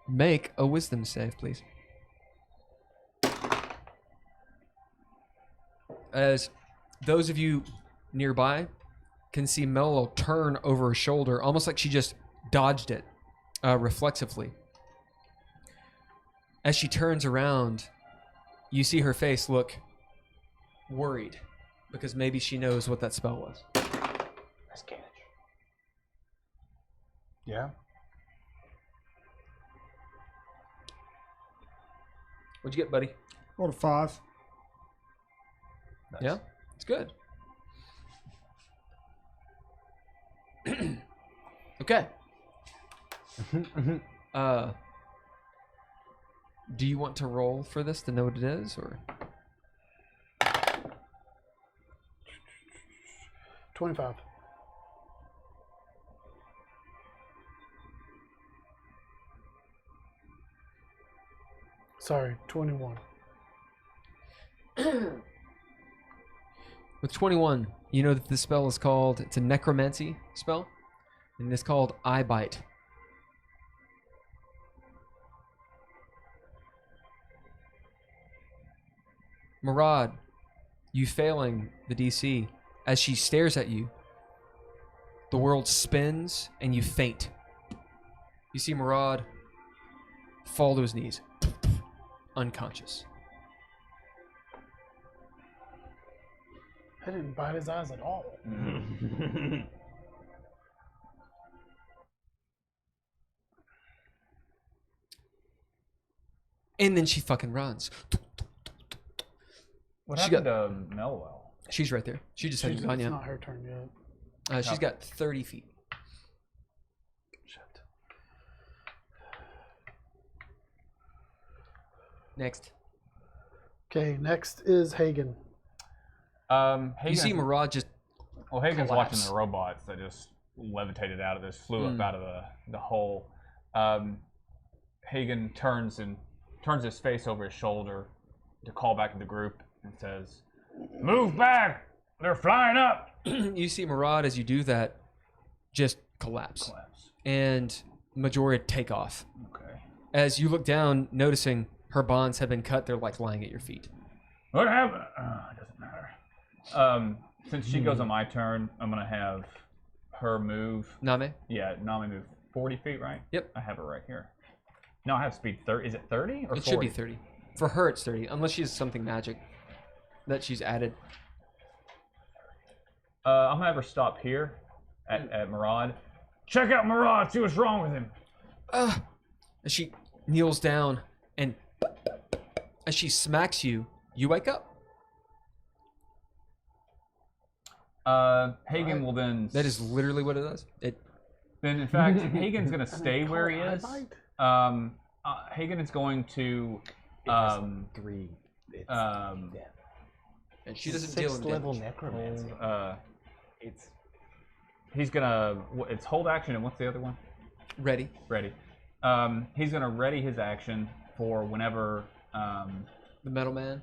Make a wisdom save, please. As those of you nearby can see Melilel turn over her shoulder, almost like she just dodged it reflexively. As she turns around, you see her face look worried, because maybe she knows what that spell was. That's Canich. Yeah? What'd you get, buddy? Rolled a 5. Nice. Yeah? It's good. Okay. Do you want to roll for this to know what it is, or? 25. Sorry, 21. With 21, you know that the spell is called, it's a necromancy spell, and it's called Eye Bite. Marad, you failing the DC, as she stares at you, the world spins and you faint. You see Marad fall to his knees, unconscious. I didn't bite his eyes at all. And then she fucking runs. What She happened to Melwell? She's right there. She just hasn't gone It's yet. not her turn yet. She's got 30 feet. Shit. Next. Okay, next is Hagen. Hagen, You see Marad just well, Hagen's collapse. watching the robots that just levitated out of this, flew up Mm. out of the hole. Hagen turns his face over his shoulder to call back to the group and says, "Move back! They're flying up!" you see Marad, as you do that, just collapse. And Majoria take off. Okay. As you look down, noticing her bonds have been cut, they're like lying at your feet. What happened? It doesn't matter. Since she goes on my turn, I'm gonna have her move. Name? Yeah, Nami move 40 feet, right? Yep. I have her right here. No, I have speed 30. Is it 30 or 40? It should be 30. For her, it's 30, unless she has something magic that she's added. I'm gonna have her stop here at Marad, check out Mirage. See what's wrong with him. As she kneels down and as she smacks you, you wake up. Hagen will then. That is literally what it does. Then, in fact, Hagen's going to stay where he is. Hagen is going to. 3. And she doesn't deal with level damage. necromancy. He's gonna. It's hold action, and what's the other one? Ready. Ready. He's gonna ready his action for whenever. The metal man.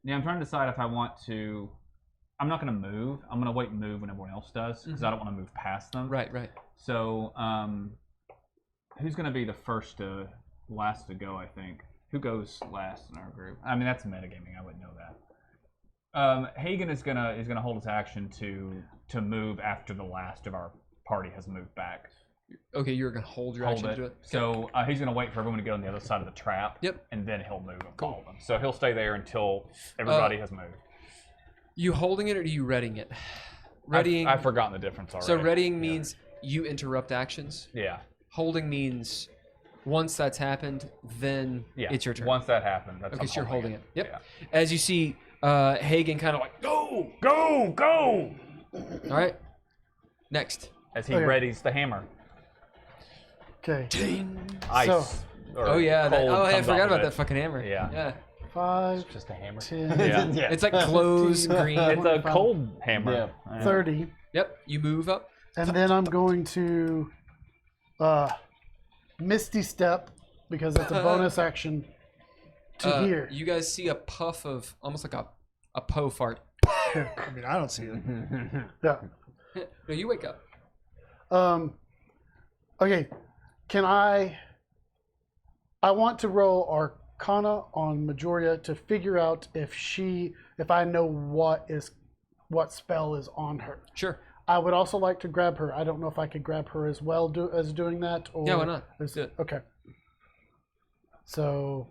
Yeah, I'm trying to decide if I want to. I'm not gonna move. I'm gonna wait and move when everyone else does because I don't want to move past them. Right. So, who's gonna be the last to go? I think. Who goes last in our group? I mean, that's metagaming. I wouldn't know that. Hagen is gonna hold his action to move after the last of our party has moved back. Okay, you're gonna hold your action to do it. So he's gonna wait for everyone to get on the other side of the trap. Yep. And then he'll move and follow them. So he'll stay there until everybody has moved. You holding it or are you readying it? Readying. I've forgotten the difference already. So readying means you interrupt actions. Yeah. Holding means once that's happened, then it's your turn. Once that happens, that's okay, so you're holding it. Yep. Yeah. As you see, Hagen kind of like go. Go! All right. Next. As he readies the hammer. Okay. Ice. So- Oh yeah. I comes forgot off of about it. that fucking hammer. Yeah. 5, Just a hammer. 10, Yeah. It's like clothes 15. green. It's a 25. cold hammer. Yeah. 30, Yep. You move up. and then I'm going to Misty Step because it's a bonus action to here. You guys see a puff of almost like a Poe fart. I mean, I don't see it. Yeah. No, you wake up. Okay. Can I want to roll Arcana on Majoria to figure out if I know what spell is on her. Sure. I would also like to grab her. I don't know if I could grab her as well as doing that. Or Yeah, why not? is- Do it. Okay. So,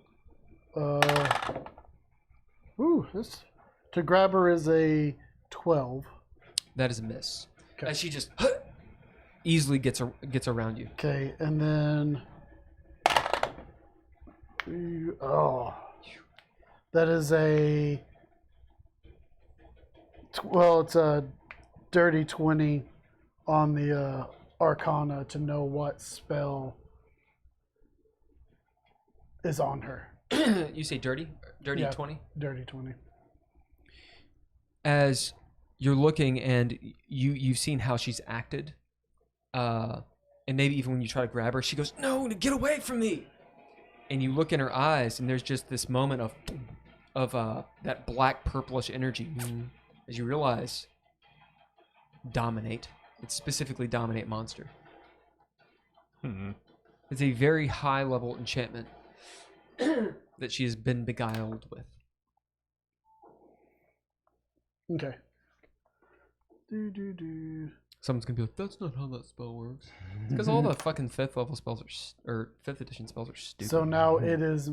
this to grab her is a 12. That is a miss. Okay. As she just easily gets around you. Okay, and then that is it's a dirty 20 on the Arcana to know what spell is on her. You say dirty? Dirty Yeah. 20? Dirty 20. As you're looking and you've seen how she's acted, and maybe even when you try to grab her, she goes, "No, get away from me!" And you look in her eyes, and there's just this moment of that black purplish energy as you realize dominate. It's specifically dominate monster. It's a very high level enchantment that she has been beguiled with. Okay. Someone's gonna be like, "That's not how that spell works." Because all the fucking 5th level spells or 5th edition spells are stupid. So now it is.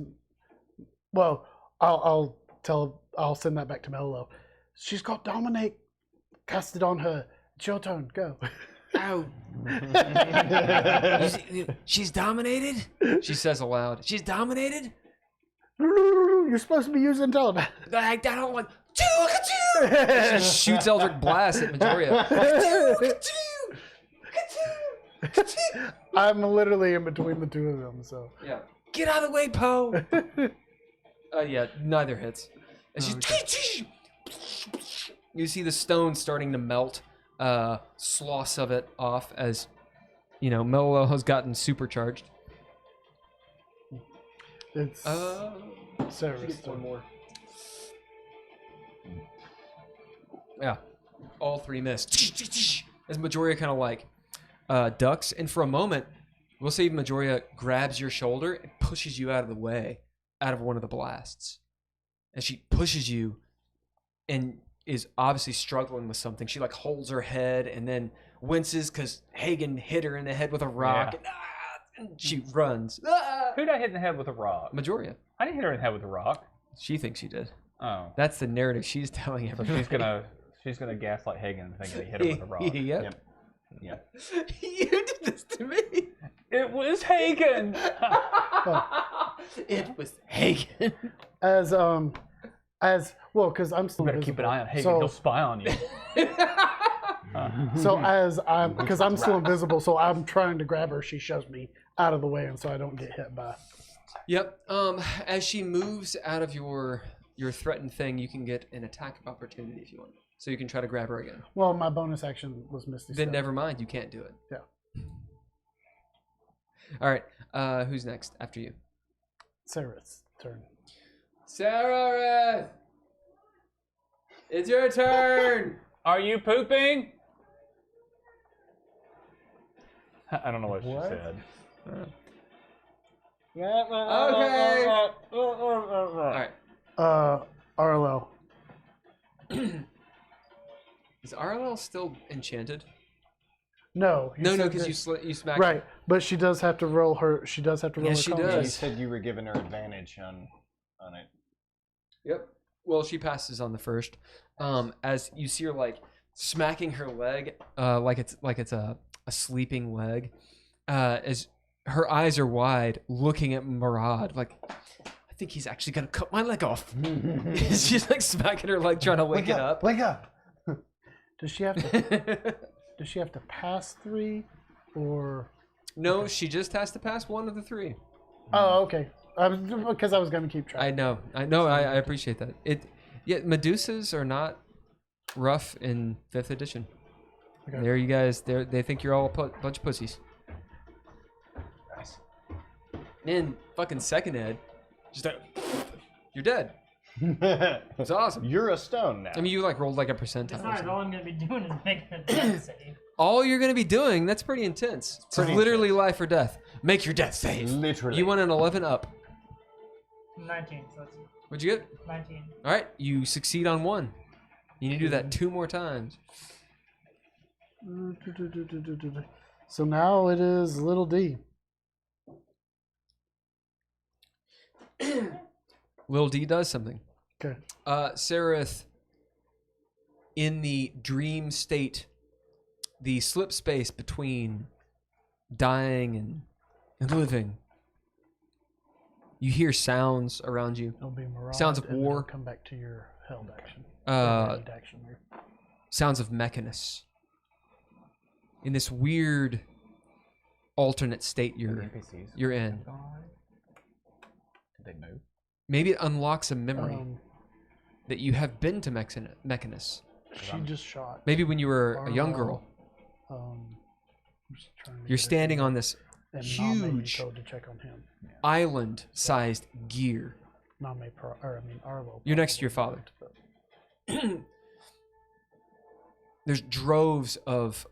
Well, I'll send that back to Mello. She's got dominate. Cast it on her. It's your turn. Go. Ow. She's dominated? She says aloud. She's dominated? You're supposed to be using tone. I don't want to. She shoots Eldritch Blast at Majoria. I'm literally in between the two of them, so. Yeah. Get out of the way, Poe. Yeah, neither hits. And she's you see the stone starting to melt, sloss of it off as Mello has gotten supercharged. It's Sarah's one more. Yeah, all three miss. As Majoria kind of like ducks, and for a moment, we'll say Majoria grabs your shoulder and pushes you out of the way, out of one of the blasts. As she pushes you, and is obviously struggling with something, she like holds her head and then winces because Hagen hit her in the head with a rock. Yeah. And she runs. Who did I hit in the head with a rock? Majoria. I didn't hit her in the head with a rock. She thinks she did. Oh. That's the narrative she's telling So everybody. She's gonna gaslight Hagen thinking he hit him with a rock. Yep. Yep. You did this to me. It was Hagen. It was Hagen. As well, because I'm still You better keep an invisible. eye on Hagen. So, He'll spy on you. so as I'm, because I'm still invisible, so I'm trying to grab her. She shoves me out of the way, and so I don't get hit by. Yep. As she moves out of your threatened thing, you can get an attack of opportunity if you want. So you can try to grab her again. Well, my bonus action was Misty Then Step. never mind, you can't do it. Yeah. All right. Who's next after you? Sarah's turn. Sarah, it's your turn. Are you pooping? I don't know what she said. Okay. All right. Arlo. Is Arlo still enchanted? No. No, said because that- you smacked. Right, but she does have to roll her. She does have to roll Yes, her. she con does. You check. said you were giving her advantage on it. Yep. Well, she passes on the first. As you see her like smacking her leg, like it's a sleeping leg. As her eyes are wide, looking at Murad, like I think he's actually gonna cut my leg off. She's like smacking her leg, trying to wake it up. Wake up! Does she have to? Does she have to pass 3, or? No, she just has to pass one of the 3. Oh, okay. Because I was going to keep track. I know. I appreciate that. Yeah, Medusas are not rough in 5th edition. Okay. There, you guys. They think you're all a bunch of pussies. Nice. And fucking second ed, just like you're dead. It's awesome. You're a stone now. I mean, you like rolled like a percentile. or Besides, something. all I'm gonna be doing is making a death save. All you're gonna be doing, that's pretty intense. It's Pretty literally life or death. Make your death save. Literally. You want an 11 up. 19, so that's What'd you get? 19. All right, you succeed on 1. You need to do that 2 more times. So now it is Little D. Lil D does something. Okay. Sereth, in the dream state, the slip space between dying and living, you hear sounds around you. It'll be Mirage, Sounds of and then war. it'll come back to your held action. Readied action here. Sounds of Mechanus. In this weird alternate state you're in. Did they move? Maybe it unlocks a memory Um, that you have been to Mechanus. she just shot. Maybe when you were a young Arlo. girl. I'm just trying to You're get her standing thing. on this And Name huge code to check on him. island-sized gear. Arlo. You're next to your probably father. won't, but- There's droves of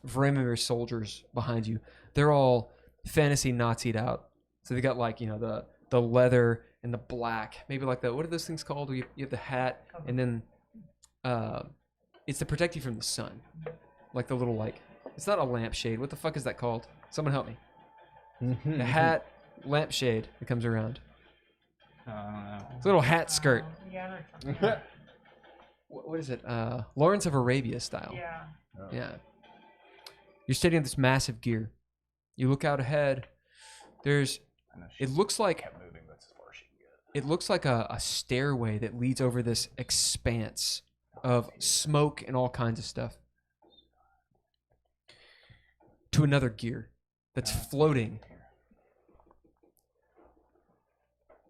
Vrimir soldiers behind you. They're all fantasy Nazi'd out. So they got like, the leather and the black. Maybe like what are those things called? Where you have the hat and then it's to protect you from the sun. Like the little it's not a lampshade. What the fuck is that called? Someone help me. The hat, lampshade that comes around. It's a little hat skirt. Yeah, no, What is it? Lawrence of Arabia style. yeah. Yeah. You're standing on this massive gear. You look out ahead. It looks like kept moving. That's as far as she can get. it looks like a stairway that leads over this expanse of smoke and all kinds of stuff to another gear that's floating.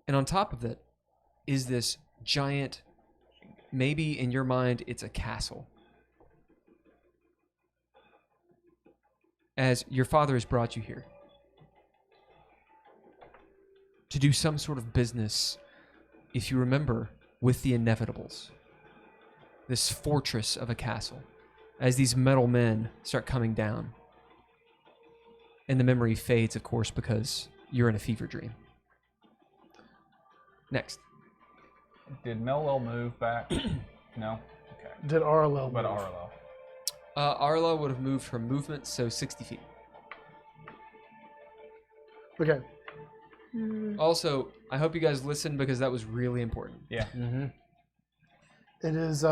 And on top of it is this giant, maybe in your mind it's a castle. As your father has brought you here to do some sort of business, if you remember, with the Inevitables. This fortress of a castle. As these metal men start coming down. And the memory fades, of course, because you're in a fever dream. Next. Did Melwell move back? No? Okay. Did Arlo But move? Arlo. Arla would have moved her movement, so 60 feet. Okay. Also, I hope you guys listened because that was really important. Yeah. Mm-hmm. It is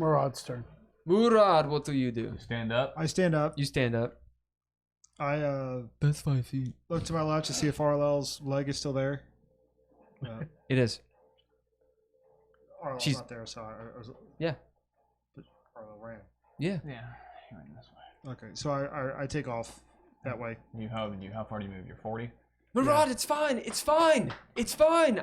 Murad's turn. Murad, what do you do? Stand up. I stand up. You stand up. I That's 5 feet. look to my left to see if Arlel's leg is still there. It is. Arlel's She's- not there, so Yeah. Arlel ran. Yeah. Yeah. He went this way. Okay, so I take off that way. How far do you move? You're 40. Murad, it's fine. It's fine. It's fine.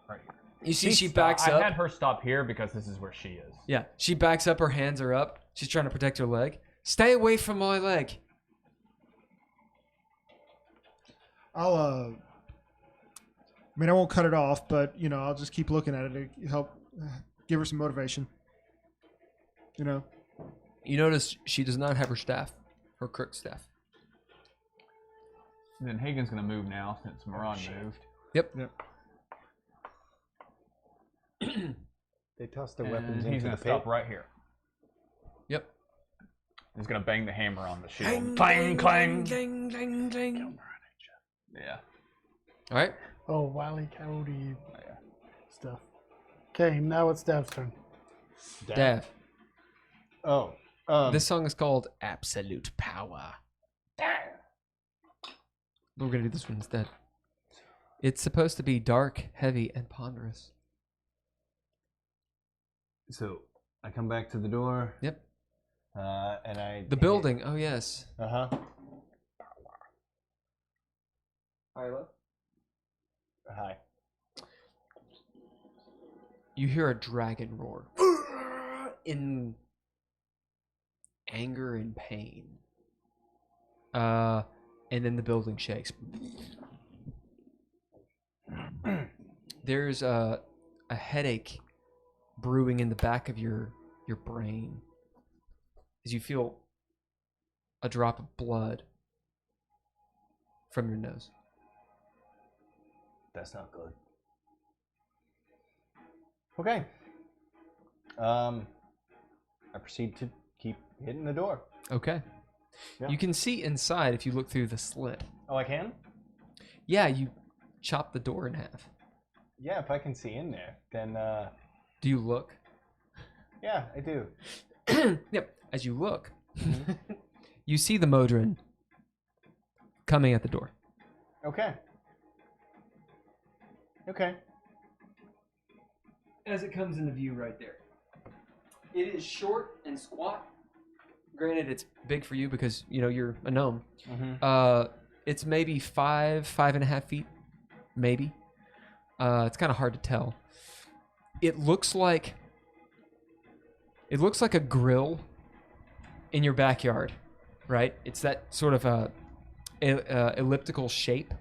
Right here. You see, she backs I up. had her stop here because this is where she is. Yeah, she backs up. Her hands are up. She's trying to protect her leg. Stay away from my leg. I'll I mean, I won't cut it off, but I'll just keep looking at it to help give her some motivation. You notice she does not have her staff, her crook staff. Then Hagen's gonna move now since Moran moved. Yep. They toss their And weapons he's into gonna the stop pit. right here. Yep. He's gonna bang the hammer on the shield. Clang, Clang, clang. clang, clang, clang. Yeah. All right. Oh, Wily Coyote stuff. Okay, now it's Dav's turn. Dav. Oh. This song is called Absolute Power. We're going to do this one instead. It's supposed to be dark, heavy, and ponderous. So I come back to the door. Yep. And I. The building. Oh, yes. Uh huh. Hi. You hear a dragon roar. In anger and pain. And then the building shakes. There's a headache brewing in the back of your brain as you feel a drop of blood from your nose. That's not good. Okay. I proceed to keep hitting the door. Okay. Yeah. You can see inside if you look through the slit. Oh, I can? Yeah, you chop the door in half. Yeah, if I can see in there, then Do you look? yeah, I do. Yep. As you look, you see the Modron coming at the door. Okay. Okay. As it comes into view right there. It is short and squat. Granted, it's big for you because, you're a gnome. Mm-hmm. It's maybe 5.5 feet, maybe. It's kind of hard to tell. It looks like a grill in your backyard, right? It's that sort of elliptical shape.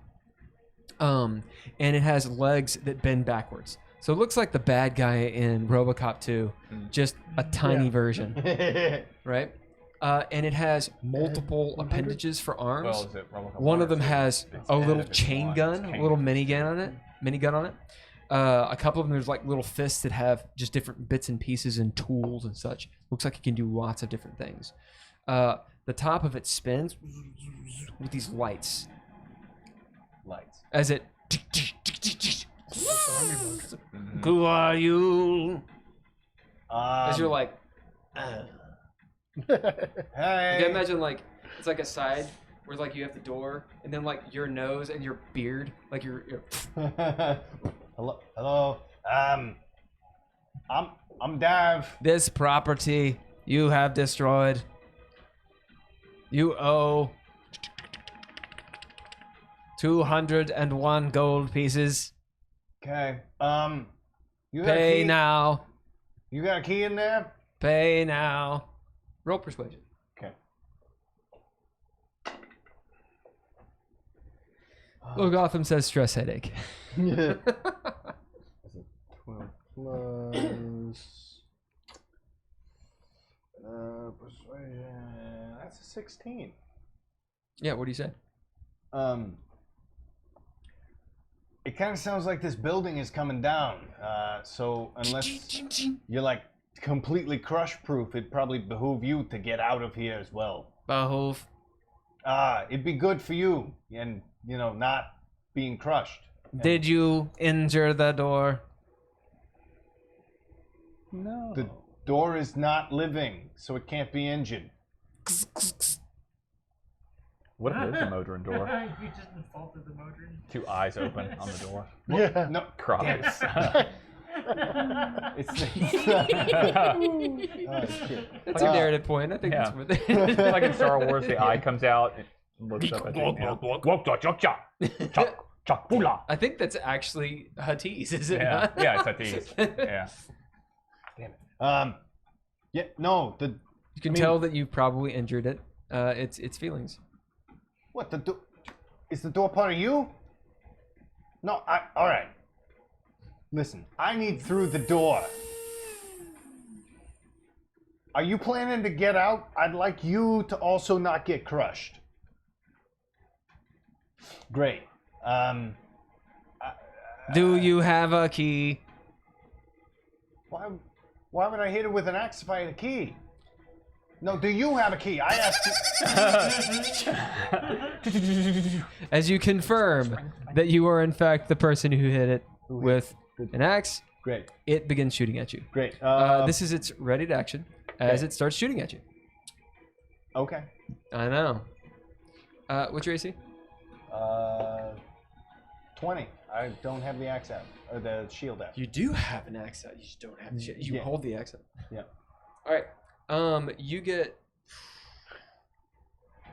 And it has legs that bend backwards. So it looks like the bad guy in RoboCop 2, just a tiny version, right? And it has multiple appendages for arms. Well, is it RoboCop One of or them is it- has it's a N little if it's chain one, gun, it's a little Kane. minigun on it. A couple of them, there's like little fists that have just different bits and pieces and tools and such. Looks like it can do lots of different things. The top of it spins with these lights. Lights. As it... Who are you? As you're like... Hey. You can imagine like it's like a side where like you have the door and then like your nose and your beard, like your Hello. Hello. I'm Dav. this property you have destroyed. You owe 201 gold pieces. Okay. You got a Pay key? now. You got a key in there? Pay now. Roll persuasion. Okay. Low Gotham says stress headache. Is it 12 plus persuasion? That's a 16. Yeah, what do you say? It kind of sounds like this building is coming down. So unless you're like completely crush proof, it'd probably behoove you to get out of here as well. Behove. It'd be good for you and, not being crushed. Did you injure the door? No. The door is not living, so it can't be injured. What if it is a Modron door? You just insulted the Modron. 2 eyes open on the door. Yeah. No, Cries. it's shit. That's a narrative point. I think yeah. that's worth it. Like in Star Wars, the eye comes out and looks up at you. I think that's actually Huttese, is it Yeah, not? yeah, it's a tease. Yeah. Damn it. Yeah, no, You can tell that you probably injured it. Its feelings. what, is the door part of you? No, all right. Listen, I need through the door. Are you planning to get out? I'd like you to also not get crushed. Great. Do you have a key? Why would I hit it with an axe if I had a key? No, do you have a key? I asked you. As you confirm that you are in fact the person who hit it with an axe, Great, it begins shooting at you. great. This is its ready to action as it starts shooting at you. Okay. I know. What's your AC? 20. I don't have the axe out, or the shield out. You do have an axe out. You just don't have the shit. You Yeah. hold the axe out. Yeah. All right. You get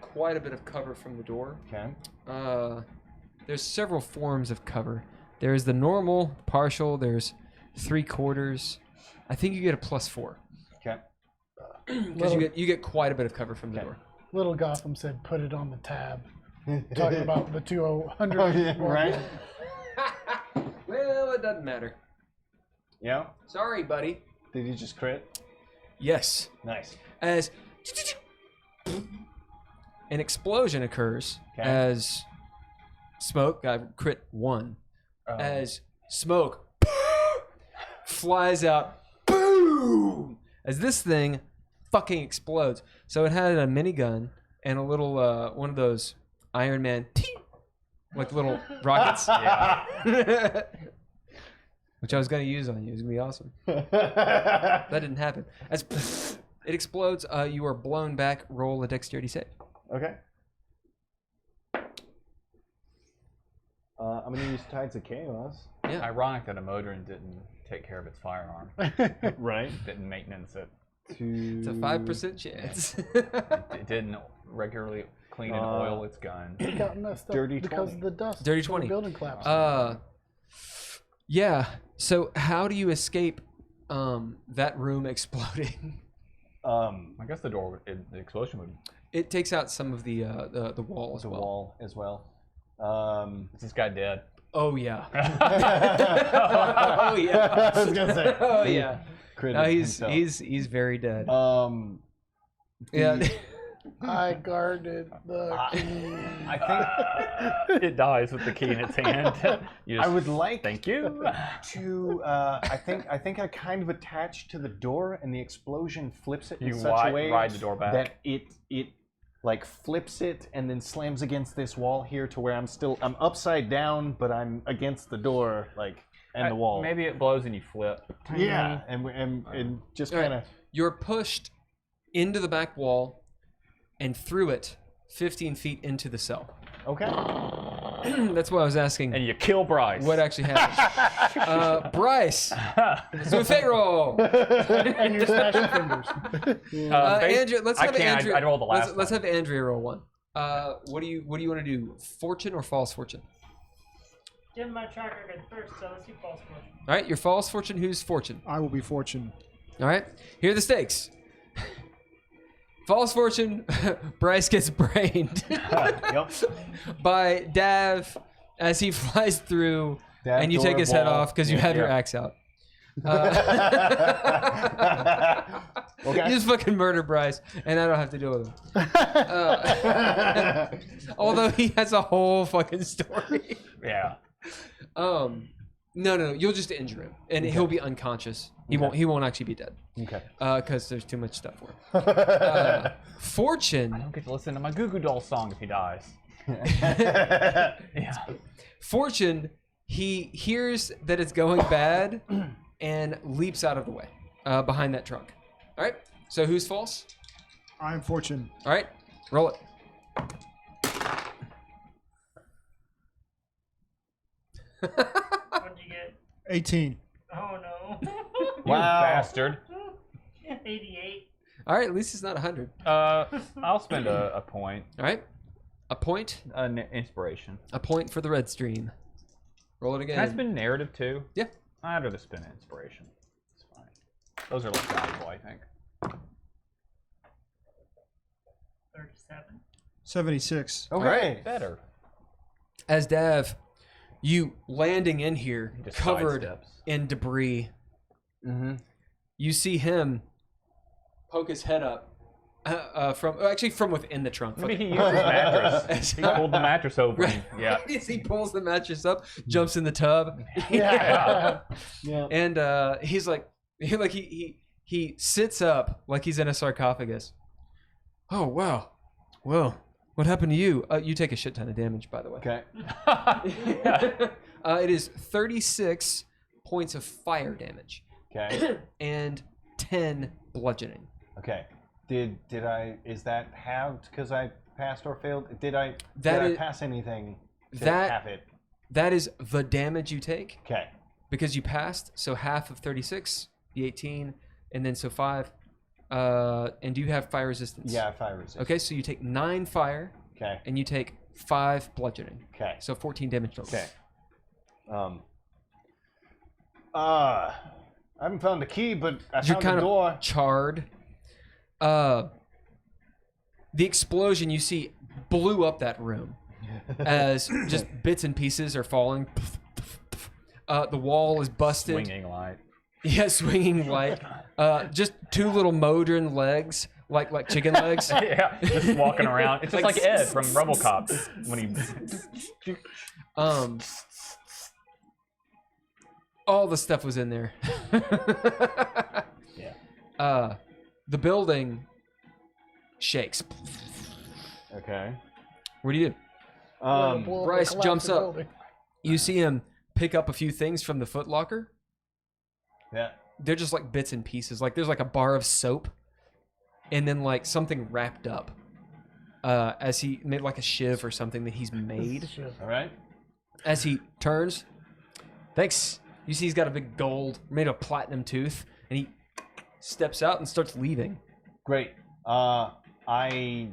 quite a bit of cover from the door. Okay. There's several forms of cover. There's the normal, partial. There's 3/4. I think you get a +4 Okay. because you get quite a bit of cover from the door. Little Gotham said, "Put it on the tab." Talking about the 200. Oh, yeah, right? Well, it doesn't matter. Yeah. Sorry, buddy. Did you just crit? Yes. Nice. As an explosion occurs, Okay. as smoke got crit 1, as smoke flies out, boom, as this thing fucking explodes. So it had a minigun and a little one of those Iron Man like little rockets. Yeah. Which I was gonna use on you. It was gonna be awesome. That didn't happen. As it explodes, you are blown back. Roll a dexterity save. Okay. I'm gonna use Tides of Chaos. Yeah. Ironic that a Modron didn't take care of its firearm. Right. Didn't maintenance it. It's a 5% chance. It didn't regularly clean and oil its gun. It got messed up Dirty because 20. of the dust. Dirty from 20. the building collapsed. Yeah. So how do you escape that room exploding? I guess the the explosion would. It takes out some of the wall as The well. wall as well. Is this guy dead? Oh yeah. Oh Oh yeah. I was gonna say. Oh yeah. Crit No, he's himself. he's very dead. Yeah. I guarded the key. I think It dies with the key in its hand. You I just- would like Thank you. to. I think I kind of attached to the door, and the explosion flips it in You such a way ride the door back. that it like flips it and then slams against this wall here to where I'm upside down, but I'm against the door and the wall. Maybe it blows and you flip. Yeah, and just All right. kind of. You're pushed into the back wall and through it 15 feet into the cell. Okay. That's why I was asking And you kill Bryce. what actually happened. Bryce, let's do a fate roll. And you're smashing fingers. Andrea, let's I have can't, Andrea. I rolled the last let's one. have Andrea roll one. What do you want to do? Fortune or false fortune? Give my track record first, so let's do false fortune. All right, your false fortune. Who's fortune? I will be fortune. All right, here are the stakes. False fortune, Bryce gets brained Yep. by Dav as he flies through, Dav, and you door, take his head wall. off because you Yeah, have your yeah. axe out. Okay. You just fucking murder Bryce, and I don't have to deal with him. Although he has a whole fucking story. Yeah. No, you'll just injure him, and he'll be unconscious. He won't actually be dead. Okay. Because there's too much stuff for him. Fortune. I don't get to listen to my Goo Goo Doll song if he dies. Yeah. Fortune, he hears that it's going bad and leaps out of the way. behind that trunk. All right. So who's false? I'm Fortune. All right. Roll it. What'd you get? 18. Oh no. You bastard. 88. All right. At least it's not 100. I'll spend a point. All right. A point. An inspiration. A point for the red stream. Roll it again. Can I spend narrative too? Yeah. I'd rather spend an inspiration. It's fine. Those are less valuable, I think. 37. 76. Okay. Better. As Dav, you landing in here, Just covered sidesteps. in debris. Mm-hmm. You see him poke his head up from within the trunk. Maybe he used his mattress. He pulled the mattress over. Right. Yeah. As he pulls the mattress up, jumps in the tub. Yeah. Yeah. And he's like he sits up like he's in a sarcophagus. Oh wow. Well, what happened to you? You take a shit ton of damage, by the way. Okay. It is 36 points of fire damage Okay. and 10 bludgeoning. Okay. Did I? Is that halved because I passed or failed? Did I That pass anything to that- half it? That is the damage you take Okay. because you passed. So half of 36, the 18, and then so 5. And do you have fire resistance? Yeah, 5 resist. Okay, so you take 9 fire Okay. and you take 5 bludgeoning. Okay. So 14 damage total. Okay. I haven't found the key, but I You're found kind the door. of charred. The explosion you see blew up that room as just bits and pieces are falling. The wall is busted. Swinging light. Yeah, swinging light. Just 2 little modern legs, like chicken legs. Yeah, just walking around. It's just Like, like Ed from RoboCop when he. All the stuff was in there. Yeah. The building shakes. Okay. What do you do? Bryce jumps up. You see him pick up a few things from the footlocker. Yeah. They're just like bits and pieces. Like there's like a bar of soap, and then like something wrapped up. As he made like a shiv or something that he's made. All right. As he turns, thanks. You see he's got a big gold, made of platinum tooth, and he steps out and starts leaving. Great. I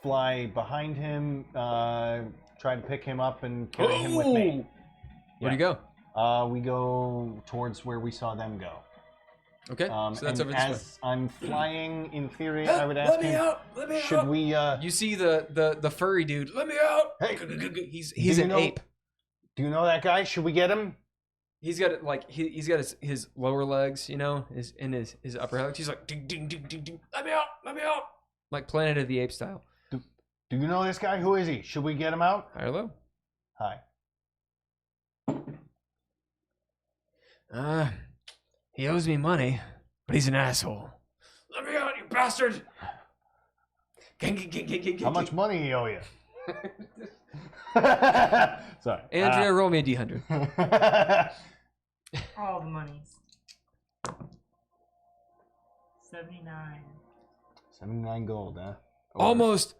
fly behind him, try to pick him up and carry him with me. Where do you go? We go towards where we saw them go. Okay, so that's and over this way. as I'm flying, in theory, I would ask him, should we, You see the furry dude. Let me out. Hey, he's do an you know- ape. do you know that guy? Should we get him? He's got like he's got his lower legs, you know, his upper legs. He's like ding ding ding ding ding. Let me out, like Planet of the Apes style. Do you know this guy? Who is he? Should we get him out? Hello. Hi. He owes me money, but he's an asshole. Let me out, you bastard! How much money he owe you? Sorry. Andrea, roll me a d100. All the monies. 79. 79 gold, huh? Almost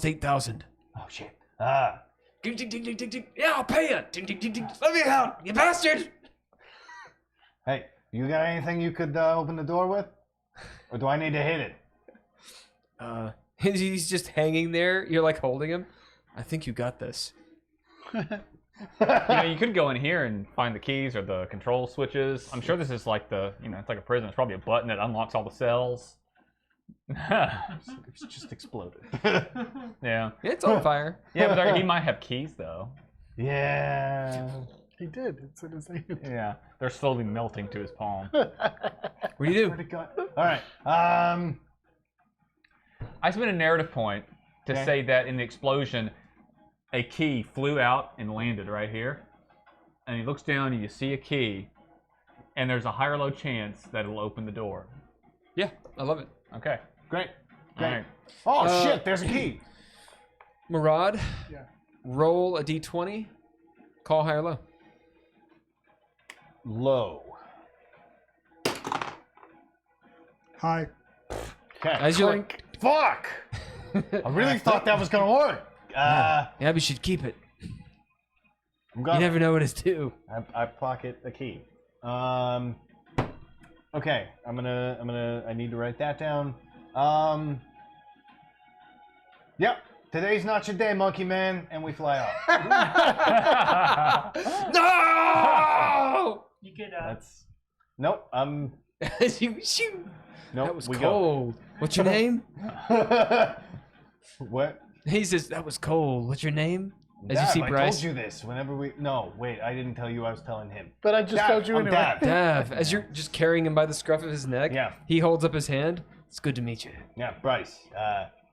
8,000. Oh, shit. Ding, ding, ding, ding, ding, ding. Yeah, I'll pay you. Ding, ding, ding, ding. Let me out, you bastard! Hey, you got anything you could open the door with? Or do I need to hit it? He's just hanging there. You're like holding him. I think you got this. You know, you could go in here and find the keys or the control switches. I'm sure this is like it's like a prison. It's probably a button that unlocks all the cells. It's just exploded. Yeah. It's on fire. Yeah, but he might have keys though. Yeah. He did. It's in his hand. Yeah, they're slowly melting to his palm. What do you do? Where'd it go? All right. I spent a narrative point to Okay. say that in the explosion, a key flew out and landed right here. And he looks down and you see a key, and there's a high or low chance that it'll open the door. Yeah, I love it. Okay. Great. All right. Oh, shit, there's a key. Murad, Yeah. roll a d20. Call high or low. Low. Hi. Okay. As you're like, Fuck! I really thought that was gonna work. yeah, we should keep it. I'm You gonna. never know what it's due. I pocket the key. Okay. I need to write that down. Yep. Today's not your day, Monkey Man, and we fly off. No! You could. That's. Nope. you shoot. Nope. That was we cold. What's your name? go. What? He says, that was cold. What's your name? As you Dab, see I Bryce. told you this whenever we. No, wait. I didn't tell you. I was telling him. But I just Dab, told you I'm anyway. Dab. Dav, as you're just carrying him by the scruff of his neck, Yeah. he holds up his hand. It's good to meet you. Yeah, Bryce.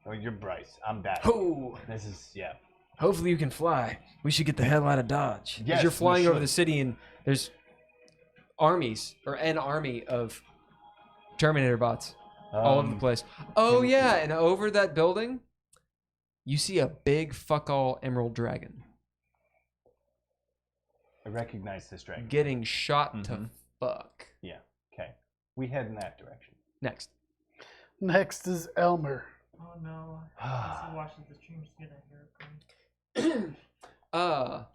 Or you're Bryce. I'm Dab. Oh, This is yeah. hopefully you can fly. We should get the hell out of Dodge. Yes, As you're we flying over should. the city and there's armies, or an army of Terminator bots all over the place. Oh yeah, and over that building, you see a big fuck all emerald dragon I recognize this dragon. getting shot to fuck. Yeah. Okay. We head in that direction. Next. Next is Elmer. Oh no. As he watches the stream, he's gonna hear it coming.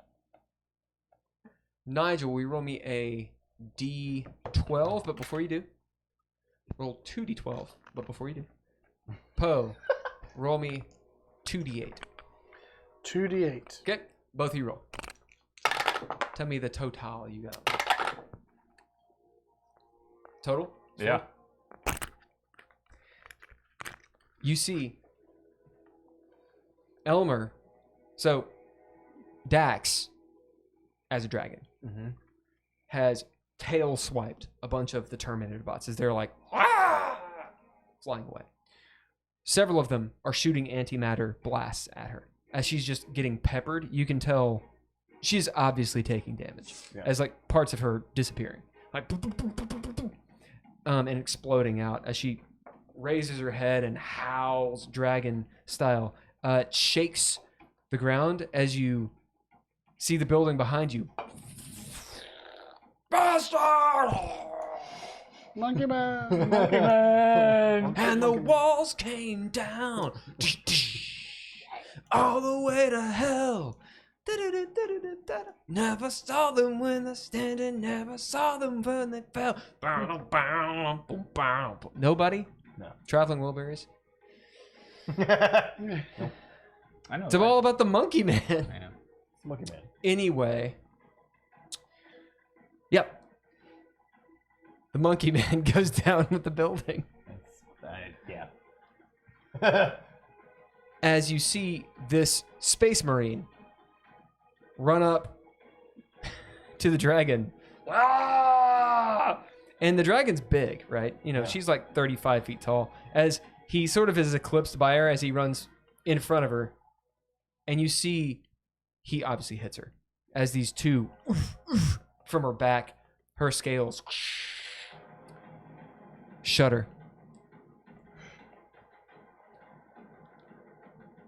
Nigel, will you roll me a D12? But before you do, roll 2D12. But before you do, Poe, roll me 2D8. 2d8. Okay, both of you roll. Tell me the total you got. Total? Yeah. You see Elmer, so Dax, as a dragon, has tail swiped a bunch of the Terminator bots as they're like, "Ah!" flying away. Several of them are shooting antimatter blasts at her. As she's just getting peppered, you can tell she's obviously taking damage as like parts of her disappearing, like boom, boom, boom, boom, boom, boom, boom, and exploding out as she raises her head and howls dragon style. It shakes the ground as you see the building behind you. Bastard! Monkey Man! Monkey Man! And the walls came down all the way to hell. Never saw them when they're standing, never saw them when they fell. Nobody? No. Traveling Wilburys? I know. It's all about the Monkey Man. I know. Monkey Man. Anyway. Yep. The Monkey Man goes down with the building. Yeah. As you see this space marine run up to the dragon. Ah! And the dragon's big, right? You know, she's like 35 feet tall. As he sort of is eclipsed by her as he runs in front of her. And you see he obviously hits her. As these two from her back, her scales shudder.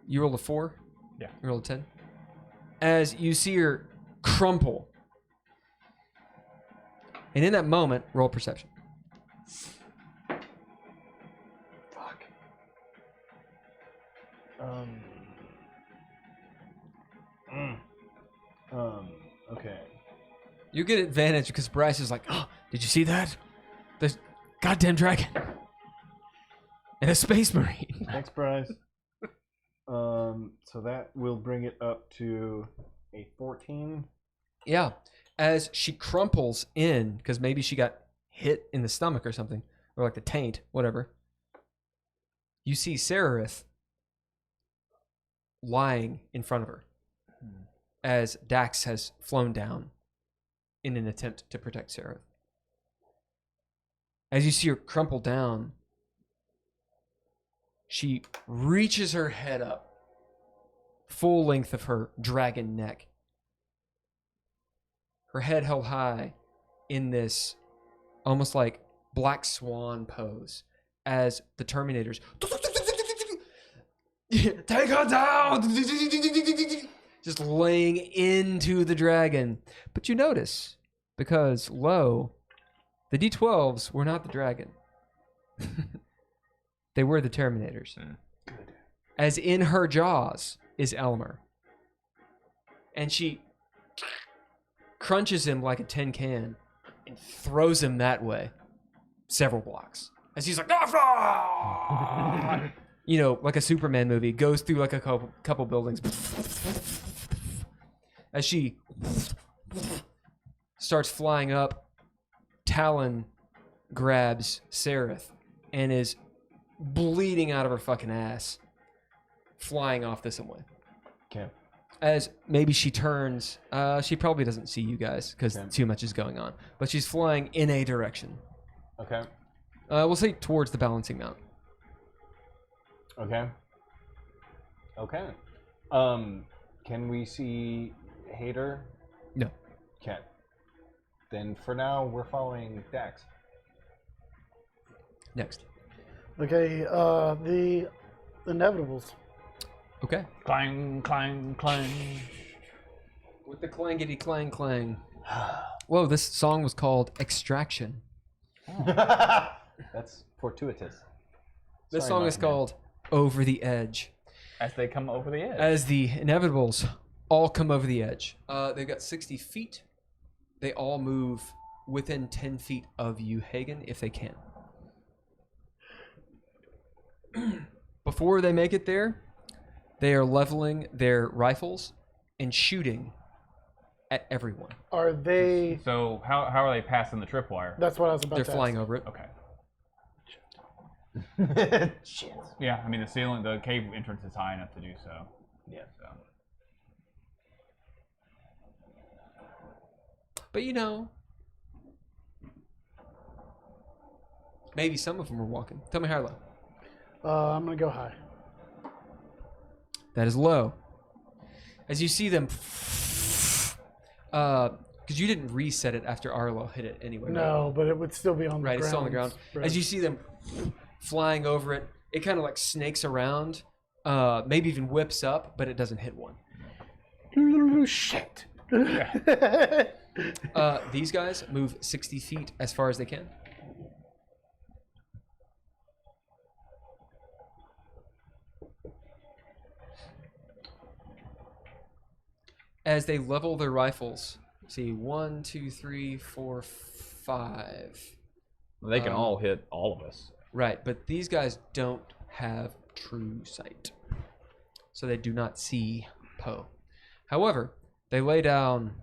You roll a 4? Yeah. You roll a 10? As you see her crumple. And in that moment, roll perception. Fuck. Okay. You get advantage because Bryce is like, oh, did you see that? The goddamn dragon. And a space marine. Thanks, Bryce. So that will bring it up to a 14. Yeah. As she crumples in, because maybe she got hit in the stomach or something, or like the taint, whatever. You see Serarith lying in front of her as Dax has flown down in an attempt to protect Seraph. As you see her crumple down, she reaches her head up, full length of her dragon neck. Her head held high in this almost like black swan pose as the Terminators take her down, just laying into the dragon. But you notice, because lo, the D12s were not the dragon. They were the Terminators. Good. As in her jaws is Elmer. And she crunches him like a tin can and throws him that way several blocks. As he's like, you know, like a Superman movie, goes through like a couple buildings. As she starts flying up, Talon grabs Seraph and is bleeding out of her fucking ass, flying off this way. Okay. As maybe she turns, she probably doesn't see you guys because too much is going on, but she's flying in a direction. Okay. We'll say towards the balancing mount. Okay. Okay. Can we see Hater? No. Okay. Then for now, we're following Dax. Next. Okay, the Inevitables. Okay. Clang, clang, clang. With the clangety clang clang. Whoa, this song was called Extraction. That's fortuitous. This Sorry, song is Martin, man. called Over the Edge. As they come over the edge. As the Inevitables all come over the edge. They've got 60 feet. They all move within 10 feet of you, Hagen, if they can. Before they make it there, they are leveling their rifles and shooting at everyone. Are they? So how are they passing the tripwire? That's what I was about They're to flying ask. over it. Okay. Shit. Yeah, I mean the cave entrance is high enough to do so. Yeah. So. But you know, maybe some of them are walking. Tell me how low. I'm gonna go high. That is low. As you see them, because you didn't reset it after Arlo hit it anyway. No, but it would still be on the Right, ground. it's still on the ground. As you see them flying over it, it kind of like snakes around, maybe even whips up, but it doesn't hit one. Shit. These guys move 60 feet as far as they can. As they level their rifles, see 1, 2, 3, 4, 5. They can all hit all of us. Right, but these guys don't have true sight, so they do not see Poe. However, they lay down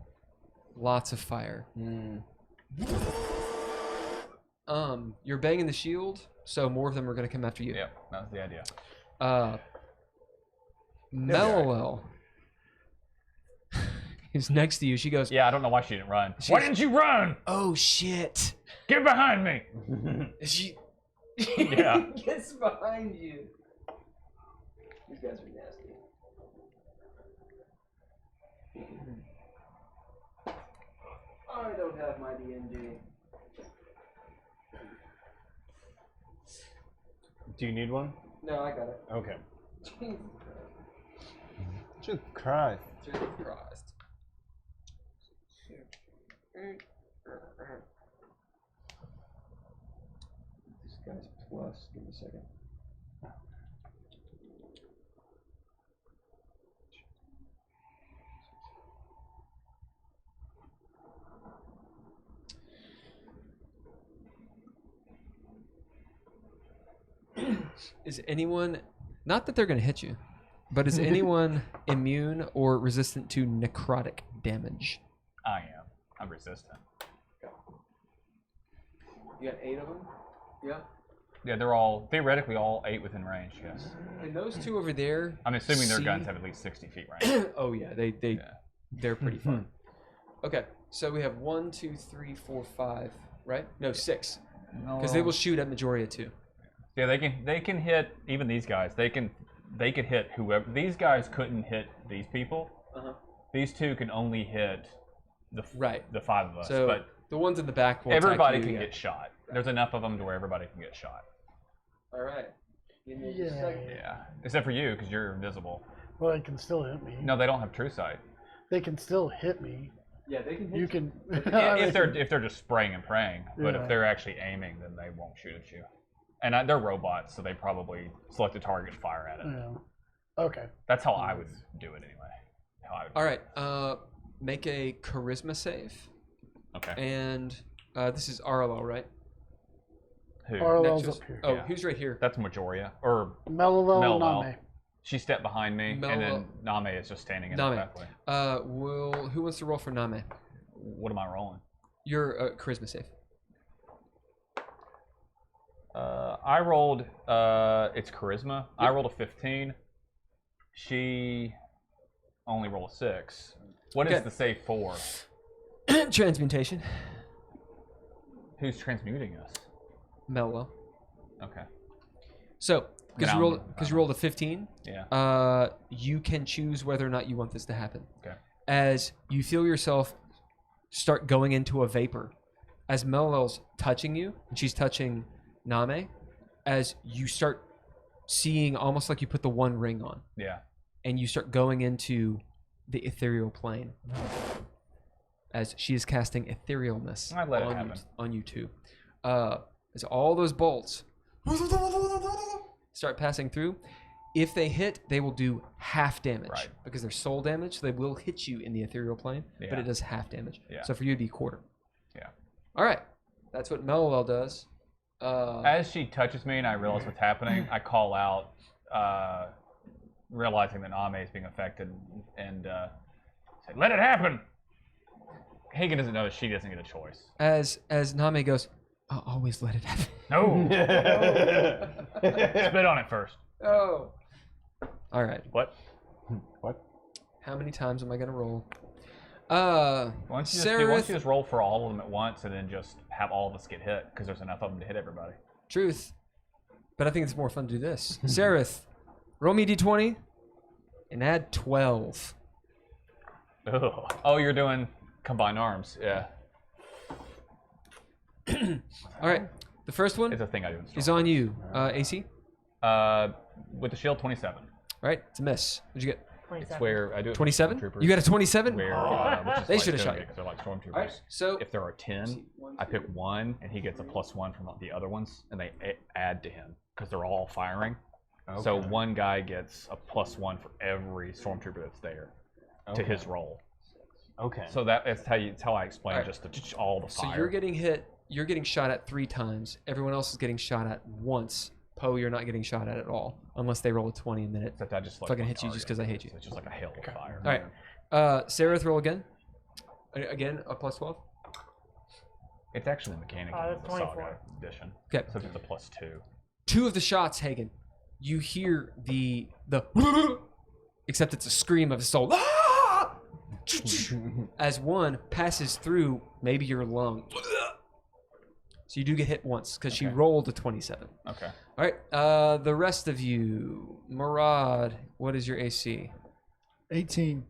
lots of fire. You're banging the shield, so more of them are going to come after you. Yep, that was the idea. Melilel is next to you. She goes, Yeah, I don't know why she didn't run. Why didn't you run? "Oh shit!" Get behind me! She Yeah. gets behind you. These guys are nasty. I don't have my DNG. Do you need one? No, I got it. Okay. Jesus Jesus Christ. Jesus Christ. This guy's plus. Give me a second. Is anyone, not that they're going to hit you, but is anyone immune or resistant to necrotic damage? I am. I'm resistant. You got 8 of them? Yeah. Yeah, they're all, theoretically, all 8 within range, yes. And those two over there. I'm assuming their see- guns have at least 60 feet range. Oh yeah, they're pretty far. Okay, so we have 1, 2, 3, 4, 5, right? No, 6, because they will shoot at Majoria too. Yeah, they can hit even these guys. They could hit whoever. These guys couldn't hit these people. These two can only hit the the 5 of us. So but the ones in the back will attack everybody you, can yeah. get shot. There's enough of them to where everybody can get shot. All right. Give me just a Yeah. second. Yeah, except for you because you're invisible. Well, they can still hit me. No, they don't have true sight. They can still hit me. Yeah, they can hit You can. If they're just spraying and praying, but Yeah. if they're actually aiming, then they won't shoot at you. And they're robots, so they probably select a target and fire at it. Yeah. Okay. That's how I would do it anyway. All right. Make a charisma save. Okay. And this is Arlo, right? Who? Arlel's Nexus? up here. Oh, Yeah. who's right here? That's Majoria. Or Mello Mello. Name. she stepped behind me, and then Name is just standing in the Name. pathway. Who wants to roll for Name? What am I rolling? Your charisma save. I rolled. It's charisma. I rolled a 15. She only rolled a 6. What is Okay. the save for? Transmutation. Who's transmuting us? Mellow. Okay. So, because you Down. rolled a 15, Yeah. you can choose whether or not you want this to happen. Okay. As you feel yourself start going into a vapor, as Mellow's touching you, and she's touching Name, as you start seeing almost like you put the one ring on, Yeah. and you start going into the ethereal plane, as she is casting etherealness I'd let it happen. on you too. As all those bolts start passing through, if they hit, they will do half damage. Right. Because they're soul damage, so they will hit you in the ethereal plane, but Yeah. it does half damage. Yeah. So for you, it'd be quarter. Yeah. All right. That's what Mellowell does. As she touches me and I realize what's happening, I call out, realizing that Name is being affected, and say, "Let it happen." Hagen doesn't know that she doesn't get a choice. As Name goes, I'll always let it happen. No. Spit on it first. Oh. All right. What? What? How many times am I gonna roll? Why don't you Sarah. just roll for all of them at once, and then just have all of us get hit, because there's enough of them to hit everybody. Truth. But I think it's more fun to do this. Sarith, roll me a d20 and add 12. Ugh. Oh, you're doing combined arms. Yeah. All right. The first one It's a thing I do in is Storm. on you. AC. With the shield, 27. All right. It's a miss. What'd you get? It's where I do it. 27? You got a 27? Where, which is They like should've doing shot it you. 'cause they're like stormtroopers. All right. So If there are 10, I pick one, and he gets a +1 from the other ones, and they add to him because they're all firing. So one guy gets a +1 for every stormtrooper that's there to his roll. Okay. So that's how I explain All right. just all the fire. So you're getting hit. You're getting shot at 3 times. Everyone else is getting shot at once. Poe, you're not getting shot at all unless they roll a 20 and then it. Except I just like fucking one hits you just target. 'cause I hate you. So it's just like a hail of fire. All right. Sarith, roll again. Again, a +12. It's actually a mechanic in that's the Saga 24. edition. Okay. So it's a +2. 2 of the shots, Hagen. You hear the except it's a scream of a soul. As one passes through maybe your lung. So you do get hit once because she Okay. rolled a 27. Okay. All right. The rest of you, Murad, what is your AC? 18.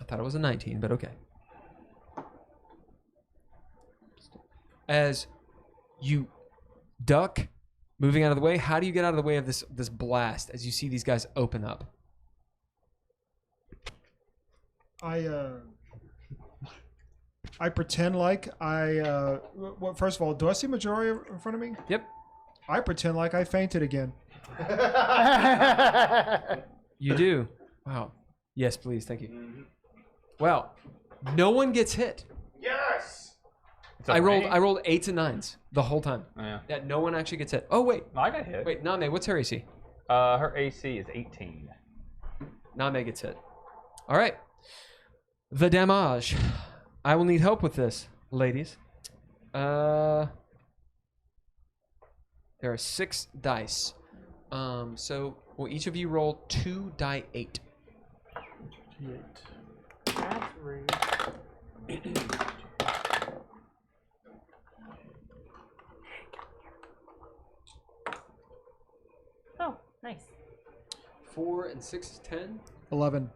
I thought it was a 19, but okay. As you duck, moving out of the way, how do you get out of the way of this blast as you see these guys open up? I pretend like well, first of all, do I see Majora in front of me? Yep. I pretend like I fainted again. You do. Wow. Yes, please. Thank you. Wow. No one gets hit. Yes. It's I a rolled rain? I rolled 8s and 9s the whole time. Yeah. Yeah, no one actually gets hit. Oh wait. No, I got hit. Wait, Name, what's her AC? Her AC is 18. Name gets hit. All right. The damage. I will need help with this, ladies. There are 6 dice. So will each of you roll 2 die 8? That's rude. Oh, nice. 4 and 6 is 10, 11.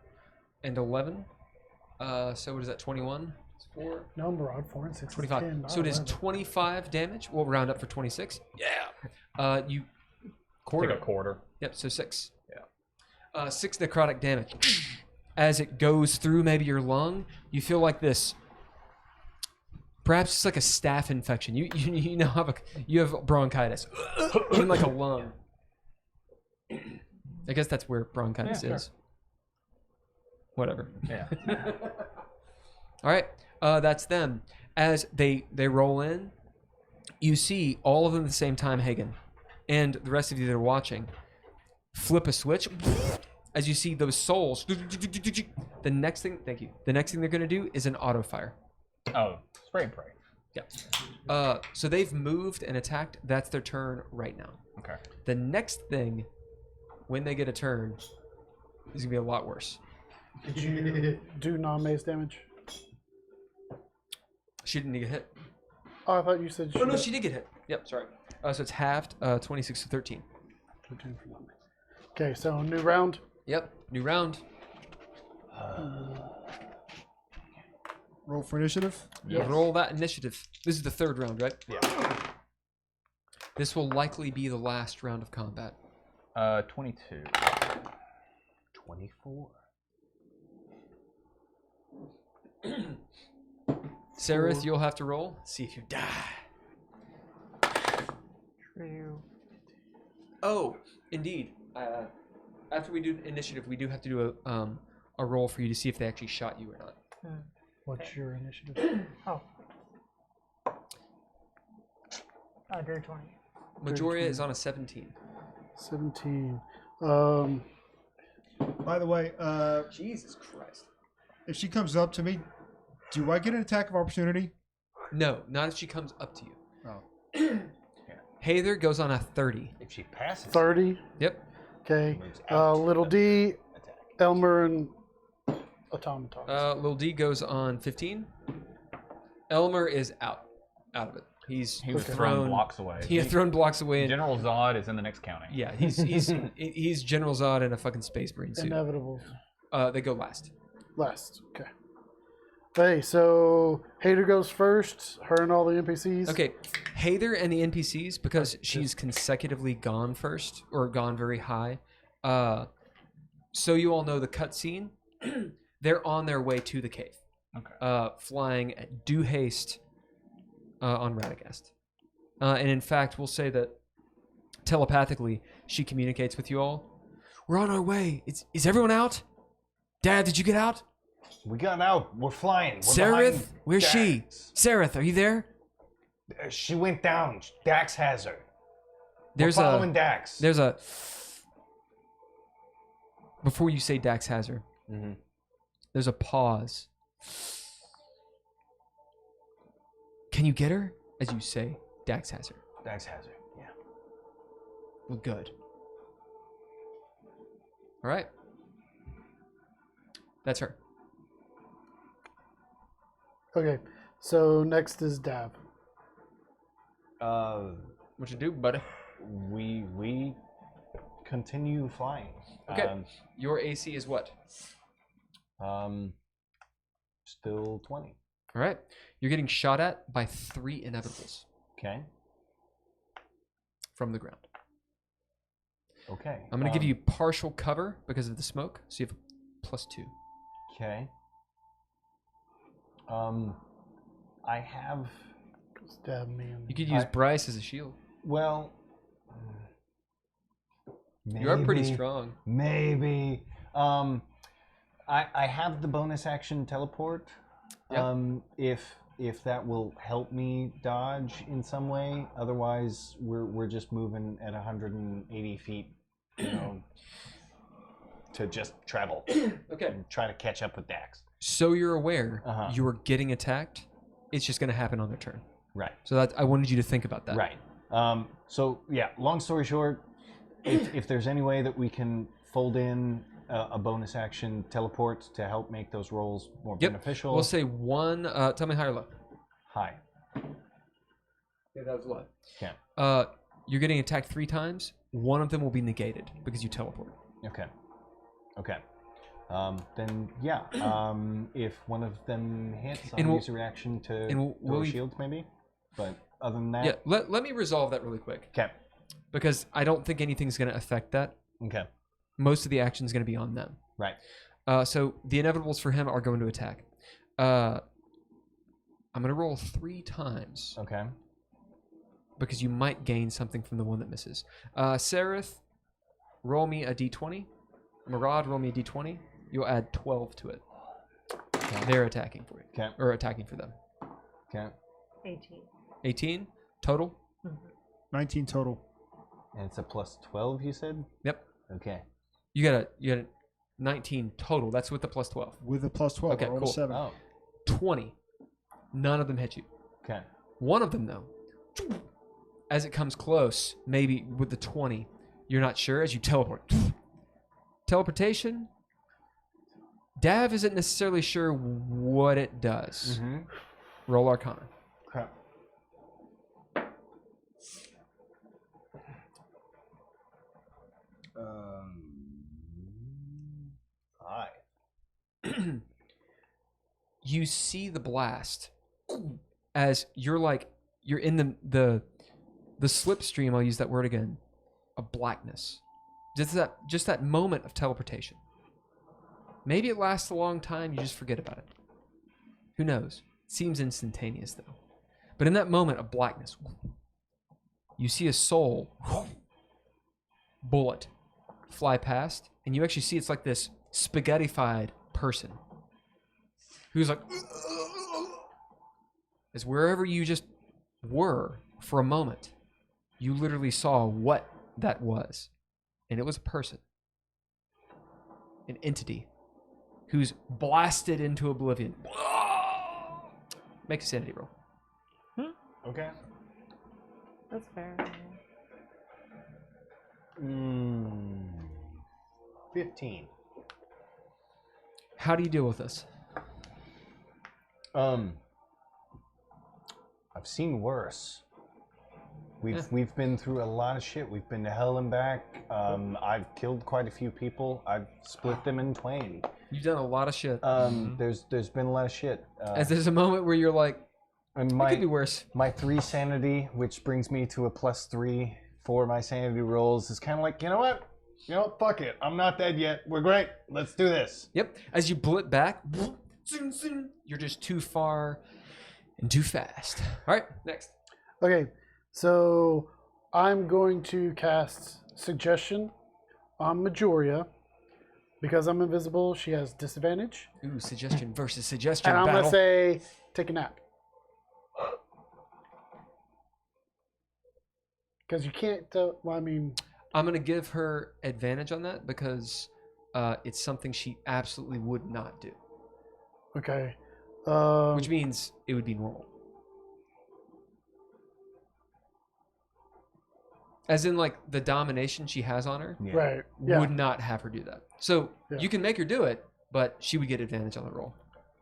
and 11. So what is that? 21. It's 4. No, Murad, 4 and 6 is 25. 10. So it is 11. 25 damage. We'll round up for 26. Yeah. You quarter. Take a quarter. Yep. So 6. Yeah. 6 necrotic damage. As it goes through maybe your lung, you feel like this Perhaps it's like a staph infection. You now have you have bronchitis in like a lung. I guess that's where bronchitis Yeah, is. Whatever. Yeah. All right, that's them. As they roll in, you see all of them at the same time, Hagen, and the rest of you that are watching. Flip a switch. As you see those souls. The next thing, thank you. The next thing they're gonna do is an auto fire. Oh, spray and pray. Yeah. So they've moved and attacked. That's their turn right now. Okay. The next thing, when they get a turn, is gonna be a lot worse. Did you do non-maze damage? She didn't get hit. Oh, I thought you said. Oh no, she did get hit. Yep, sorry. So it's halved, 26 to 13. Okay, so new round. Yep, new round. Roll for initiative. Yes. Roll that initiative. This is the third round, right? Yeah. This will likely be the last round of combat. 22. 24. Sarith, you'll have to roll. See if you die. True. Oh, indeed. After we do initiative, we do have to do a roll for you to see if they actually shot you or not. What's your initiative? Oh. Dirty 20. Majoria is on a 17. 17. By the way, Jesus Christ. if she comes up to me, do I get an attack of opportunity? No, not if she comes up to you. Oh. Hather goes on a 30. If she passes, 30. Yep. Okay. moves out. Little D, Attack. Elmer, and automatons. Lil D goes on 15. Elmer is out of it. He's He was Okay. thrown blocks away. He had thrown blocks away. And, General Zod is in the next county. yeah, he's General Zod in a fucking space marine suit. Inevitable. They go last. Last. Okay. Hey, so Hater goes first. Her and all the NPCs. Okay, Hather and the NPCs, because she's consecutively gone first or gone very high. So you all know the cutscene. They're on their way to the cave. Okay. Flying at due haste on Radagast. And in fact, we'll say that telepathically she communicates with you all. We're on our way. Is everyone out? Dad, did you get out? We got out. We're flying. We're Sarith, behind where's she? Dax. Sarith, are you there? She went down. Dax has her. There's We're following Dax. There's a. Before you say Dax has her, there's a pause. Can you get her? As you say, Dax has her. Dax has her. Yeah. Well, good. All right. That's her. Okay. So next is Dav. What you do, buddy? We continue flying. Okay. Your AC is what? Still 20. All right. You're getting shot at by 3 inevitables Okay. from the ground. Okay. I'm going to give you partial cover because of the smoke, so you have a +2. Okay. I have. Stab me. In You could use Bryce as a shield. Well. You are pretty maybe- strong. Maybe. I have the bonus action teleport. Yeah. If that will help me dodge in some way. Otherwise, we're just moving at 180 feet, you know, to just travel Okay. and try to catch up with Dax. So you're aware Uh-huh. you are getting attacked. It's just going to happen on their turn. Right. So that I wanted you to think about that. Right. So yeah. Long story short, if there's any way that we can fold in a bonus action teleport to help make those rolls more Yep. beneficial. We'll say 1. Tell me high or low. High. Yeah, that was low. Okay. You're getting attacked 3 times. 1 of them will be negated because you teleport. Okay. Okay. Then yeah. If one of them hits, And I'll we'll- use a reaction to and we'll throw leave- shields maybe. But other than that. Yeah. Let me resolve that really quick Okay. because I don't think anything's going to affect that. Okay. Most of the action is going to be on them. Right. So the inevitables for him are going to attack. I'm going to roll 3 times Okay. because you might gain something from the one that misses. Sereth, roll me a d20. Murad, roll me a d20. You'll add 12 to it. They're attacking for you. Okay. Or attacking for them. Okay. 18. 18 total? 19 total. And it's a plus 12, you said? Yep. Okay. You got a 19 total. That's with the plus 12. With a plus 12. Okay, I rolled cool. a 7. Oh. 20. None of them hit you. Okay. One of them, though, as it comes close, maybe with the 20, you're not sure as you teleport. Teleportation, Dav isn't necessarily sure what it does. Mm-hmm. Roll Arcana. Crap. Five. You see the blast as you're in the slipstream, I'll use that word again, of blackness. Just that moment of teleportation. Maybe it lasts a long time, you just forget about it. Who knows? Seems instantaneous though. But in that moment of blackness, you see a soul bullet fly past, and you actually see it's like this spaghettified person who's like, as wherever you just were for a moment, you literally saw what that was. And it was a person, an entity, who's blasted into oblivion. Make a sanity roll. Okay. That's fair. 15. How do you deal with this? I've seen worse. We've been through a lot of shit. We've been to hell and back. I've killed quite a few people. I've split them in twain. You've done a lot of shit. There's been a lot of shit. As there's a moment where you're like, and it could be worse. My 3 sanity, which brings me to a +3 for my sanity rolls, is kind of like, you know what? Fuck it. I'm not dead yet. We're great. Let's do this. Yep. As you blip back, you're just too far and too fast. All right, next. Okay, so I'm going to cast Suggestion on Majoria. Because I'm invisible, she has disadvantage. Ooh, suggestion versus suggestion And I'm battle. going to say, take a nap. Because you can't tell, well, I mean... I'm going to give her advantage on that because it's something she absolutely would not do. Okay. Which means it would be normal. As in, like, the domination she has on her Right. Yeah. would not have her do that. So Yeah. you can make her do it, but she would get advantage on the roll.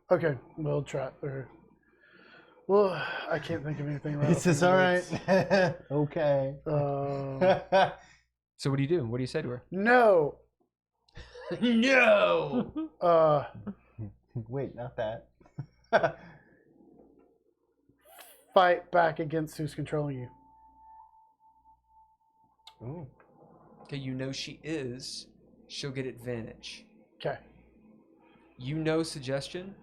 Okay, we'll try. Well, I can't think of anything right. This is all right. Okay. So what do you do? What do you say to her? No. No! Wait, not that. Fight back against who's controlling you. Ooh. Okay, you know she is. She'll get advantage. Okay. You know suggestion.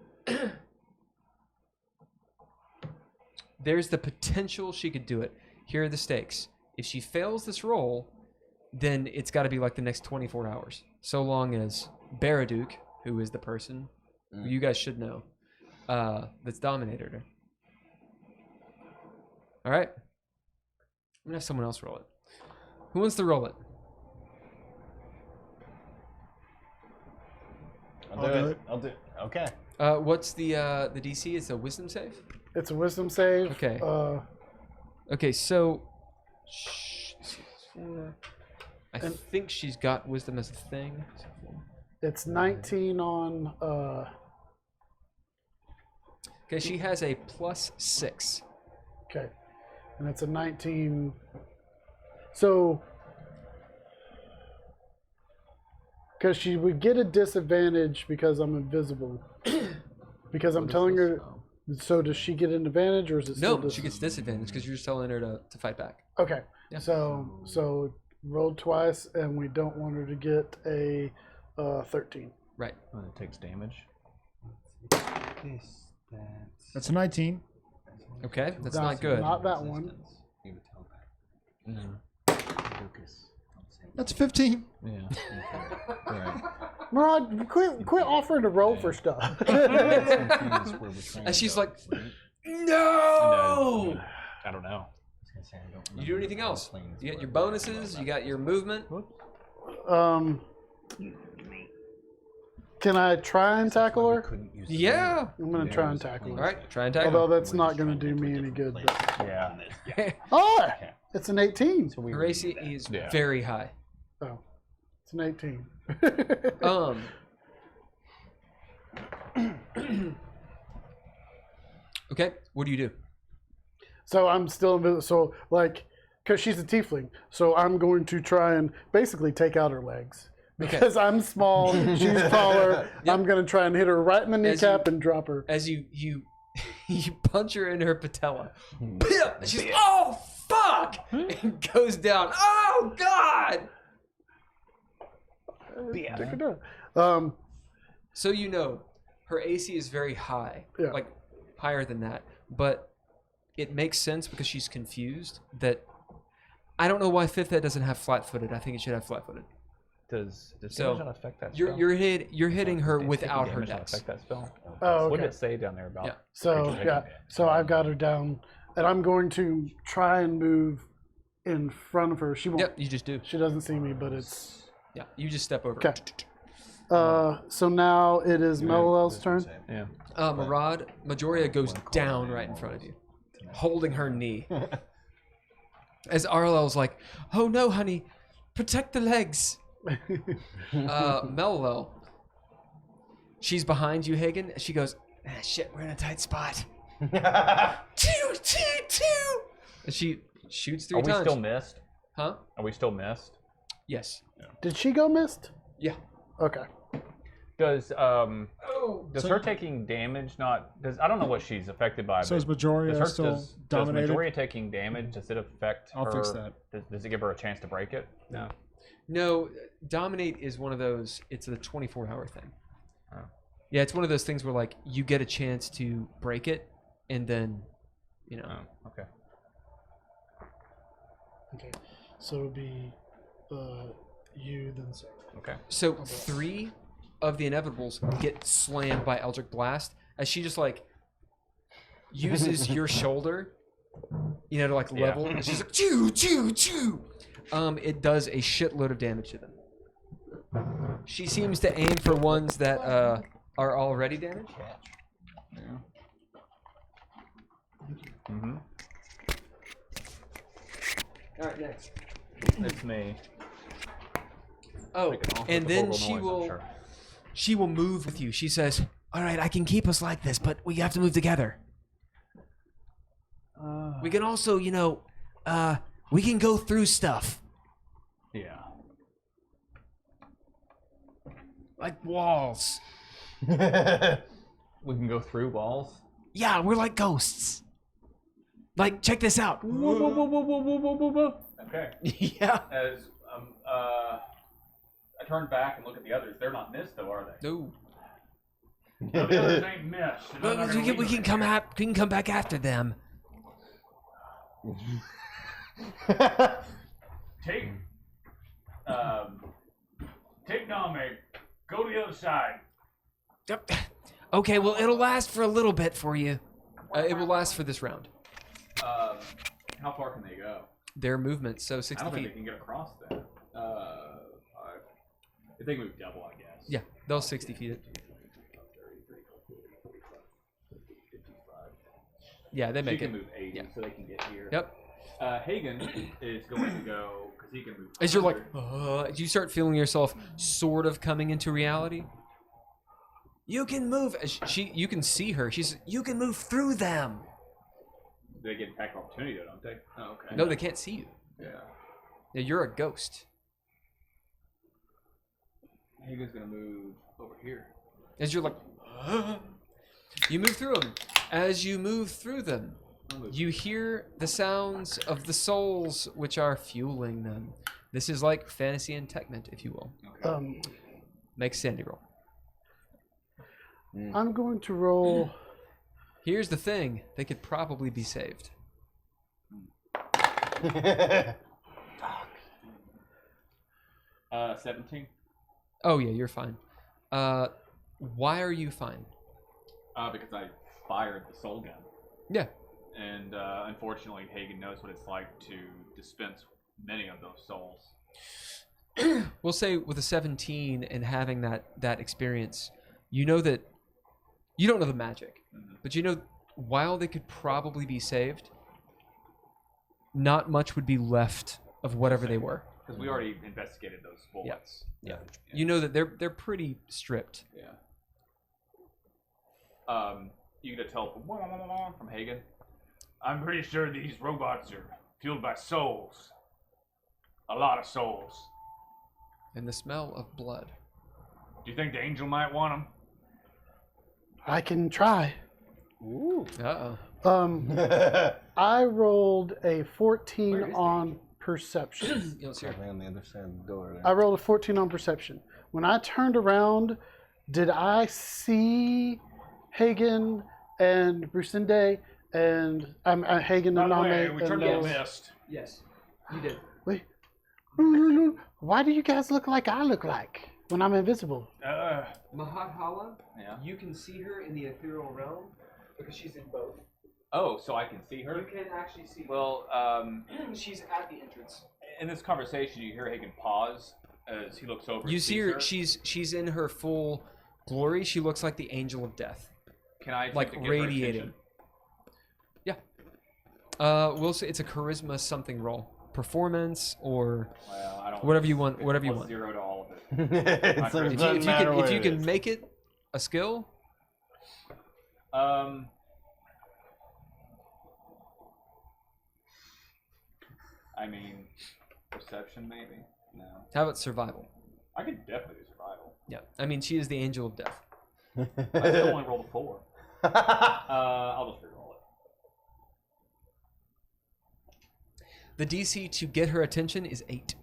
There's the potential she could do it. Here are the stakes. If she fails this roll, then it's got to be like the next 24 hours. So long as Baraduk, who is the person who you guys should know, that's dominated her. All right. I'm going to have someone else roll it. Who wants to roll it? I'll do it. I'll do it. Okay. What's the DC? It's a wisdom save? It's a wisdom save. Okay. Okay, so I think she's got wisdom as a thing. It's 19 on. Okay, she has a +6. Okay, and it's a 19. So, because she would get a disadvantage because I'm invisible. Because I'm telling her. So does she get an advantage, or is it still No, she gets disadvantage because you're just telling her to fight back. Okay. Yeah. So roll twice, and we don't want her to get a 13. Right. It takes damage. That's a 19. Okay, that's not good. Not that one. That's 15. Yeah. Right. Murad, quit offering to roll for stuff. And she's like, no! I don't know. You do anything else? You got your bonuses, you got your movement. Can I try and tackle her? Yeah. I'm gonna try and tackle All her. right, try and tackle. Although that's not gonna do me any good. But... Yeah. Oh, it's an 18. Her AC is Yeah. very high. Oh, it's an 18. Okay, what do you do? So I'm still invisible. So like, because she's a tiefling, so I'm going to try and basically take out her legs. Because I'm small, she's taller. Yep. I'm gonna try and hit her right in the kneecap and drop her. As you you punch her in her patella. She's like, oh fuck, and goes down. Oh god. So you know, her AC is very high, Yeah. like higher than that. But it makes sense because she's confused. That I don't know why fifth ed doesn't have flat-footed. I think it should have flat-footed. Does So, damage not affect that You're spell? you're hitting her Does without taking her damage not dex. affect that spell? Oh, What okay. did it say down there about? Yeah. So yeah, so I've got her down, and I'm going to try and move in front of her. She won't. Yep, you just do. She doesn't see me, but it's Yeah, you just step over. okay. So now it is Melilel's turn. Yeah. Murad, Majoria goes down right in front of you, holding her knee. As Arlel's like, oh no, honey, protect the legs. Melilel, she's behind you, Hagen. She goes, ah, shit, we're in a tight spot. Choo, choo, choo. And she shoots 3 Are we times. still missed? Huh? Are we still missed? Yes. Did she go missed? Yeah. Okay. Does So- her taking damage not? Does I don't know what she's affected by. So but is Majoria does still does dominated? Majoria taking damage? Does it affect I'll her? fix that. Does it give her a chance to break it? No. No, Dominate is one of those, it's a 24-hour thing. Oh. Yeah, it's one of those things where, like, you get a chance to break it, and then, you know. Oh, okay. Okay. So it would be you then Sarah. Okay. So 3 of the inevitables get slammed by Eldritch Blast as she just like uses your shoulder, you know, to like level. And she's like choo choo choo. It does a shitload of damage to them. She seems to aim for ones that are already damaged. Yeah. Mm-hmm. All right, next. It's me. Oh, Make an awful and then vocal she noise, I'm will sure. she will move with you. She says, "All right, I can keep us like this, but we have to move together. We can also, you know, we can go through stuff Yeah. like walls. We can go through walls. Yeah, we're like ghosts. Like, check this out. Okay. Yeah. As I turn back and look at the others. They're not missed though, are they? No. No, the others ain't missed. and I'm not gonna We leave can them here. we can come back after them. Take Name. Go to the other side. Okay, well, it'll last for a little bit for you. It will last for this round. How far can they go? Their movement, so I 60 don't think feet. they can get across there. If they move double, I guess. Yeah, they'll 60 feet it. Yeah, they She make can it. move 80, Yeah. so they can get here. Yep. Hagen is going to go because he can move. As you're like, 100. you start feeling yourself sort of coming into reality. You can move. You can see her. You can move through them. They get attack opportunity though, don't they? Oh, okay. No, they can't see you. Yeah. Yeah, you're a ghost. Hagen's gonna move over here. As you're like, you move through them. As you move through them, you hear the sounds of the souls which are fueling them. This is like fantasy enchantment, if you will. Okay. Make Sandy roll. I'm going to roll Here's the thing: they could probably be saved. 17. Oh yeah, you're fine. Why are you fine? Because I fired the soul gun. Yeah. And unfortunately, Hagen knows what it's like to dispense many of those souls. We'll say with a 17 and having that experience, you know that you don't know the magic, but you know while they could probably be saved, not much would be left of whatever they were. Because we already investigated those bullets. Yeah. You know that they're pretty stripped. Yeah. You get a teleport from Hagen. I'm pretty sure these robots are fueled by souls. A lot of souls. And the smell of blood. Do you think the angel might want them? I can try. Ooh. Uh-oh. I rolled a 14 on perception. You don't see her. Probably on the other side of the door. There. I rolled a 14 on perception. When I turned around, did I see Hagen and Brusinde and Hagen and Name? we turned to the mist. Yes, you did. Wait. Why do you guys look like I look like when I'm invisible? Mahathala, Yeah. you can see her in the ethereal realm because she's in both. Oh, so I can see her? You can actually see her. Well, She's at the entrance. in this conversation, you hear Hagen pause as he looks over. You and see sees her. She's in her full glory. She looks like the angel of death, Can I attempt like to get her radiating. attention? Yeah. We'll say it's a charisma something roll, performance or Well, I don't. whatever you want. it's Whatever you plus want. 0 to all of it. It's like, If it If doesn't you matter can what if you it can is. make it a skill, I mean, perception maybe. No, how about survival? I could definitely do survival. Yeah. I mean, she is the angel of death. I still only rolled a 4. I'll just reroll it. The DC to get her attention is 8.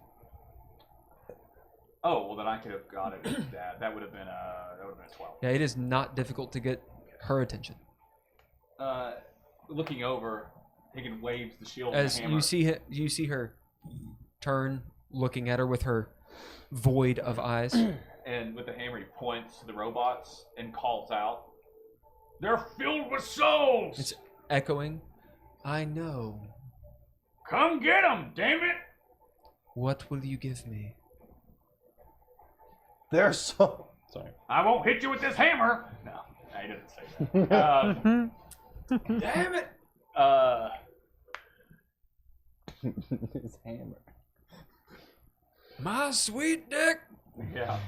Oh well, then I could have got it. That would have been a 12. Yeah, it is not difficult to get her attention. Looking over, Hagen waves the shield As and the hammer. you see her turn, looking at her with her void of eyes. And with the hammer, he points to the robots and calls out, "They're filled with souls! It's echoing. I know. Come get them, damn it!" What will you give me? They're so. Sorry. I won't hit you with this hammer. No, he doesn't say that. Damn it! His hammer. My sweet dick. Yeah.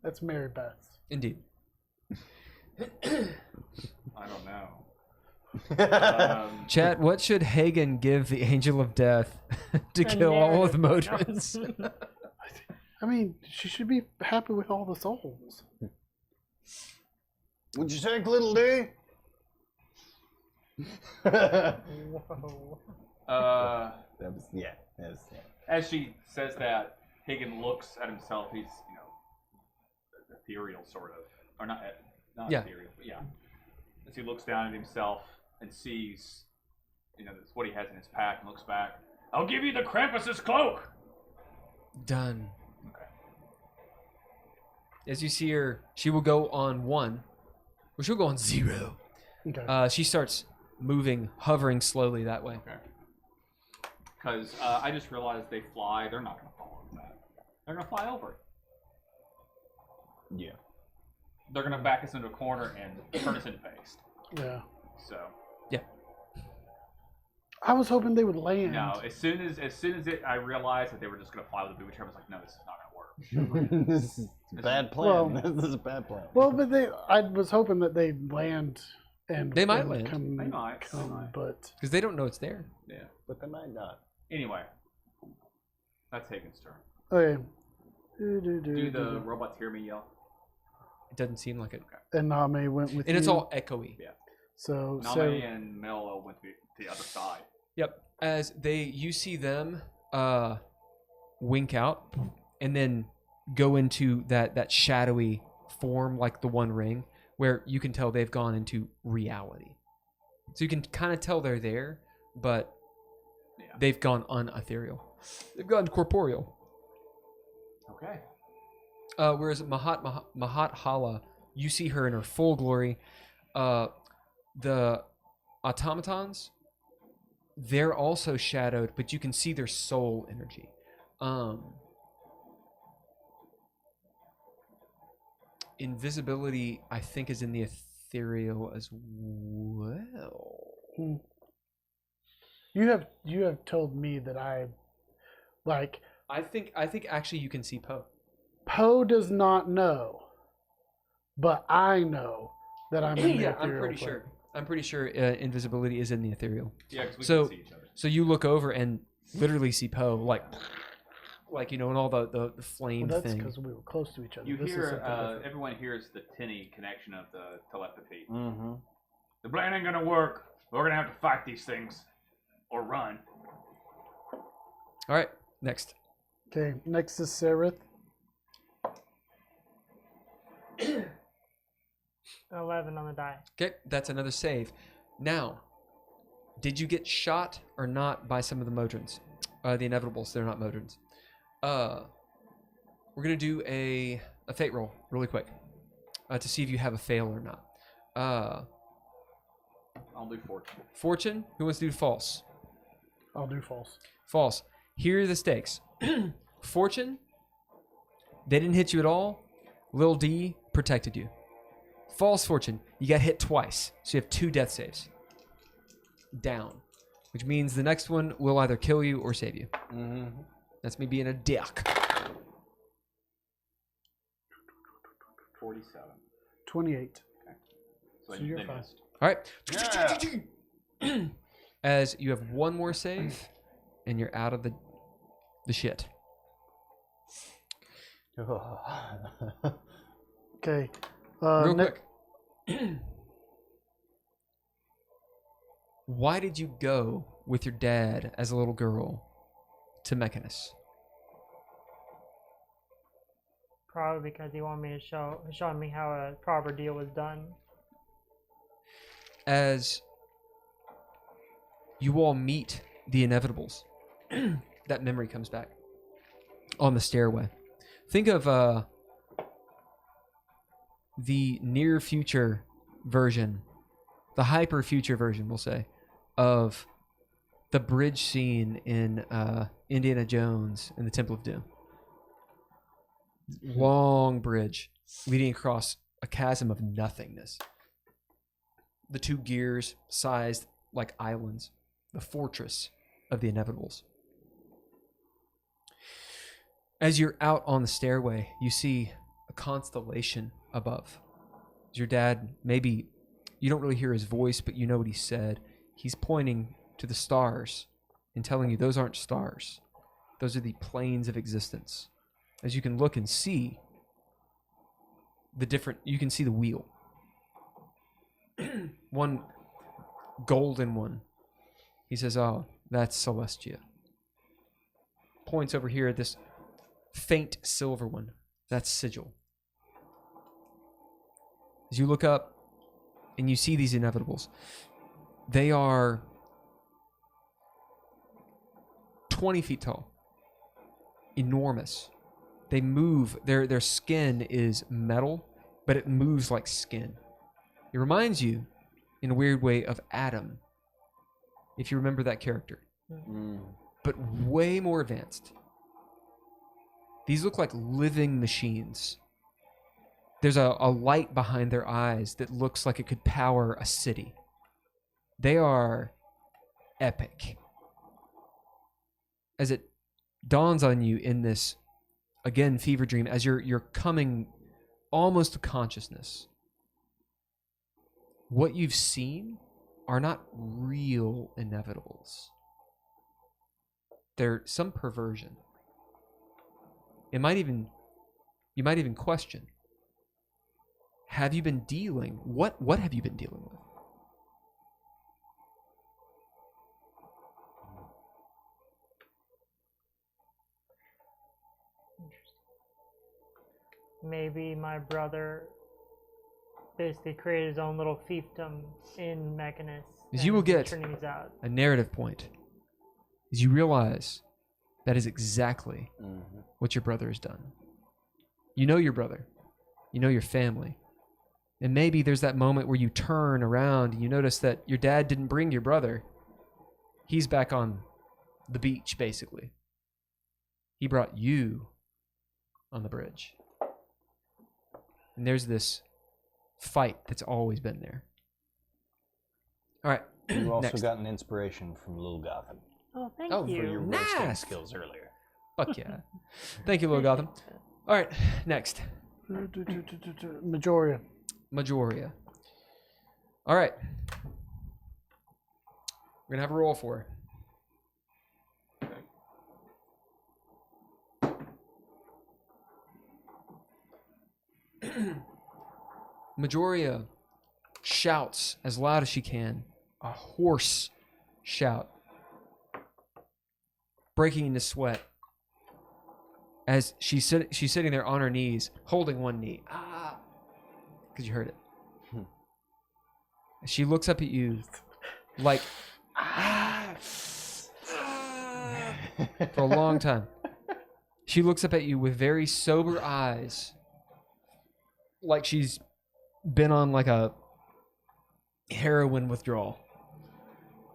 That's Mary Beth's. Indeed. I don't know. Chat, what should Hagen give the Angel of Death to kill all of the Modrons? I mean, she should be happy with all the souls. Would you take little D? Whoa. That was yeah. As she says that, Hagen looks at himself. He's, ethereal sort of, or not Yeah. ethereal, but yeah. As he looks down at himself and sees, that's what he has in his pack, and looks back. I'll give you the Krampus's cloak. Done. Okay. As you see her, she will go on 1. Or she'll go on 0. Okay. She starts moving, hovering slowly that way. Okay. Because I just realized they fly. They're not going to fall over that. They're going to fly over it. Yeah. They're going to back us into a corner and turn us into paste. Yeah. So. I was hoping they would land. No, as soon as I realized that they were just going to fly with the booby trap, I was like, no, this is not going to work. This is a bad plan. This is a bad plan. Well, but I was hoping that they'd land and They might and land. Come, They might. but Because they don't know it's there. Yeah. But they might not. Anyway, that's Hagen's turn. okay. Do the robots hear me yell? It doesn't seem like it. And Name went with And it's you. all echoey. Yeah. So Name and Melo went to the other side. Yep. As you see them wink out and then go into that shadowy form like the One Ring where you can tell they've gone into reality. So you can kind of tell they're there, but they've gone unethereal. They've gone corporeal. Okay. Whereas Mahat Hala, you see her in her full glory. The automatons, they're also shadowed, but you can see their soul energy. Invisibility, I think, is in the ethereal as well. You have told me that I I think actually you can see Poe. Poe does not know, but I know that I'm in the Yeah, ethereal plane. I'm pretty sure invisibility is in the ethereal. Yeah, because we So- can see each other. So you look over and literally see Poe, like and all the flame Well, that's thing. because we were close to each other. You This is hear, something different. everyone hears the tinny connection of the telepathy. Mm-hmm. The plan ain't gonna work. We're gonna have to fight these things. Or run. All right, next. Okay, next is Sereth. 11 on the die. Okay, that's another save. Now, did you get shot or not by some of the Modrons? The Inevitables, they're not Modrons. We're going to do a fate roll really quick to see if you have a fail or not. I'll do fortune. Fortune, who wants to do false? I'll do false. False. Here are the stakes. Fortune, they didn't hit you at all. Lil D protected you. False fortune, you got hit twice, so you have 2 death saves. Down. Which means the next one will either kill you or save you. Mm-hmm. That's me being a dick. 47. 28. So, So you're they fine. missed. All right. As you have one more save, and you're out of the shit. Okay. Real ne- quick. Why did you go with your dad as a little girl to Mechanus? Probably because he wanted me to show me how a proper deal was done. As you all meet the Inevitables, that memory comes back on the stairway. Think of the near future version, the hyper future version, we'll say, of the bridge scene in Indiana Jones and the Temple of Doom. Long bridge leading across a chasm of nothingness. The 2 gears sized like islands, the fortress of the Inevitables. As you're out on the stairway, you see a constellation above. Your dad, maybe you don't really hear his voice, but you know what he said. He's pointing to the stars and telling you those aren't stars. Those are the planes of existence. As you can look and see you can see the wheel. One golden one. He says, "Oh, that's Celestia." Points over here at this faint silver one. That's Sigil. As you look up and you see these Inevitables, they are 20 feet tall. Enormous. They move. Their skin is metal, but it moves like skin. It reminds you, in a weird way, of Adam, if you remember that character. But way more advanced. These look like living machines. There's a light behind their eyes that looks like it could power a city. They are epic. As it dawns on you in this, again, fever dream, as you're coming almost to consciousness, what you've seen are not real Inevitables. They're some perversion. You might even question, have you been dealing, what have you been dealing with? Maybe my brother basically create his own little fiefdom in Mechanus. As you will get Trinity's out. a narrative point, as you realize that is exactly what your brother has done. You know your brother. You know your family. And maybe there's that moment where you turn around and you notice that your dad didn't bring your brother. He's back on the beach, basically. He brought you on the bridge. And there's this fight that's always been there. All right. You also Next. got an inspiration from Lil Gotham Oh, thank Oh, you. for your roasting Nice. skills earlier. Fuck yeah. Thank you, Lil Gotham. All right, next. Majoria. Majoria. All right. We're going to have a roll for her. Majoria shouts as loud as she can, a hoarse shout, breaking into sweat as she's sitting there on her knees, holding one knee. Because you heard it. She looks up at you like for a long time. She looks up at you with very sober eyes, like she's been on like a heroin withdrawal,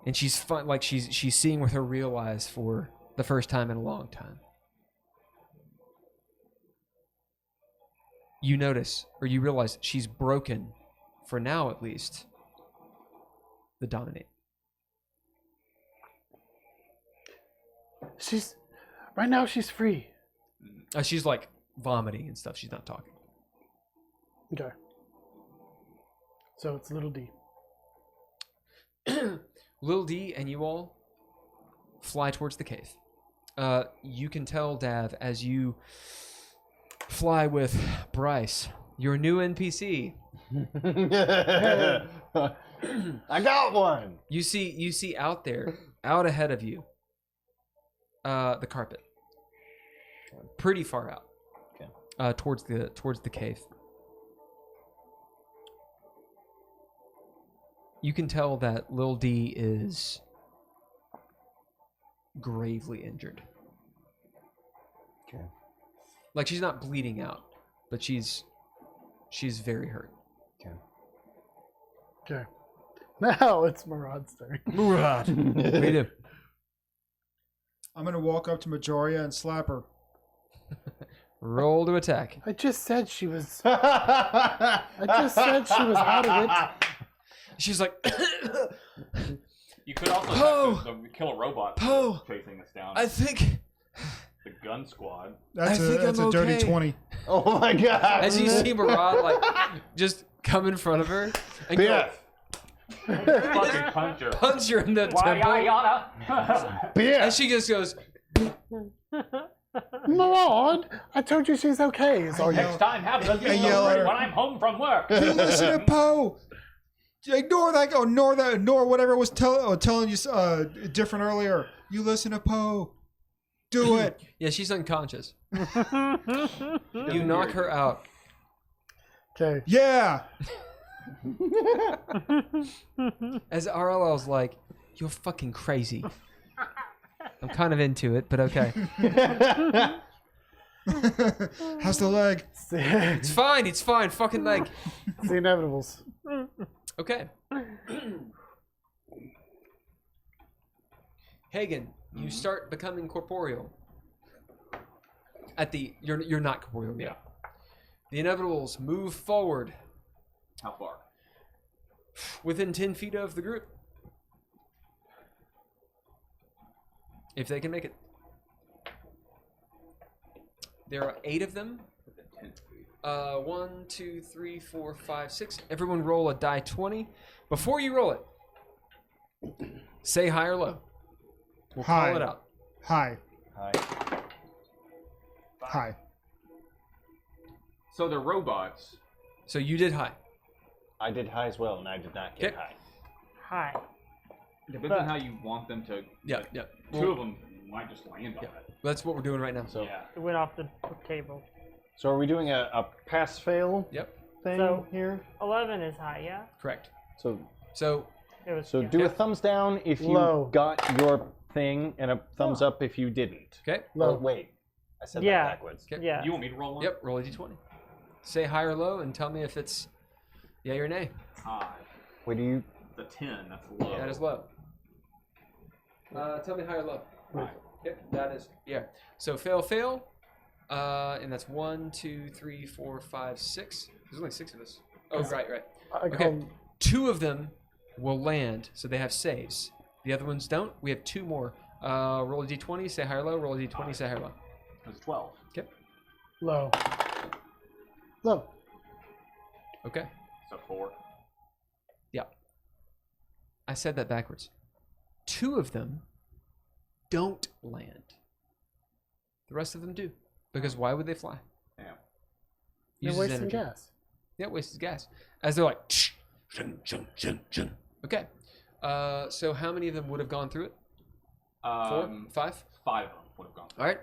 and she's fun, like she's seeing with her real eyes for the first time in a long time. You notice, or you realize, she's broken, for now at least, the dominate. Right now she's free. She's like vomiting and stuff. She's not talking. Okay. So it's little D. Lil D and you all fly towards the cave. You can tell, Dav, as you fly with Bryce, your new NPC. I got one. You see out there, out ahead of you, the carpet. Pretty far out. Okay. Towards the cave. You can tell that Lil D is gravely injured. Okay. Like she's not bleeding out, but she's very hurt. Okay. Okay. Now it's Murad's turn. Murad, what do you do? I'm gonna walk up to Majoria and slap her. Roll to attack. I just said she was. I just said she was out of it. She's like, You could also Poe! have the killer robot Poe! chasing us down. I think. The gun squad. That's I think that's I'm a dirty okay. 20. Oh my god. As you see Murad like just come in front of her and go, Fucking puncher. punch her in the temple, and she just goes, Murad, I told you she's okay. It's all Next time, have the I yell at her. when I'm home from work. You listen to Poe. Ignore that. Ignore whatever was telling you different earlier. You listen to Poe. Do it. yeah, she's unconscious. You knock her out. Okay. Yeah. As RLL's like, you're fucking crazy. I'm kind of into it, but okay. How's the leg? It's fine, fucking leg. It's the inevitables. Okay. Hagen, you start becoming corporeal. You're not corporeal yet. The inevitables move forward How far? within 10 feet of the group. If they can make it. There are 8 of them. 1, 2, 3, 4, 5, 6. Everyone roll a die 20. Before you roll it, say high or low. We'll High. call it out. Hi. Hi. Hi. So they're robots. So you did high. I did high as well, and I did not get Okay. high. Hi. Depends on how you want them to. Yeah, yeah. Two of them might just land on it. That's what we're doing right now. So, Yeah. It went off the table. so are we doing a pass fail? Yep. thing So- here? 11 is high, yeah? Correct. So So It was. so yeah. do a thumbs down if you Low. got your thing, and a thumbs up if you didn't. okay. Oh, Low. wait, I said Yeah. that backwards. Okay. Yeah. You want me to roll one? Yep. Roll a d20. Say high or low, and tell me if it's yay or nay. High. Wait, do you? The 10. That's low. That is low. Tell me high or low. Yep. That is So fail. And that's 1, 2, 3, 4, 5, 6. There's only 6 of us. Oh, right. I Okay. call 2 of them will land, so they have saves. The other ones don't. We have 2 more. Roll a d20, say high or low. Roll a d20, say high or low. That's 12. low. Low. Okay. So 4. I said that backwards. 2 of them don't land. The rest of them do. Because why would they fly? Yeah. You're Uses wasting energy. gas. Yeah, wastes gas. As they're like, okay. So how many of them would have gone through it? 4? 5? 5 of them would have gone. All right.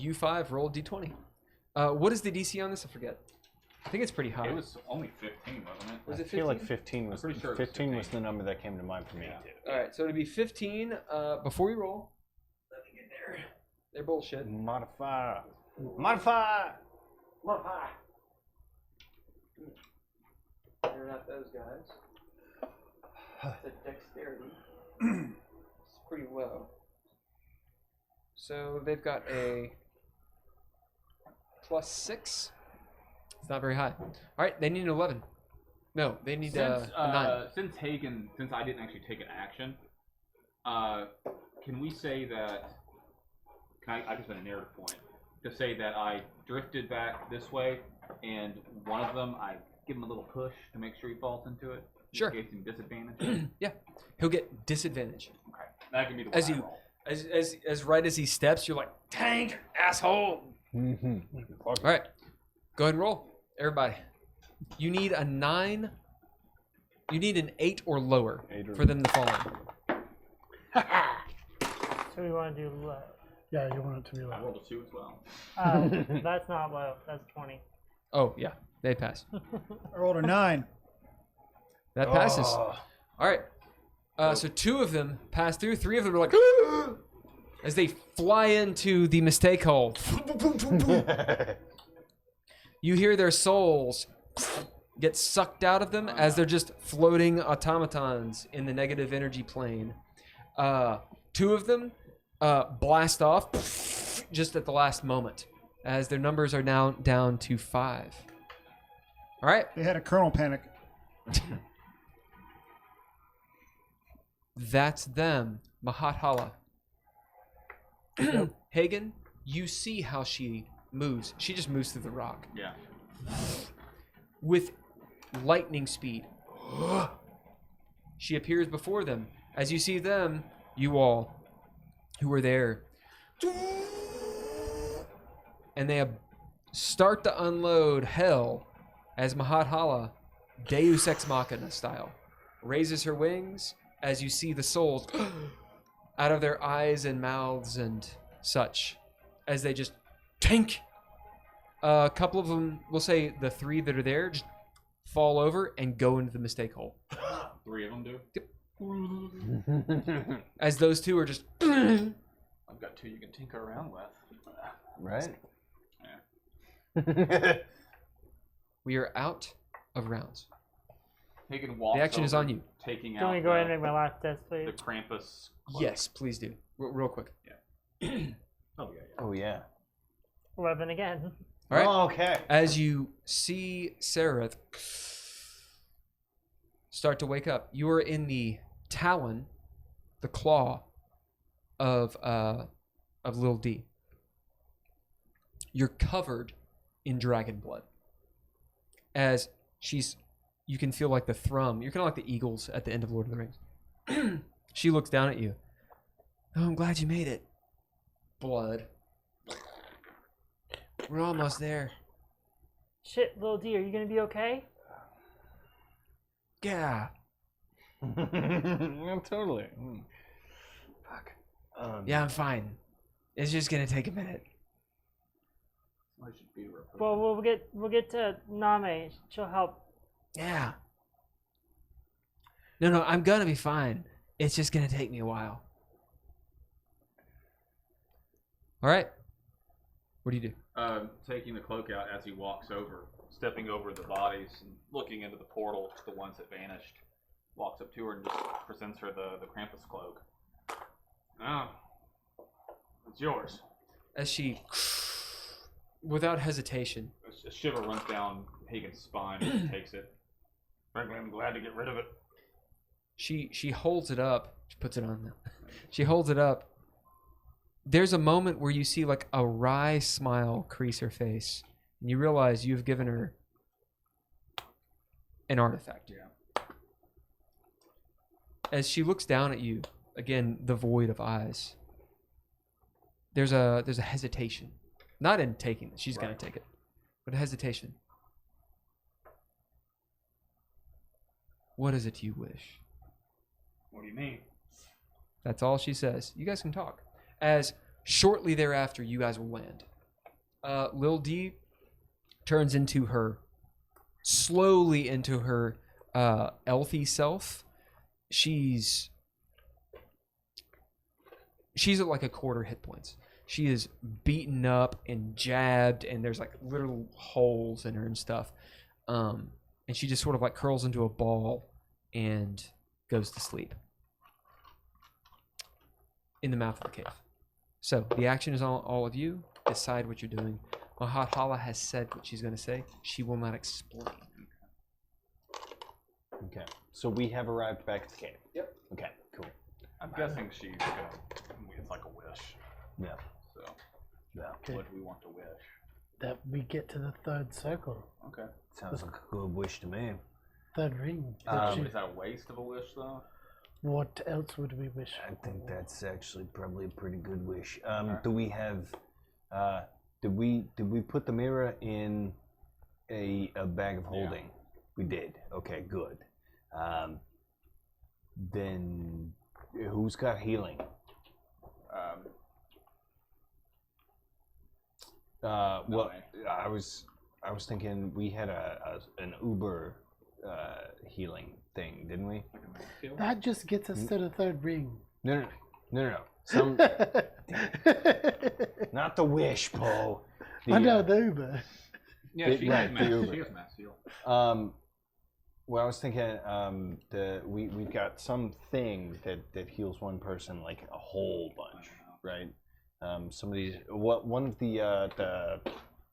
You 5, roll d20. What is the DC on this? I forget. I think it's pretty high. It was only 15, wasn't it? Was I it feel like 15? 15 was pretty sure it was 15 was 15. the number that came to mind for me Yeah. too. All right, so it'd be 15. Before you roll, nothing in there. They're bullshit. Modifier. They're not those guys. It's a dexterity. It's pretty low. So they've got a +6. It's not very high. All right, they need an 11. No, they need Since, a 9. since Hagen, since I didn't actually take an action, can we say that? I just spend a narrative point to say that I drifted back this way, and one of them I give him a little push to make sure he falls into it. Sure. Gave him disadvantage. Yeah, he'll get disadvantage. Okay, that can be the way As I you- roll. As right as he steps, you're like, tank, asshole. Mm-hmm. All right, go ahead and roll, everybody. You need a 9. You need an 8 or lower 8 or for them to fall in. So we want to do low. Yeah, you want it to be I low. rolled a 2 as well. That's not low. That's 20. Oh yeah, they pass. I rolled a 9. That passes. Oh. All right. So 2 of them pass through. 3 of them are like, as they fly into the mistake hole. You hear their souls get sucked out of them as they're just floating automatons in the negative energy plane. 2 of them blast off just at the last moment as their numbers are now down to 5. All right. They had a kernel panic. That's them. Mahathala. Hagen, you see how she moves. She just moves through the rock Yeah. with lightning speed. She appears before them. As you see them, you all who are there, and they start to unload hell as Mahathala, Deus Ex Machina style, raises her wings as you see the souls out of their eyes and mouths and such as they just tank. A couple of them, we'll say the 3 that are there, just fall over and go into the mistake hole. 3 of them do. As those 2 are just I've got 2 you can tinker around with. Right. we are out of rounds. Hagen walks. The action is over, on you. Taking Can out we go ahead and the, make my last test, the please? Krampus. cloak. Yes, please do. Real quick. Oh yeah. Oh yeah. 11 again. All right. Oh, okay. As you see Sereth start to wake up, you are in the talon, the claw of Lil D. You're covered in dragon blood. As you can feel like the thrum. You're kind of like the eagles at the end of Lord of the Rings. She looks down at you. Oh, I'm glad you made it. Blood. We're almost there. Shit, little D, are you gonna be okay? Yeah. Yeah, totally. Fuck. Yeah, I'm fine. It's just gonna take a minute. I should beat her up. Well, we'll get to Name. She'll help. Yeah. No, I'm gonna be fine. It's just gonna take me a while. All right. What do you do? Taking the cloak out as he walks over, stepping over the bodies and looking into the portal, the ones that vanished. Walks up to her and just presents her the Krampus cloak. Oh, it's yours. As she, without hesitation, A shiver runs down Hagen's spine as he takes it. Frankly, I'm glad to get rid of it. she holds it up. She puts it on now. She holds it up. There's a moment where you see like a wry smile crease her face, and you realize you've given her an artifact. Yeah. As she looks down at you, again, the void of eyes. There's a hesitation, not in taking it. She's gonna take it, but a hesitation. What is it you wish? What do you mean? That's all she says. You guys can talk. As shortly thereafter, you guys will land. Lil D turns slowly into her elfy self. She's at like a quarter hit points. She is beaten up and jabbed, and there's like little holes in her and stuff. And she just sort of like curls into a ball and goes to sleep in the mouth of the cave. So the action is on all of you. Decide what you're doing. Mahathala has said what she's going to say. She will not explain. Okay. So we have arrived back at the cave. Yep. Okay, cool. I'm guessing she's gonna. It's like a wish. Yeah. So, Yeah. Okay. what do we want to wish? That we get to the third circle. Okay. Sounds like a good wish to me. Third ring. Is that a waste of a wish, though? What else would we wish I for? think that's actually probably a pretty good wish. Do we have? Did we put the mirror in a bag of holding? We did. Okay, good. Then who's got healing? Well, I was thinking we had an Uber healing thing, didn't we? That just gets us to the third ring. No. Some not the wish, Poe. I know the Uber. Yeah, she right, has the mass. Uber. She has mass heal. Well, I was thinking we've got some thing that heals one person like a whole bunch, right? Some of these, one of the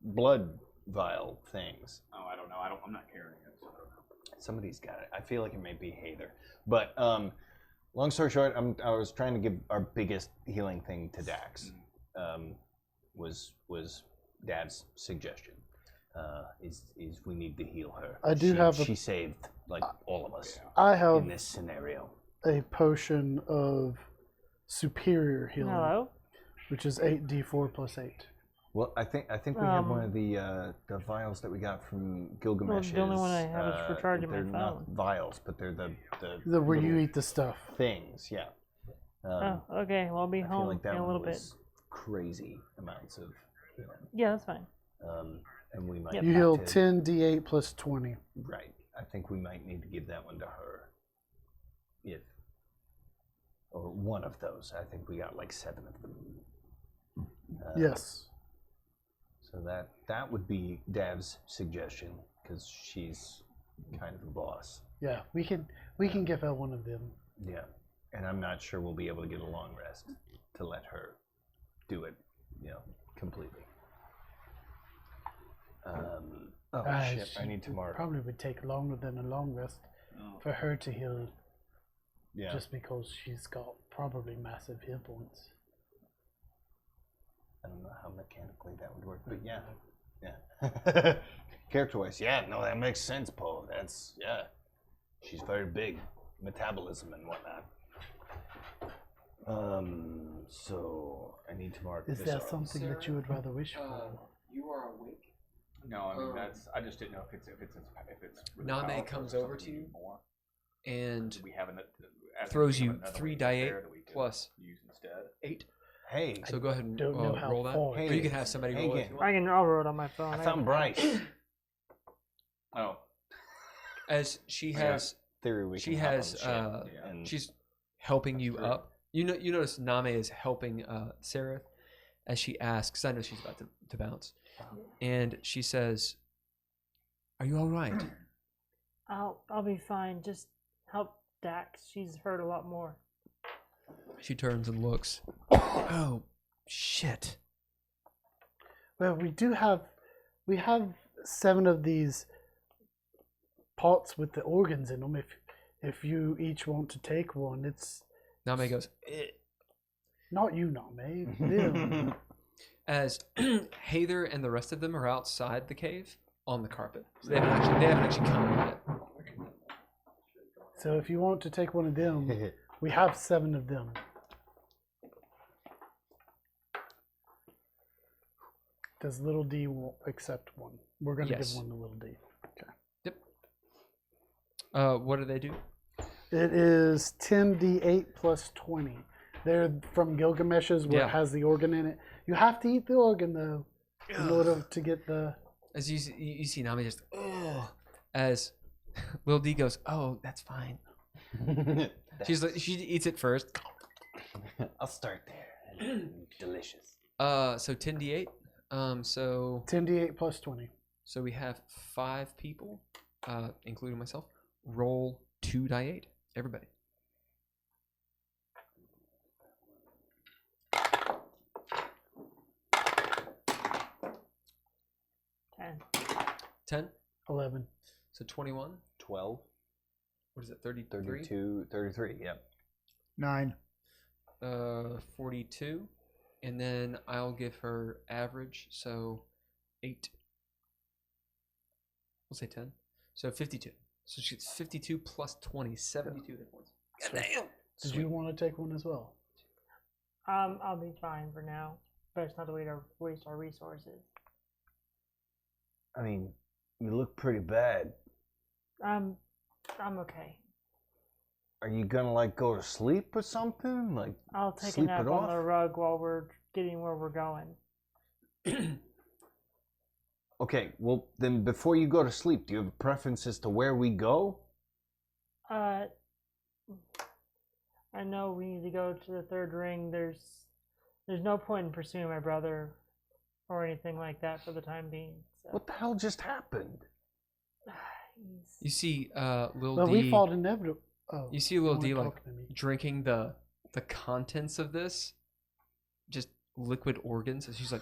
blood vial things. Oh, I don't know. I'm not carrying it. So I don't know. Somebody's got it. I feel like it may be Hather. But long story short, I was trying to give our biggest healing thing to Dax. Was Dad's suggestion. Is we need to heal her. I do have a- She saved like all of us I have in this scenario. a potion of superior healing, Hello. which is 8d4 plus 8. Well, I think we have one of the vials that we got from Gilgamesh. the only one I have is for charging my they're not phone. vials, but they're the The where you little eat the stuff. things. Yeah. Oh, okay. Well, I'll be I feel home like that in a one little bit. was crazy amounts of healing. Yeah, that's fine. And we might Yep. You have heal to- 10d8 plus 20. Right. I think we might need to give that one to her. Or one of those. I think we got like 7 of them. Yes. So that would be Dav's suggestion because she's kind of the boss. Yeah, we can give her one of them. Yeah. And I'm not sure we'll be able to get a long rest to let her do it, completely. Shit! I need to mark. Probably would take longer than a long rest for her to heal, Yeah. just because she's got probably massive hit points. I don't know how mechanically that would work, but yeah. Character-wise, yeah, no, that makes sense, Poe. Yeah. She's very big, metabolism and whatnot. So I need to mark. Is this there off. something that you would rather wish for? You are awake. No, I mean I just didn't know if it's really Name powerful comes or over something to you. more. and Do we have throws you another 3 weapon die 8 there that we could plus use instead? 8. Hey, So go ahead and don't know how roll that. far. Or you can have somebody roll it. Hey, If you want. I'll roll it on my phone. I found Bryce. Oh, As she I has, Theory we she can hop has, on the ship and she's helping you up. You notice Name is helping Sarah as she asks. I know she's about to bounce, and she says, "Are you all right?" I'll be fine. Just help Dax. She's hurt a lot more. She turns and looks. Oh, shit! Well, we have 7 of these pots with the organs in them. If you each want to take one, it's Name goes. not you, Name. Them. As Hather and the rest of them are outside the cave on the carpet. So they haven't actually come yet. So if you want to take one of them, we have 7 of them. Does little D accept one? We're going to Yes. give one to little D. Okay. What do they do? It is 10d8 plus 20. They're from Gilgamesh's where Yeah. it has the organ in it. You have to eat the organ though in order to get the. As you see Nami just, oh, as Lil D goes, oh, that's fine. She's like, she eats it first. I'll start there. Delicious. So 10d8. So 10d8 plus 20. so we have 5 people, including myself. Roll 2 die 8. Everybody. Ten. 10. 11. So 21. 12, What is it? 33. 32, 33. Yep. 9. 42. And then I'll give her average. So 8. We'll say 10. So 52. So she's 52 plus 20, 72 hit points. Did you want to take one as well? I'll be fine for now. Best not to waste our resources. I mean, you look pretty bad. I'm okay. Are you gonna like go to sleep or something? Like I'll take a sleep nap it on off? the rug while we're getting where we're going. Okay, well then before you go to sleep, do you have a preference as to where we go? I know we need to go to the third ring. There's no point in pursuing my brother or anything like that for the time being. So. What the hell just happened? You see Lil Well, D. we fought inevitable. Oh, You see Lil you D weren't like talking to me. drinking the contents of this, just liquid organs. And she's like,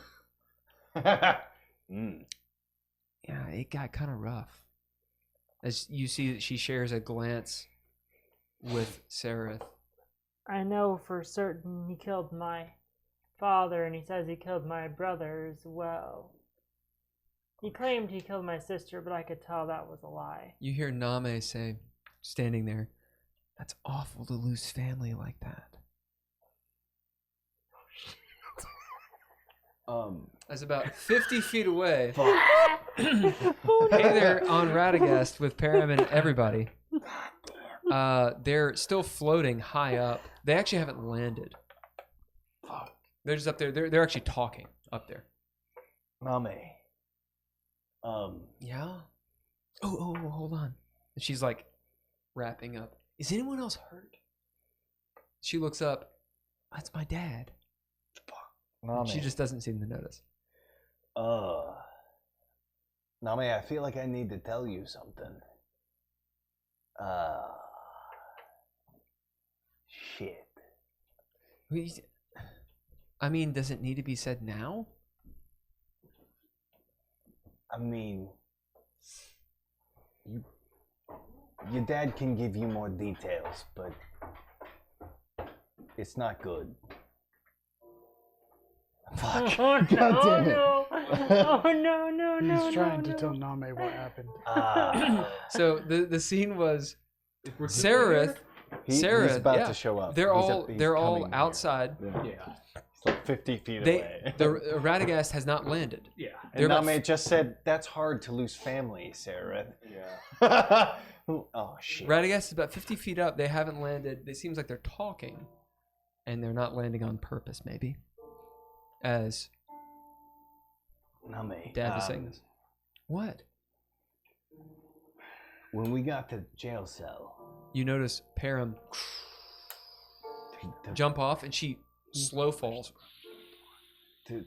Mm. yeah, it got kind of rough. As you see that she shares a glance with Sarah. I know for certain he killed my father, and he says he killed my brother as well. He claimed he killed my sister, but I could tell that was a lie. You hear Name say, standing there, that's awful to lose family like that. As about 50 feet away, hey there on Radagast with Param and everybody. They're still floating high up. They actually haven't landed. They're just up there. They're actually talking up there. Name. Yeah. Oh, hold on. And she's like wrapping up. Is anyone else hurt? She looks up. That's my dad. Name. She just doesn't seem to notice. Name, I feel like I need to tell you something. Shit. I mean, does it need to be said now? I mean, your dad can give you more details, but it's not good. Fuck. Oh, no, God damn it. no. Oh, no. He's trying no. to tell Name what happened. So the scene was Sarah. He's about to show up. They're He's all up- he's they're all coming outside. here. Yeah. It's like 50 feet They away. the Radagast has not landed. Yeah. They're And about Name just said, that's hard to lose family, Sarah. Yeah. Oh, shit. Radagast is about 50 feet up. They haven't landed. It seems like they're talking, and they're not landing on purpose. Maybe. as Name. Dad is saying this. What? When we got to the jail cell, You notice Param jump off, and she slow falls to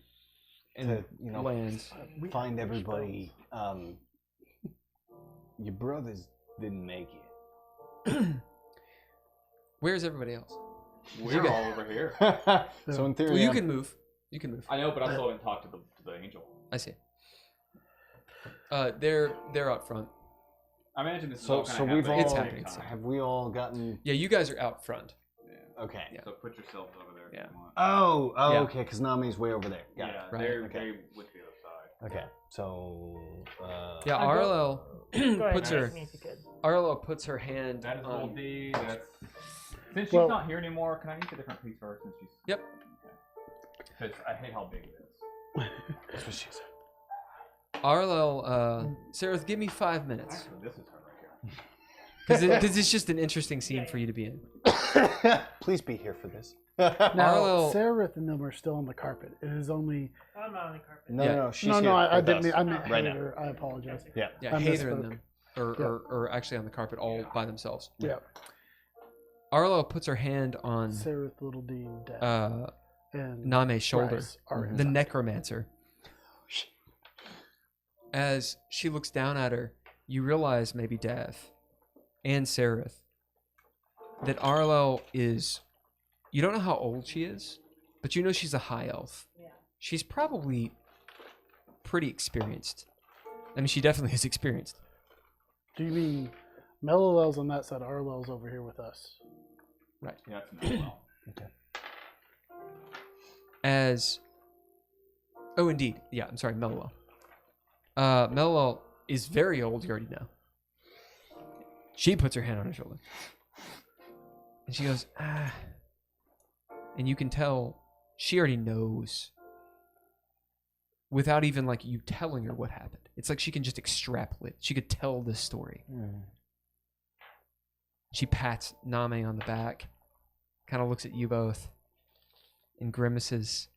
and you know lands. find everybody. Your brothers didn't make it. Where's everybody else? We're all over here. So in theory, Well, you I'm- can move. You can move. I know, but I still haven't talked to the angel. I see. They're out front. I imagine this is So all kind so of we've happening all at the same time. have we all gotten Yeah, you guys are out front. Yeah. okay. Yeah. So put yourselves over there. Yeah. If you want. Oh, Yeah. okay. Because Nami's way over there. Got Yeah, it. Right, they're okay. they went to the other side. Okay. So Yeah, I'll go- Arlo Go ahead, puts her me if you could. Arlo puts her hand That is little on. D. That's since she's Well- not here anymore. Can I use a different piece for her since she's? Yep. Because I hate how big it is. that's what she said. Arlo, Sarah, give me 5 minutes Actually, this is her right here. because it's just an interesting scene for you to be in. Please be here for this. Now, Arlo- Sarah and them are still on the carpet. It is only. I'm not on the carpet. No, Yeah. no, she's No, here no, I with didn't us. mean. I meant Right now. Hater. I apologize. Yeah. Yeah, I Hazer and misspoke. them are actually on the carpet all by themselves. Yeah. Arlo puts her hand on Sarah, Little D, Dad, and Name's shoulder, Bryce are the inside. necromancer. As she looks down at her, you realize maybe Dav and Sereth that Arlo is. You don't know how old she is, but you know she's a high elf. Yeah. She's probably pretty experienced. I mean, she definitely is experienced. Do you mean Mellowell's on that side? Arwell's over here with us. Yeah, that's not well. As oh, indeed, yeah. I'm sorry, Mellowell. Mellowell is very old. You already know. She puts her hand on her shoulder, and she goes, ah. And you can tell she already knows, without even like you telling her what happened. It's like she can just extrapolate. She could tell this story. She pats Name on the back, kind of looks at you both, and grimaces,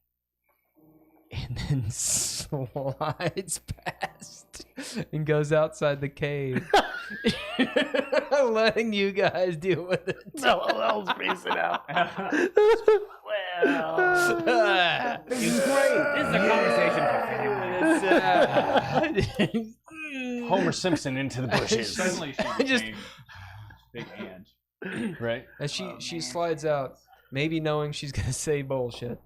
and then slides past and goes outside the cave, letting you guys deal with it. Mellowell's facing out. This is great. This is a conversation for Homer Simpson into the bushes. Suddenly she Just- became big hand. Right? As she Oh, she man. slides out, maybe knowing she's gonna say bullshit.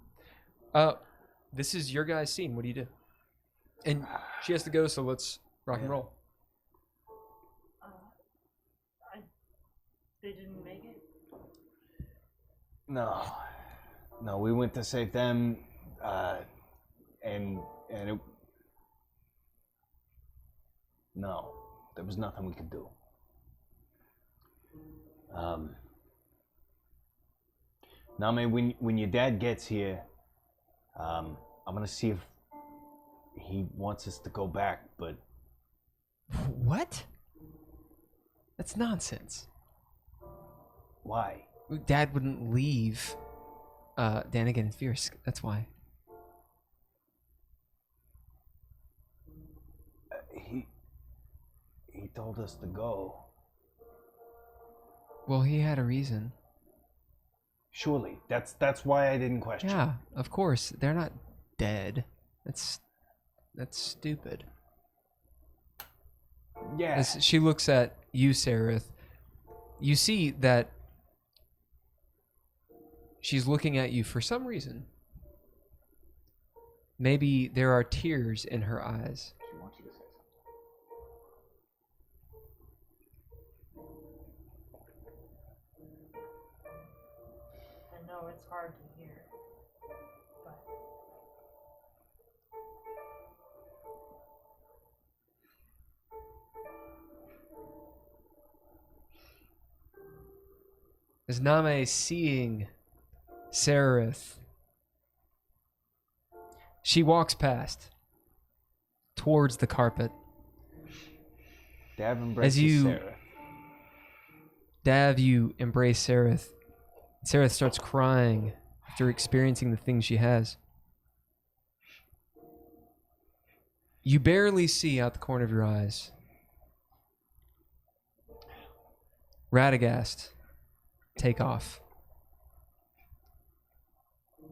This is your guys' scene. What do you do? And she has to go, so let's rock and roll. They didn't make it. No, no, we went to save them, and it. No, there was nothing we could do. Name, when your dad gets here, I'm gonna see if he wants us to go back, but What? That's nonsense. why? Dad wouldn't leave Danigan and Fierce. That's why. He told us to go. Well, he had a reason. Surely, that's why I didn't question. Yeah, of course. They're not dead. That's stupid. Yeah. As she looks at you, Sereth, you see that she's looking at you for some reason. Maybe there are tears in her eyes. She wants you to say something. I know it's hard to hear, but As Name seeing Sereth, she walks past towards the carpet. Dav embraces you- Sarah. Dav, you embrace Sereth. Sereth starts crying after experiencing the things she has. You barely see out the corner of your eyes Radagast take off.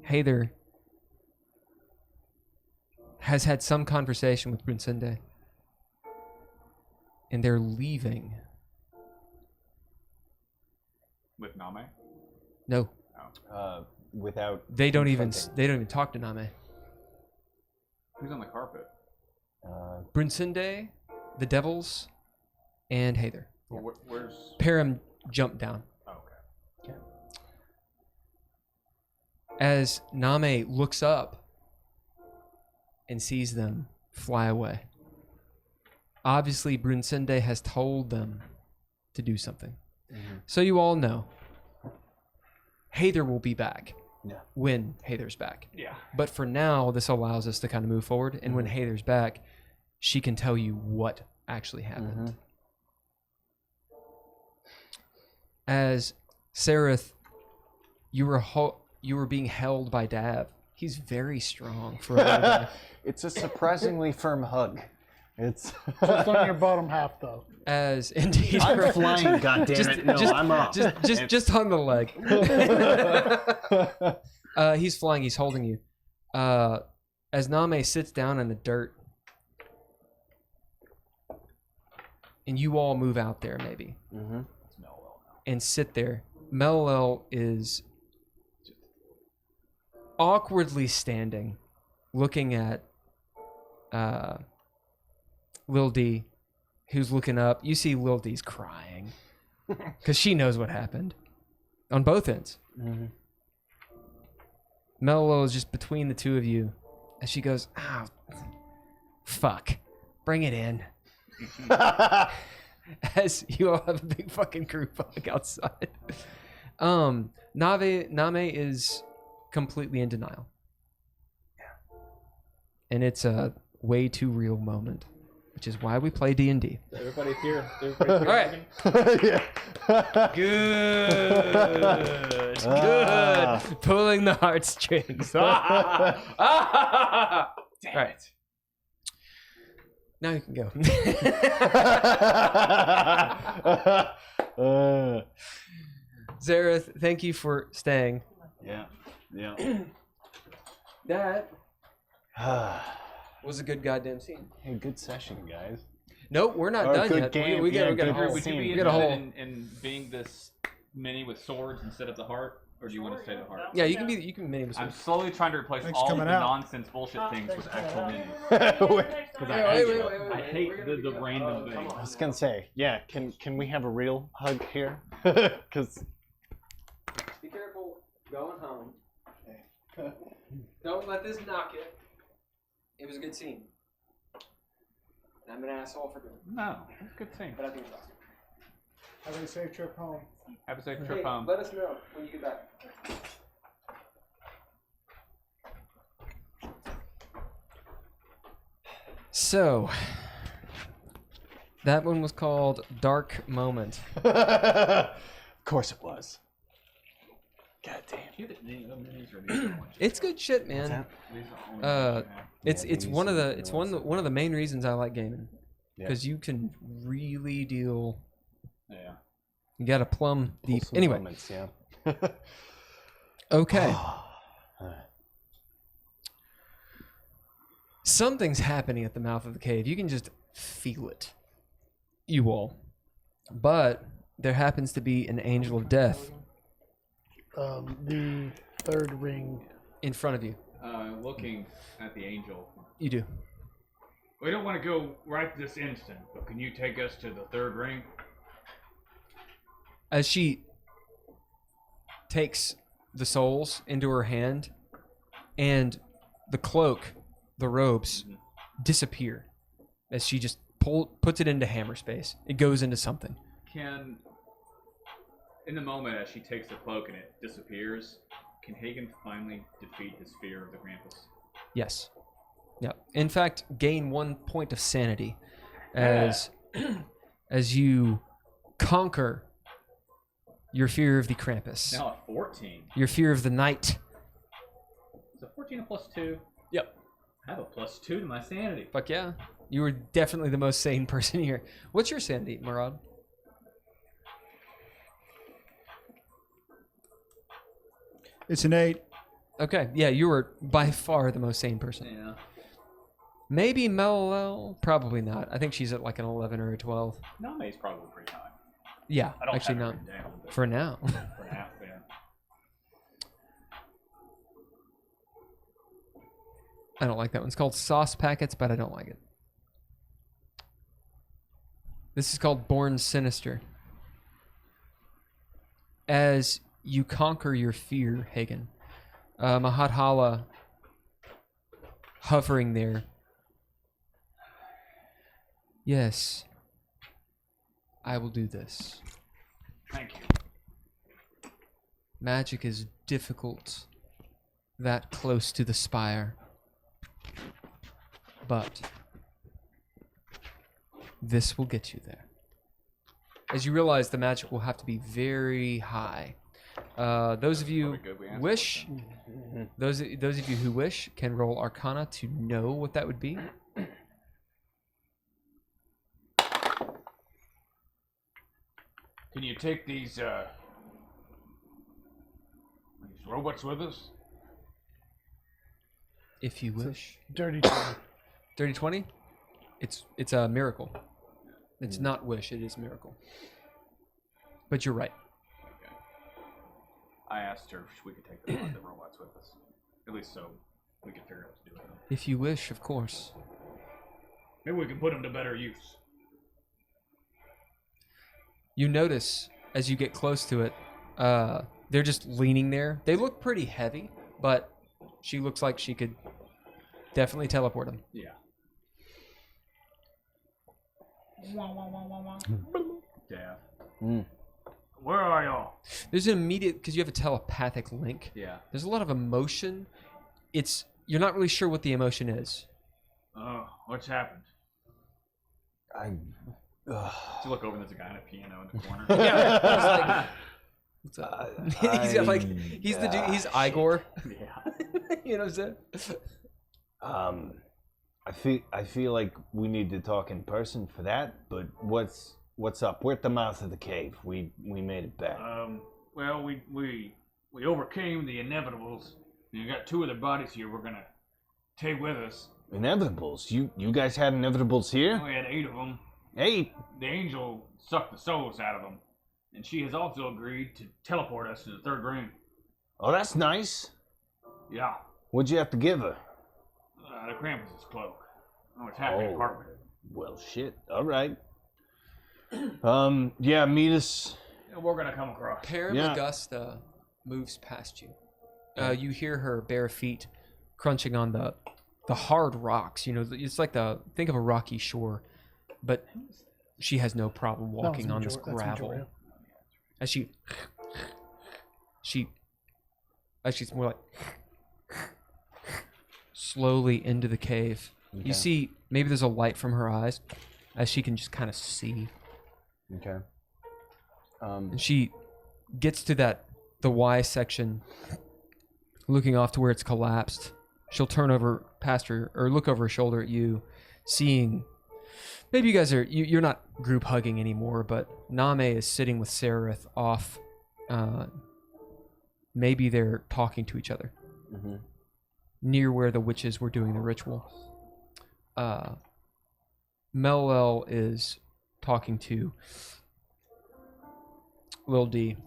Hayther has had some conversation with Brunsende, and they're leaving. With Name? No, Without they don't even confronting. talk to Name. Who's on the carpet? Brunsende, the Devils, and Hayther. Well, where's... Param jumped down. Oh, okay. As Name looks up and sees them fly away. Obviously, Brunsende has told them to do something. Mm-hmm. So you all know Hayther will be back Yeah. when Hayther's back. Yeah. But for now, this allows us to kind of move forward. And when Hayther's back, she can tell you what actually happened. As Sereth, you were being held by Dav. He's very strong for a little guy. It's a surprisingly firm hug. It's Just on your bottom half, though. As indeed, I'm flying, goddammit. No, I'm up. just on the leg. He's flying. He's holding you. As Name sits down in the dirt, and you all move out there, maybe, and sit there. Melel is awkwardly standing, looking at Lil D, who's looking up. You see Lil D's crying because she knows what happened on both ends. Mello is just between the two of you as she goes, "Oh, fuck, bring it in." As you all have a big fucking group hug outside. Name is completely in denial. And it's a way too real moment, which is why we play D&D. Everybody's here. All right. Good. Good. Pulling the heartstrings. Damn it. Now you can go. Zareth, thank you for staying. Yeah. That was a good goddamn scene. Hey, good session, guys. Nope, we're not Or done good yet. game. We Yeah, got a good whole. Would you be We got a interested whole. in being this mini with swords instead of the heart? Or do you want to stay the heart? Yeah, you can mini with I'm swords. slowly trying to replace Thanks all for of the coming out. nonsense bullshit things with actual minis. Because I hate the random things. I was gonna say, yeah. Can we have a real hug here? Because Be careful going home. Don't let this knock it. It was a good scene. I'm an asshole for doing it, No, it's a good scene. but I think it's awesome. Have a safe trip home. Have a safe Hey, trip home. let us know when you get back. So, that one was called Dark Moment. of course it was. God damn. It's good shit, man. It's one of the main reasons I like gaming, because you can really deal. Yeah. You got to plumb deep. Wholesome Anyway, moments, yeah. okay. Alright. Something's happening at the mouth of the cave. You can just feel it. You all. But there happens to be an angel of death The third ring. in front of you. Looking at the angel. You do. We don't want to go right this instant, but can you take us to the third ring? As she takes the souls into her hand, and the cloak, the robes, disappear as she just puts it into hammer space. It goes into something. In the moment as she takes the cloak and it disappears, can Hagen finally defeat his fear of the Krampus? Yes. Yeah. In fact, gain 1 point of sanity as you conquer your fear of the Krampus. Now at 14. Your fear of the night. So 14 plus 2. Yep. I have a +2 to my sanity. Fuck yeah. You were definitely the most sane person here. What's your sanity, Murad? It's an 8. Okay, yeah, you were by far the most sane person. Yeah. Maybe Mello, probably not. I think she's at like an 11 or a 12. Name's probably pretty high. Yeah, I don't actually have it not. written down, but For now. for now, yeah. I don't like that one. It's called Sauce Packets, but I don't like it. This is called Born Sinister. As you conquer your fear, Hagen, Mahathala hovering there. Yes, I will do this. Thank you. Magic is difficult that close to the spire. But this will get you there. As you realize, the magic will have to be very high. Those of you Probably good we answered wish, those of you who wish, can roll Arcana to know what that would be. Can you take these robots with us? If you wish. Dirty 20. Dirty 20? It's a miracle. It's not wish, it is miracle. But you're right. Okay. I asked her if we could take the robots with us. At least so we can figure out what to do with them. If you wish, of course. Maybe we can put them to better use. You notice as you get close to it, they're just leaning there. They look pretty heavy, but she looks like she could definitely teleport them. Yeah. Yeah. Where are y'all? There's an immediate, because you have a telepathic link. Yeah. There's a lot of emotion. You're not really sure what the emotion is. Oh, what's happened? Ugh. You look over and there's a guy on a piano in the corner. Yeah. What's up? He's got like he's the dude. He's shit. Igor. Yeah. You know what I'm saying? I feel like we need to talk in person for that. But what's up? We're at the mouth of the cave. We made it back. Well, we overcame the inevitables. You got 2 of their bodies here. We're gonna take with us. Inevitables. You guys had inevitables here? We had 8 of them. 8. The angel sucked the souls out of them, and she has also agreed to teleport us to the 3rd ring. Oh, that's nice. Yeah. What'd you have to give her? The Krampus's cloak. Oh, it's half an apartment. Well, shit. All right. Yeah, meet us. And we're gonna come across. Paramagusta moves past you. You hear her bare feet crunching on the hard rocks. You know, it's like think of a rocky shore, but she has no problem walking on this gravel. As she's more like slowly into the cave. Okay. You see, maybe there's a light from her eyes, as she can just kind of see. Okay. And she gets to the Y section, looking off to where it's collapsed. She'll turn over past her, or look over her shoulder at you, seeing. Maybe you guys you're not group hugging anymore, but Name is sitting with Sereth off. Maybe they're talking to each other near where the witches were doing the ritual. Melel is talking to Lil D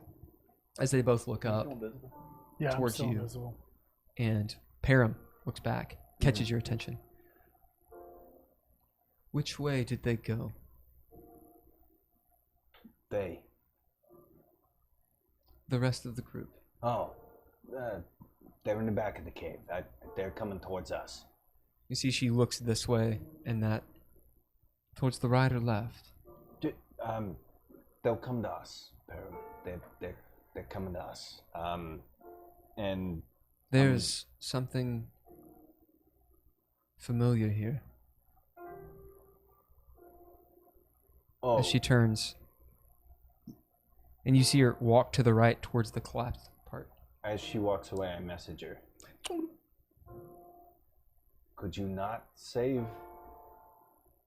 as they both look up Yeah, towards I'm still you. invisible. And Param looks back, catches your attention. Which way did they go? They. The rest of the group. Oh. They're in the back of the cave. They're coming towards us. You see she looks this way and that. Towards the right or left? They'll come to us. They're coming to us. And there's something familiar here. Oh. As she turns, and you see her walk to the right towards the collapsed part. As she walks away, I message her. Could you not save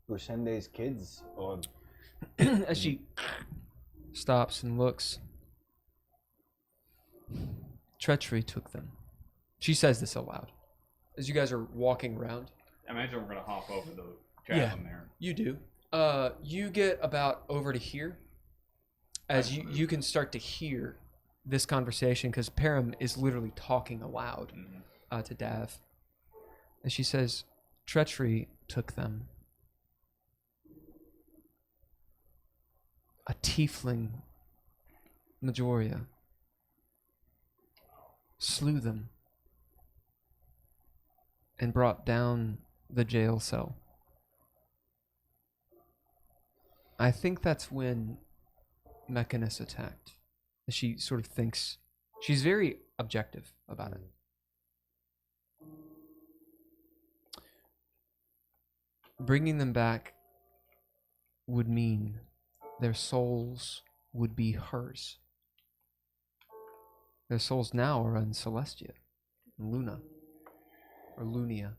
Ursende's kids? Or As she stops and looks, treachery took them. She says this aloud. As you guys are walking around. I imagine we're gonna hop over the javelin there. You do. You get about over to here. As you can start to hear this conversation, because Param is literally talking aloud to Dav. And she says, treachery took them. A tiefling, Majoria, slew them and brought down the jail cell. I think that's when Mechanus attacked. She sort of thinks, she's very objective about it. Bringing them back would mean their souls would be hers. Their souls now are in Celestia, Luna, or Lunia.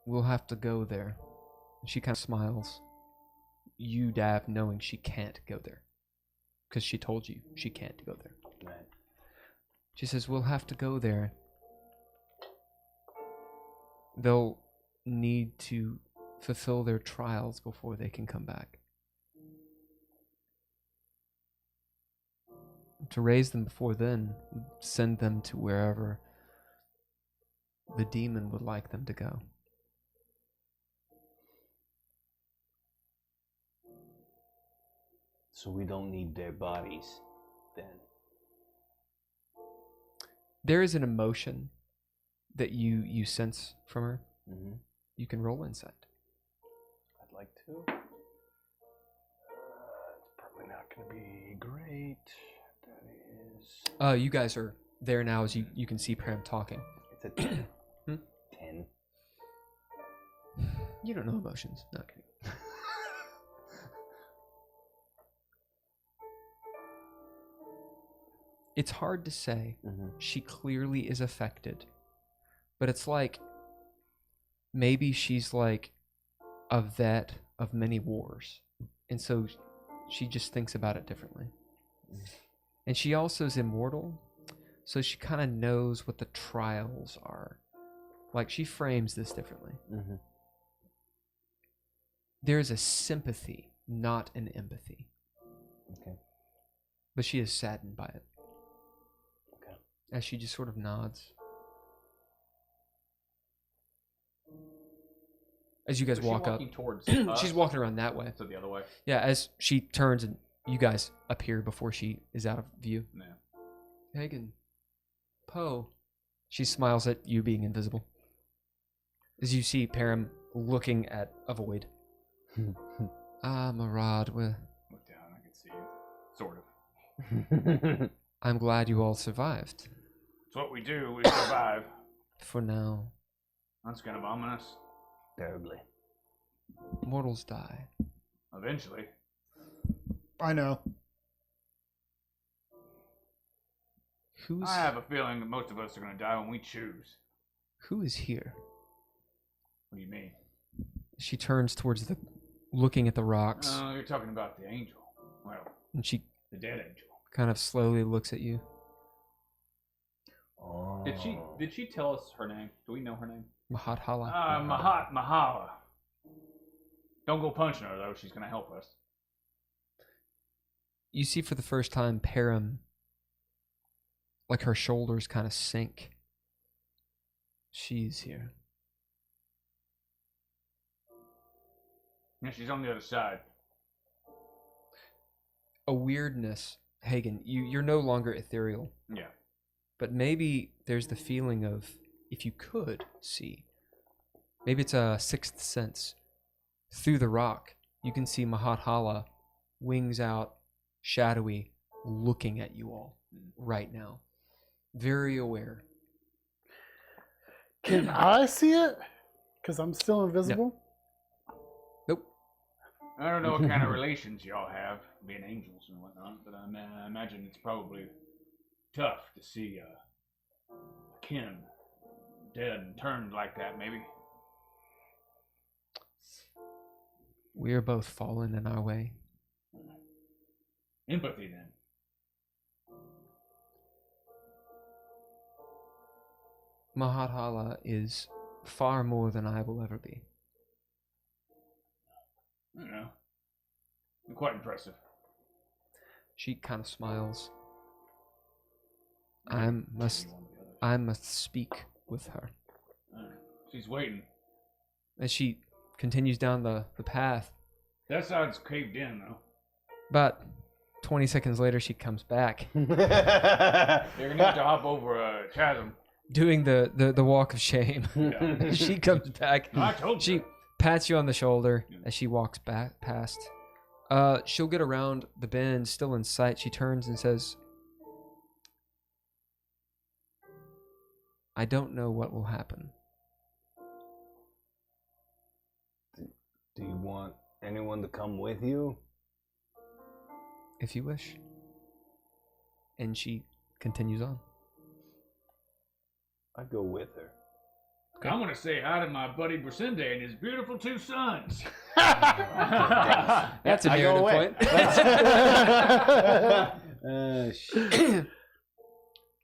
We'll have to go there. She kind of smiles. You, Dav, knowing she can't go there. Because she told you she can't go there. Right. She says, we'll have to go there. They'll need to fulfill their trials before they can come back. To raise them before then, send them to wherever the demon would like them to go. So we don't need their bodies, then. There is an emotion that you sense from her. Mm-hmm. You can roll insight. I'd like to. It's probably not going to be great. That is. You guys are there now as you can see Pram talking. It's a 10. 10. You don't know emotions. No, kidding. It's hard to say. She clearly is affected. But it's like, maybe she's like a vet of many wars. And so she just thinks about it differently. And she also is immortal. So she kind of knows what the trials are. Like, she frames this differently. There's a sympathy, not an empathy. Okay. But she is saddened by it. Okay. As she just sort of nods. As you guys Is walk she up. walking towards us? She's walking around that way. So the other way. Yeah, as she turns and you guys appear before she is out of view. Yeah. Hagen. Poe. She smiles at you being invisible. As you see Param looking at a void. Marad, Look down, I can see you. Sort of. I'm glad you all survived. It's what we do, we survive. For now. That's kind of ominous. Terribly. Mortals die. Eventually. I know. I have a feeling that most of us are going to die when we choose. Who is here? What do you mean? She turns towards looking at the rocks. Oh, you're talking about the angel. Well, And she the dead angel. kind of slowly looks at you. Oh. Did she tell us her name? Do we know her name? Mahathala. Mahala. Don't go punching her, though. She's going to help us. You see for the first time Param, like her shoulders kind of sink. She's here. Yeah, she's on the other side. A weirdness, Hagen, you're no longer ethereal. Yeah. But maybe there's the feeling of, if you could see, maybe it's a sixth sense. Through the rock, you can see Mahathala, wings out, shadowy, looking at you all right now. Very aware. Can I see it? Because I'm still invisible. Nope. I don't know what kind of relations y'all have, being angels and whatnot, but I imagine it's probably tough to see kin dead and turned like that, maybe. We are both fallen in our way. Empathy, then. Mahathala is far more than I will ever be. I don't know. You're quite impressive. She kind of smiles. I must speak with her. She's waiting. As she continues down the path, That side's caved in, though. about 20 seconds later, she comes back, You're gonna have to hop over a chasm. doing the walk of shame. Yeah. She comes back. I told She you. pats you on the shoulder as she walks back past. She'll get around the bend, still in sight. She turns and says, I don't know what will happen. Do you want anyone to come with you? If you wish. And she continues on. I'd go with her. I'm gonna say hi to my buddy Brasinde and his beautiful 2 sons. That's a I go narrative away. point.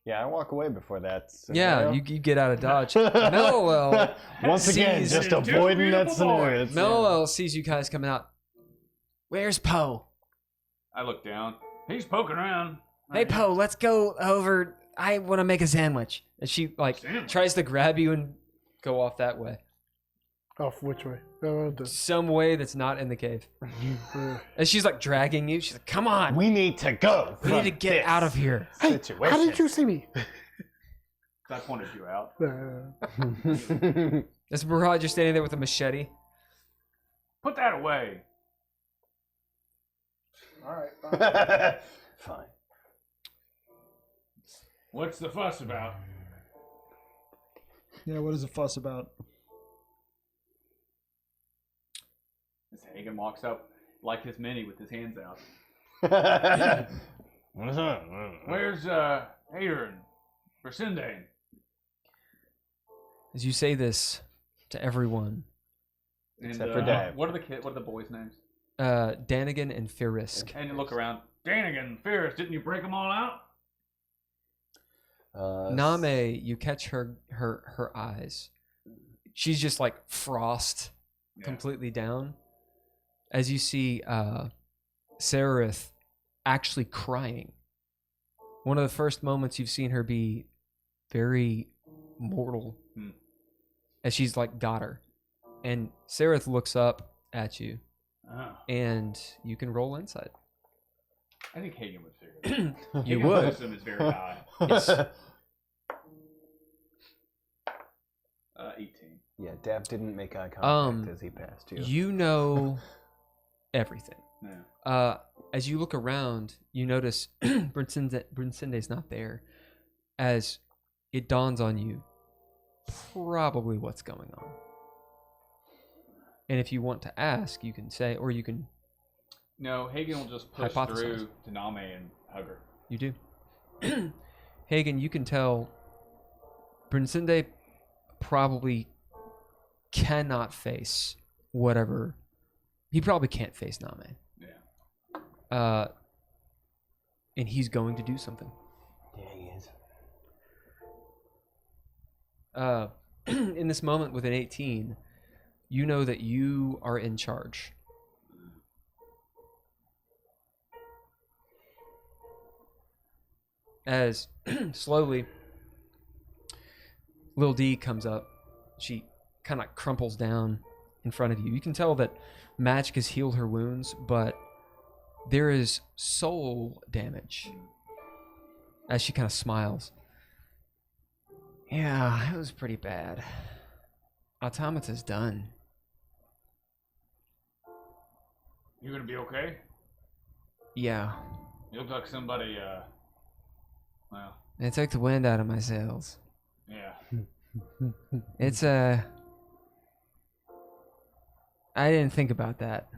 Yeah, I walk away before that. Yeah, scenario. you get out of dodge. Mellowell Once again, sees- just Two avoiding that beautiful boys. scenario. Mellowell sees you guys coming out. Where's Poe? I look down. He's poking around. Hey Poe, let's go over. I want to make a sandwich. And she Sandwich? tries to grab you and go off that way. Off which way? Some way that's not in the cave. And she's dragging you. She's like, come on. We need to go. We need to from get this out of here. Hey, situation. how did you see me? I pointed you out. As Barrage, you're standing there with a machete. Put that away. Fine. What's the fuss about? Yeah, what is the fuss about? As Hagen walks up like his mini with his hands out. Where's Hader and Brasinde? As you say this to everyone, Except for Dave. What are the boys' names? Danigan and Firisk. And you look around. Danigan, Ferris, didn't you break them all out? Name, you catch her eyes. She's just like frost, Yeah. completely down. As you see Seraph actually crying. One of the first moments you've seen her be very mortal. Hmm. As she's got her. And Seraph looks up at you, Oh. and you can roll insight. I think Hagen would figure it out. You Hagen's would. wisdom is very high. Yes. 18. Yeah, Dab didn't make eye contact as he passed you. You know everything. Yeah. As you look around, you notice Brunsinde's not there. As it dawns on you, probably what's going on. And if you want to ask, you can say, or you can. No, Hagen will just push Hypothesize. through to Name and hug her. You do. Hagen, you can tell Brunsinde probably cannot face whatever. He probably can't face Name. Yeah. And he's going to do something. Yeah, he is. In this moment with an 18, you know that you are in charge. As slowly Lil D comes up, she kind of crumples down in front of you. You can tell that magic has healed her wounds, but there is soul damage. As she kind of smiles. Yeah, it was pretty bad. Automata's done. You gonna be okay? Yeah. You look like somebody, well, It took the wind out of my sails. yeah. It's I didn't think about that.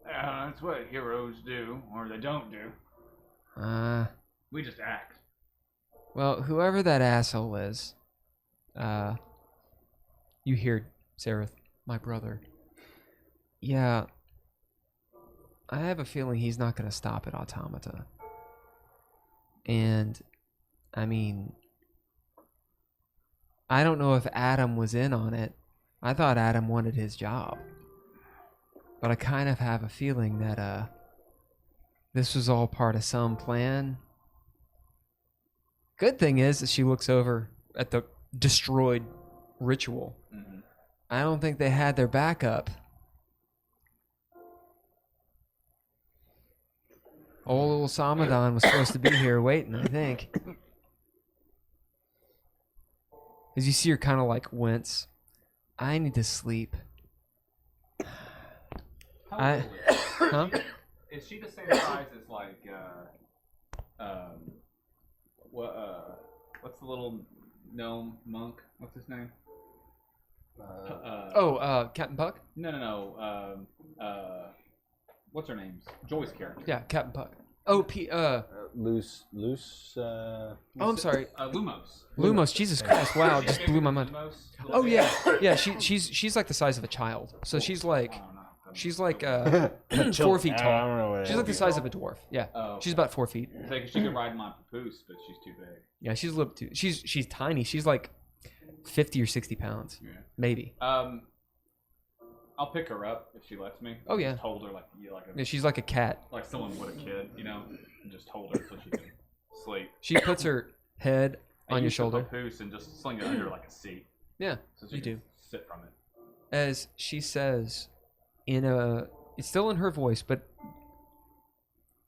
That's what heroes do, or they don't do. We just act. Well, whoever that asshole is, You hear Sarah, my brother. Yeah. I have a feeling he's not going to stop at Automata. And, I mean, I don't know if Adam was in on it. I thought Adam wanted his job. But I kind of have a feeling that this was all part of some plan. Good thing is that she looks over at the destroyed ritual. Mm-hmm. I don't think they had their backup. Old little Samadon was supposed to be here waiting, I think. As you see her kind of like wince. I need to sleep. How old is she? Huh? Is she the same size as like what's the little gnome monk? What's his name? Captain Puck? No. What's her name? Joy's character. Yeah, Captain Puck. Loose. Oh, I'm sorry. Lumos. Lumos, Jesus Christ! Wow, just blew my mind. Lumos? Oh yeah. She's like the size of a child. So she's like 4 feet I tall. don't know what it She's is. like the size of a dwarf. Yeah, Oh, she's about 4 feet. it's like she could ride my papoose, but she's too big. Yeah, she's a little too. She's tiny. She's like 50 or 60 pounds, Yeah. maybe. I'll pick her up if she lets me. Oh, yeah. Just hold her like Yeah, she's like a cat. like someone would a kid, you know, and just hold her so she can sleep. She puts her head on your use the shoulder. papoose and just sling it under like a seat. Yeah, So she you can do. sit from it. As she says, it's still in her voice, but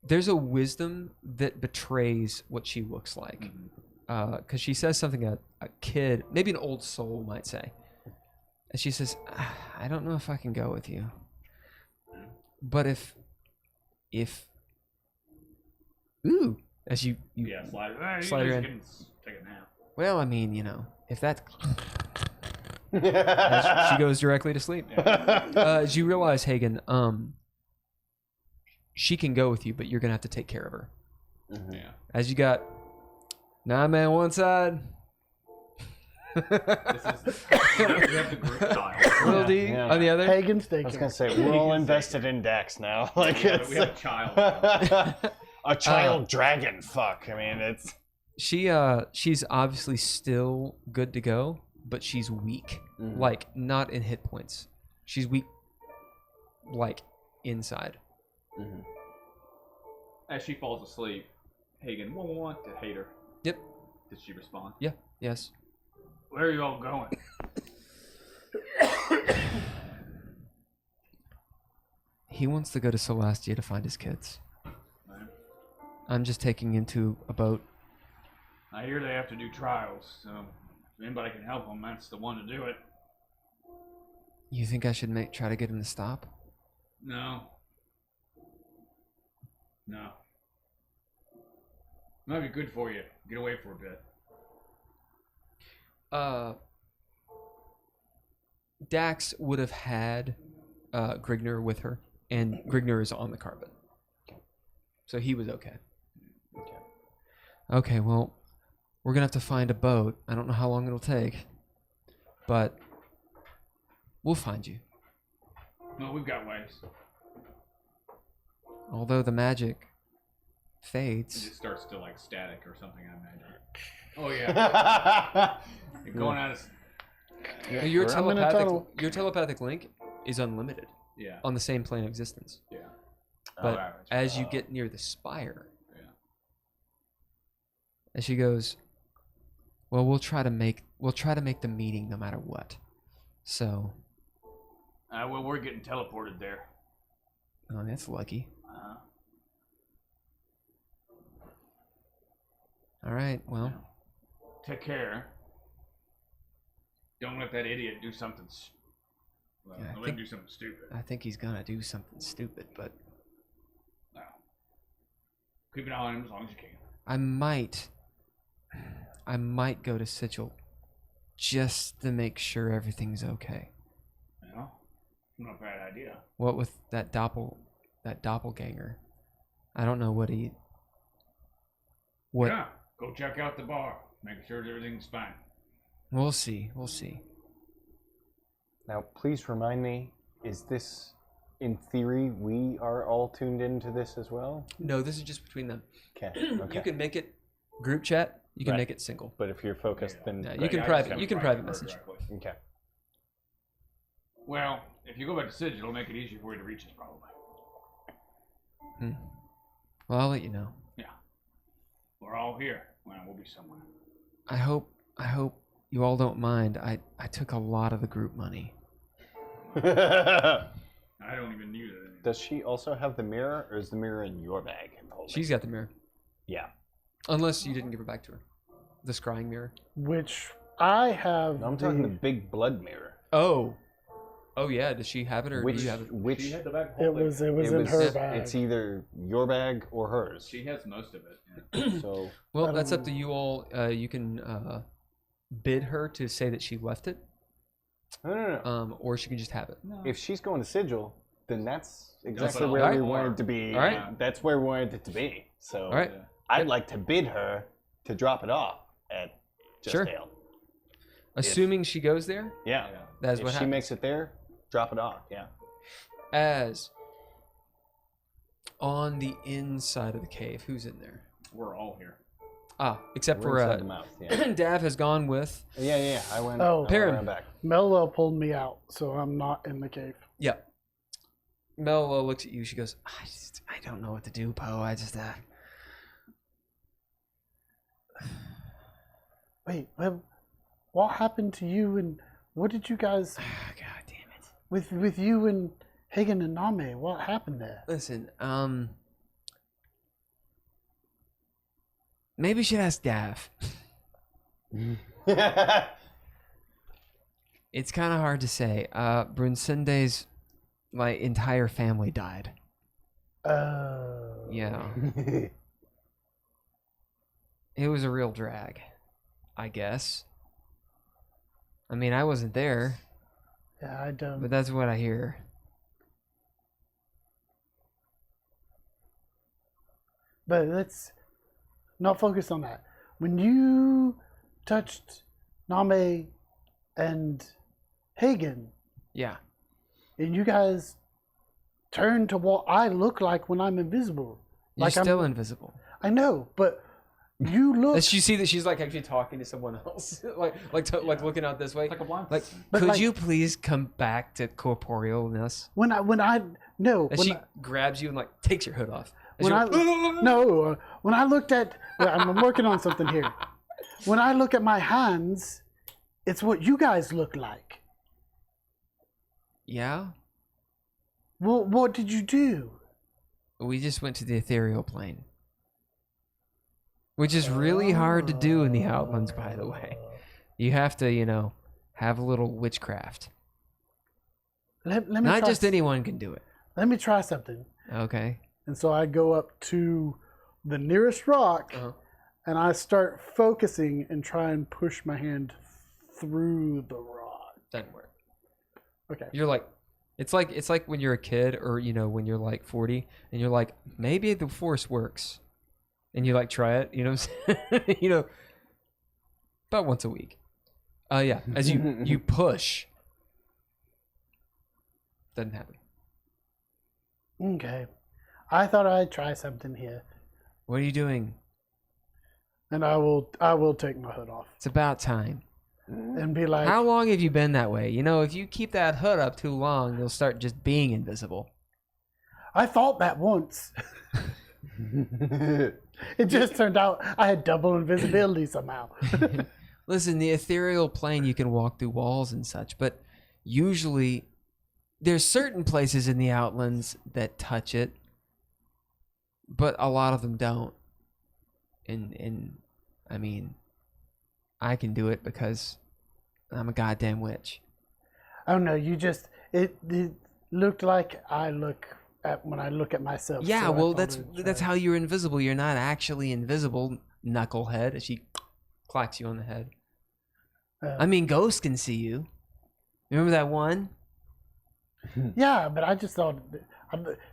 there's a wisdom that betrays what she looks like. Because she says something a kid, maybe an old soul might say. And she says, I don't know if I can go with you. But if ooh, as you Slide her. slide her in. Take a nap. Well, I mean, if that as she goes directly to sleep. As you realize, Hagen, she can go with you, but you're gonna have to take care of her. Yeah. As you got 9 man one side, We have the group child. Little D Yeah. on the other. Pagan's I was daycare. gonna say we're all invested in Dax now. Like Yeah, it's we have a child. Now. a child dragon. Fuck. I mean, it's She's obviously still good to go, but she's weak. Like not in hit points. She's weak, like inside. As she falls asleep, Hagen will want to hate her. Yep. Did she respond? Yeah. Yes. Where are you all going? He wants to go to Celestia to find his kids. Right. I'm just taking him to a boat. I hear they have to do trials, so if anybody can help them, that's the one to do it. You think I should try to get him to stop? No. No. Might be good for you. Get away for a bit. Dax would have had Grigner with her, and Grigner is on the carpet. So he was okay. Okay, well, we're going to have to find a boat. I don't know how long it'll take, but we'll find you. No, we've got ways. Although the magic It fades. just starts to like static or something, I imagine. Oh yeah. You're going out of. Your I'm in a tunnel. telepathic link is unlimited Yeah. on the same plane of existence. Yeah. But Alright. as you get near the spire, Yeah. and she goes, "Well, we'll try to make the meeting no matter what." So, Well, we're getting teleported there. oh, that's lucky. All right, well, Take care. Don't let that idiot do something. Well, Yeah, I don't let him think- do something stupid. I think he's gonna do something stupid, but No. Keep an eye on him as long as you can. I might go to Sigil just to make sure everything's okay. You know, not a bad idea. What with that doppelganger? I don't know what he. What? Yeah. Go check out the bar. Make sure everything's fine. We'll see. We'll see. Now, please remind me, is this, in theory, we are all tuned into this as well? No, this is just between them. Okay. You can make it group chat. You can Right. make it single. But if you're focused, then You can private. You can private message. Okay. Well, if you go back to Sigil, it'll make it easier for you to reach us, probably. Well, I'll let you know. Yeah. We're all here. Well, we'll be somewhere. I hope you all don't mind. I took a lot of the group money. I don't even use it. Does she also have the mirror, or is the mirror in your bag? She's got the mirror. Yeah. Unless you didn't give it back to her. The scrying mirror. Which I have. No, I'm talking the big blood mirror. Oh. Oh yeah. Does she have it or Which, do you have it? which She had the bag It was in her bag. It's either your bag or hers. She has most of it. Yeah. So Well, that's up to you all. You can bid her to say that she left it, no. or she can just have it. If she's going to Sigil, then that's exactly all where right. we wanted to be. All right. That's where we wanted it to be. So All right. I'd like to bid her to drop it off at Just Sure. Ale. Assuming she goes there, Yeah. that's If what she happens. makes it there, drop it off. Yeah. As on the inside of the cave, who's in there? We're all here. Except We're for inside the mouth. Yeah. Dav has gone with. Yeah. I went. Oh. I Perrin. went back. Mello pulled me out, so I'm not in the cave. Yeah. Mel looks at you. She goes, I don't know what to do, Poe. I just Wait, what happened to you and what did you guys God damn it. with you and Hagen and Name? What happened there? Listen, maybe you should ask Dav. It's kind of hard to say. Brunsende's entire family died. Yeah. It was a real drag, I guess. I mean, I wasn't there, Yeah, I don't. but that's what I hear. But let's not focus on that. When you touched Name and Hagen, Yeah. and you guys turned to what I look like when I'm invisible. You're Like still I'm, invisible. I know, but you look. Does she see that she's actually talking to someone else, like looking out this way? Like a blind. Like, But could like- you please come back to corporealness? when I no And when she I, grabs you and takes your hood off. As when I you're- no when I looked at I'm working on something here. When I look at my hands, it's what you guys look like. Yeah, Well, what did you do? we just went to the ethereal plane, which is really hard to do in the Outlands, by the way. You have to, have a little witchcraft. Let me Not try just anyone can do it. Let me try something. Okay. And so I go up to the nearest rock, Uh-huh. and I start focusing and try and push my hand through the rock. Doesn't work. Okay. You're like, it's like when you're a kid, or when you're 40, and you're like, maybe the force works, and you try it. You know, what I'm saying? About once a week. Yeah. As you push, doesn't happen. Okay. I thought I'd try something here, What are you doing? and I will take my hood off It's about time. and be like, How long have you been that way? If you keep that hood up too long, you'll start just being invisible. I thought that once. It just turned out I had double invisibility somehow. Listen, the ethereal plane, you can walk through walls and such, but usually there's certain places in the Outlands that touch it, but a lot of them don't. And I mean, I can do it because I'm a goddamn witch. Oh no, it looked like I look at when I look at myself. Yeah, so I well, thought I'd that's try. how you're invisible. You're not actually invisible, knucklehead. As she clacks you on the head. I mean, ghosts can see you. Remember that one? Yeah, but I just thought,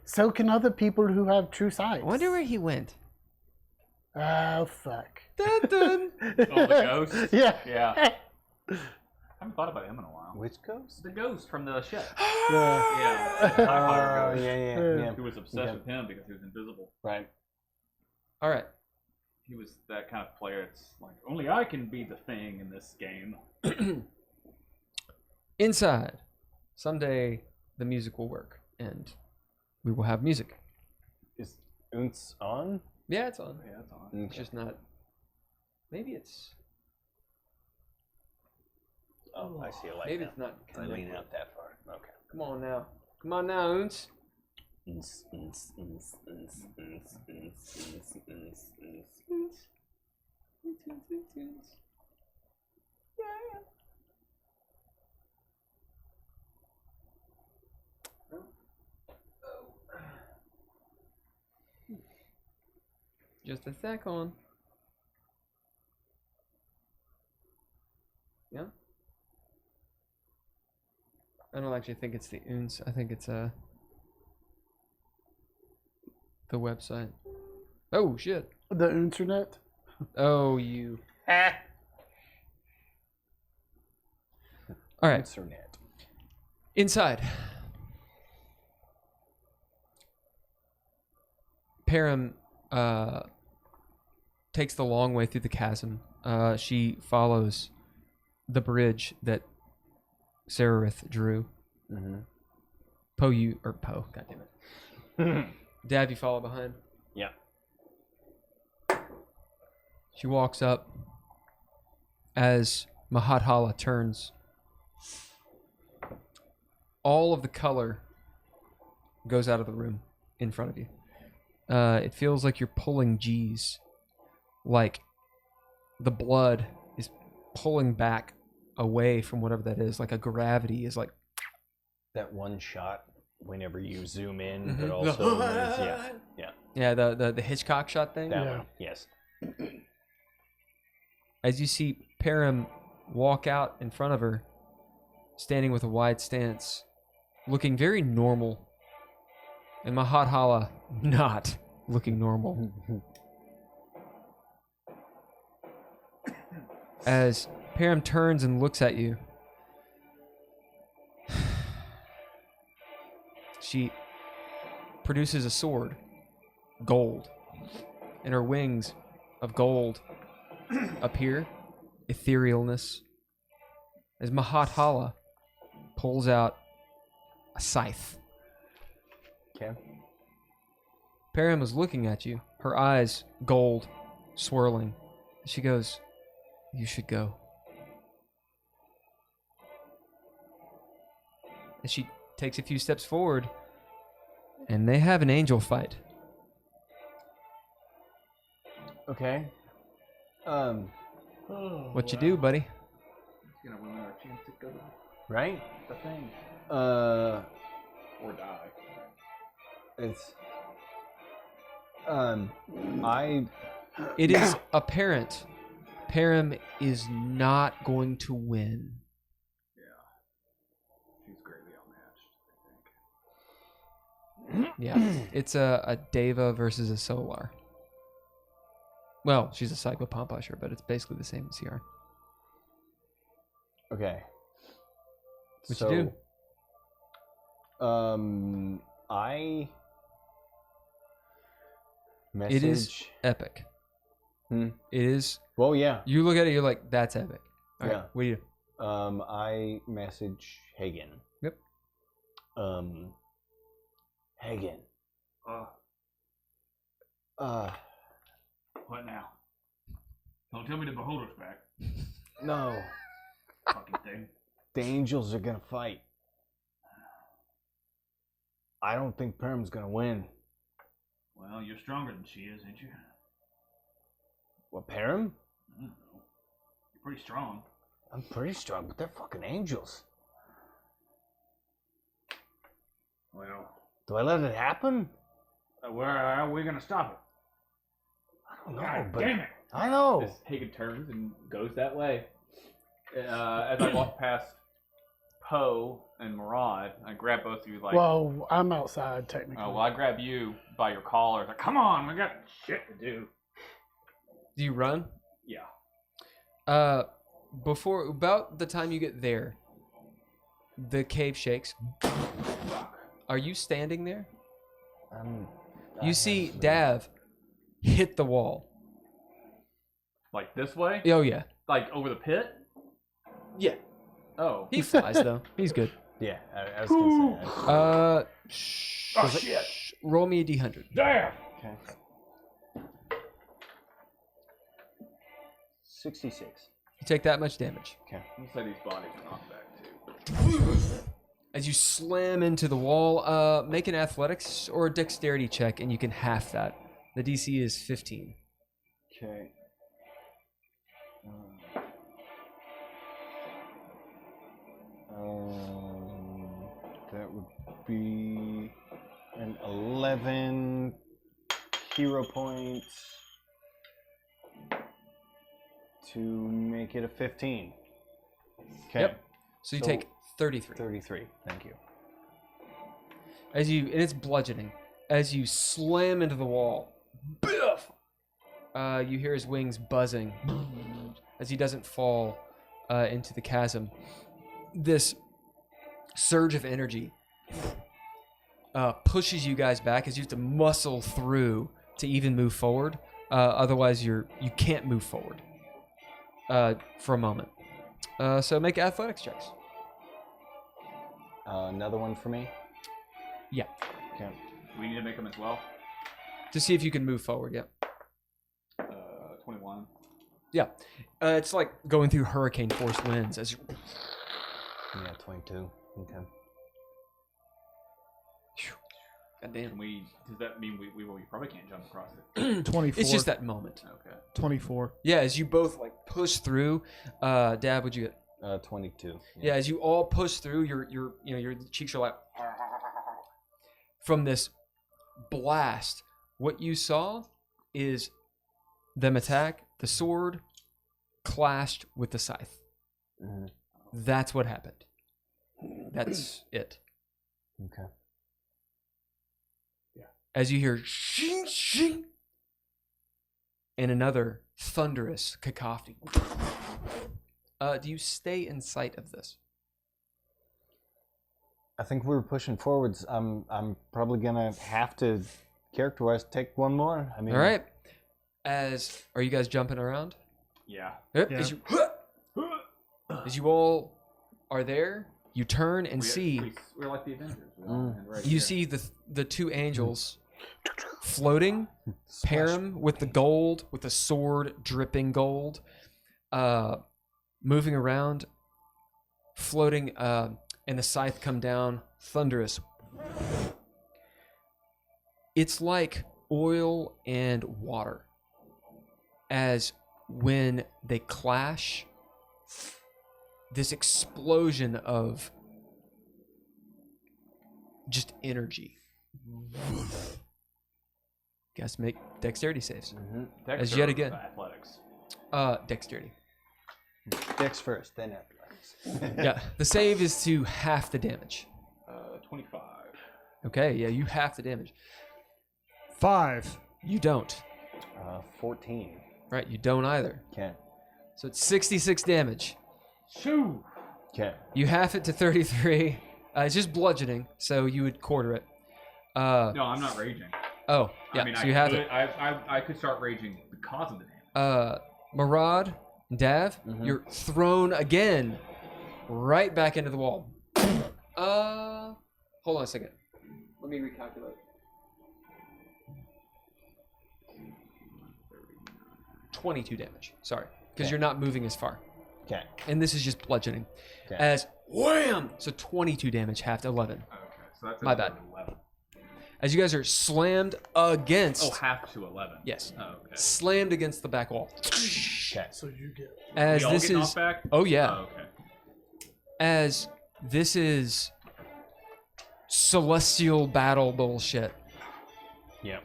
so can other people who have true sight. I wonder where he went. Oh fuck. Dun, dun. Oh, the ghost? Yeah. Yeah. I haven't thought about him in a while. Which ghost? The ghost from the ship. Yeah. Yeah. The High Oh, ghost. yeah. Who was obsessed Okay. with him because he was invisible. Right. All right. He was that kind of player. It's like, only I can be the thing in this game. Inside. Someday the music will work and we will have music. Is Unts on? Yeah, it's on. Yeah, that's on. It's just not. Maybe it's. Oh, I see a light Maybe now. it's not. I lean out that far. Okay. Come on now. Come on now, Oons. Just a sec on. Yeah? I don't actually think it's the Oons. I think it's the website. Oh shit. The internet. Oh you. All right. Internet. Inside. Param takes the long way through the chasm. She follows the bridge that Serarith drew. Mm-hmm. Poe, goddammit. Dav, you follow behind? Yeah. She walks up as Mahathala turns. All of the color goes out of the room in front of you. It feels like you're pulling G's. Like the blood is pulling back away from whatever that is. Like a gravity is like... That one shot whenever you zoom in, Mhm. but also yeah. Yeah, the Hitchcock shot thing. That Yeah. one. Yes. As you see Param walk out in front of her, standing with a wide stance, looking very normal, and Mahathala not looking normal. As Param turns and looks at you, she produces a sword, gold, and her wings of gold appear, etherealness, as Mahathala pulls out a scythe. Okay. Param is looking at you, her eyes gold, swirling. She goes, "You should go." And she takes a few steps forward, and they have an angel fight. Okay. What you do, buddy? It's gonna ruin our chance to go to Right? the thing. Uh, Or die. it's I It is apparent Param is not going to win. She's greatly outmatched, I think. Yeah, it's a Deva versus a Solar. Well, she's a Psycho-Pompusher, but it's basically the same as CR. okay. What you do? I message. It is epic. Hmm. It is. Well, yeah. You look at it, you're like, that's epic. All right, Yeah. what do you do? I message Hagen. Yep. Hagen. What now? Don't tell me the beholder's back. No. Fucking thing. The angels are gonna fight. I don't think Perm's gonna win. Well, you're stronger than she is, ain't you? What, Perm? I don't know. You're pretty strong. I'm pretty strong, but they're fucking angels. Well, Do I let it happen? where are we gonna stop it? I don't know, God but damn it! I know. As Hagen turns and goes that way. As I walk past Poe and Murad, I grab both of you like, Well, I'm outside technically. oh, well, I grab you by your collar. Like, come on, we got shit to do. Do you run? Yeah. before about the time you get there, the cave shakes. Are you standing there? You see Dav hit the wall. Like this way? Oh yeah. Like over the pit? Yeah. Oh. He flies though. He's good. Yeah, I was gonna say. Oh shit! Roll me a d100. Damn! Okay. 66. You take that much damage. Okay. You said these bodies are knocked back too. As you slam into the wall, make an athletics or a dexterity check, and you can half that. The DC is 15. Okay. That would be an 11 hero points to make it a 15. Okay. Yep. So you take 33. 33. Thank you. And it's bludgeoning. As you slam into the wall, biff! You hear his wings buzzing as he doesn't fall into the chasm. This surge of energy pushes you guys back as you have to muscle through to even move forward. Otherwise, you can't move forward for a moment. So make athletics checks. Another one for me? Yeah. Okay. Do we need to make them as well? To see if you can move forward, yeah. 21. Yeah. It's like going through hurricane force winds as you... Yeah, 22. Okay. God damn. Does that mean we probably can't jump across it? 24. It's just that moment. Okay. 24. Yeah, as you both like push through, Dab, what'd you get? 22. Yeah, as you all push through, your cheeks are like from this blast. What you saw is them attack. The sword clashed with the scythe. Mhm. That's what happened. That's it. Okay. As you hear shing shing and another thunderous cacophony. Do you stay in sight of this? I think we were pushing forwards. I'm probably gonna have to character-wise take one more. I mean, All right. Are you guys jumping around? Yeah. Yep. Yeah. As you all are there, you turn and see. We're like the Avengers. We're all in right You here. see the two angels floating, Param with the gold, with the sword dripping gold, moving around, floating, and the scythe come down, thunderous. It's like oil and water. As when they clash, this explosion of just energy. Guys, make dexterity saves. As yet again. Athletics. Dexterity. Dex first, then athletics. Yeah, the save is to half the damage. 25. Okay, yeah, you half the damage. 5. You don't. 14. Right, you don't either. Okay. So it's 66 damage. Shoo! Okay. You half it to 33. It's just bludgeoning, so you would quarter it. No, I'm not raging. Oh, yeah, I mean, so you have could, it. I could start raging because of the damage. Marad, Dav, you're thrown again right back into the wall. Hold on a second. Let me recalculate. 22 damage. Sorry, because you're not moving as far. Okay. And this is just bludgeoning. Okay. As wham! So 22 damage, half to 11. Okay, so that's My bad. 11. As you guys are slammed against. Oh, half to 11. Yes. Oh, okay. Slammed against the back wall. Okay. So you get As We all this get is. knocked back? Oh yeah. Oh, okay. As this is celestial battle bullshit. Yep.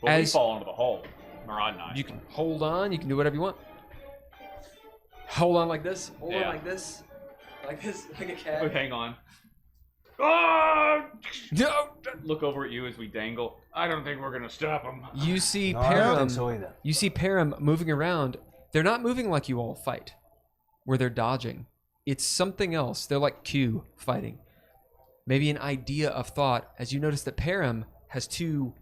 But we As- fall into the hole. Marad and I. You can hold on. You can do whatever you want. Hold on like this. Hold Yeah. on like this. Like this. Like a cat. Oh, hang on. Ah! No. Look over at you as we dangle. I don't think we're gonna stop him. You see No, I don't think Param. so either. You see Param moving around. They're not moving like you all fight. where they're dodging. It's something else. They're like Q fighting. Maybe an idea of thought as you notice that Param has 2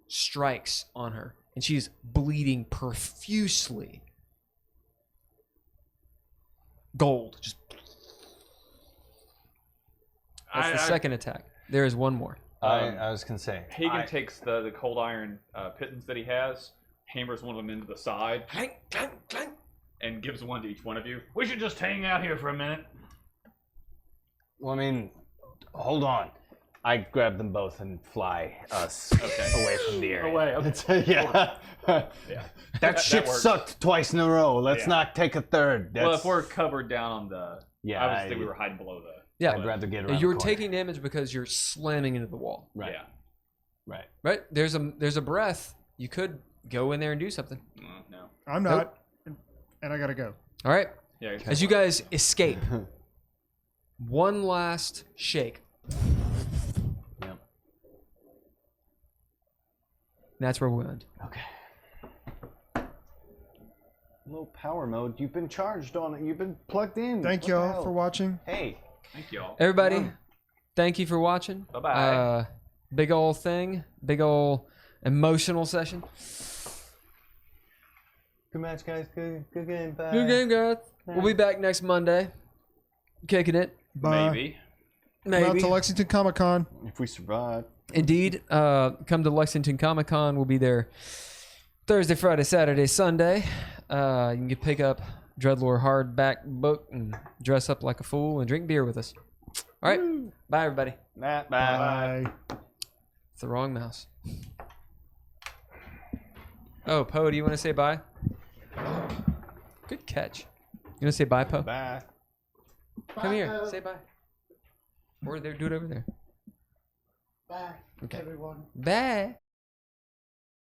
strikes on her and she's bleeding profusely. Gold. Just that's the second attack. There is one more. I was gonna say. Hagen takes the cold iron pittons that he has, hammers one of them into the side, Clank, clank, clank. and gives one to each one of you. We should just hang out here for a minute. Well, I mean, hold on. I grab them both and fly us away from the area. Away, okay. Yeah. Yeah. That shit works. sucked twice in a row. Let's Yeah. not take a third. Well, if we're covered down on the... Yeah, I was thinking we were hiding below the... Yeah. I'd rather get around You're the corner. taking damage because you're slamming into the wall. Right. Yeah. Right. Right? There's a breath. You could go in there and do something. No. I'm not, and I gotta go. All right. Yeah. As you guys escape, one last shake. Yep. That's where we'll end. Okay. Low power mode. You've been charged on it. You've been plugged in. Thank What the y'all hell? for watching. Hey. Thank y'all. Everybody, thank you for watching. Bye-bye. Big ol' thing. Big ol' emotional session. Good match, guys. Good game. Bye. Good game, guys. We'll be back next Monday. Kicking it. Bye. Maybe. Come out Maybe. to Lexington Comic Con. If we survive. Indeed. Come to Lexington Comic Con. We'll be there Thursday, Friday, Saturday, Sunday. You can pick up Dreadlore hardback book and dress up like a fool and drink beer with us. All right. Bye, everybody. Bye. Bye. It's the wrong mouse. Oh, Poe, do you want to say bye? Good catch. You want to say bye, Poe? Bye. Come here. Say bye. Or there, do it over there. Bye, Okay. everyone. Bye.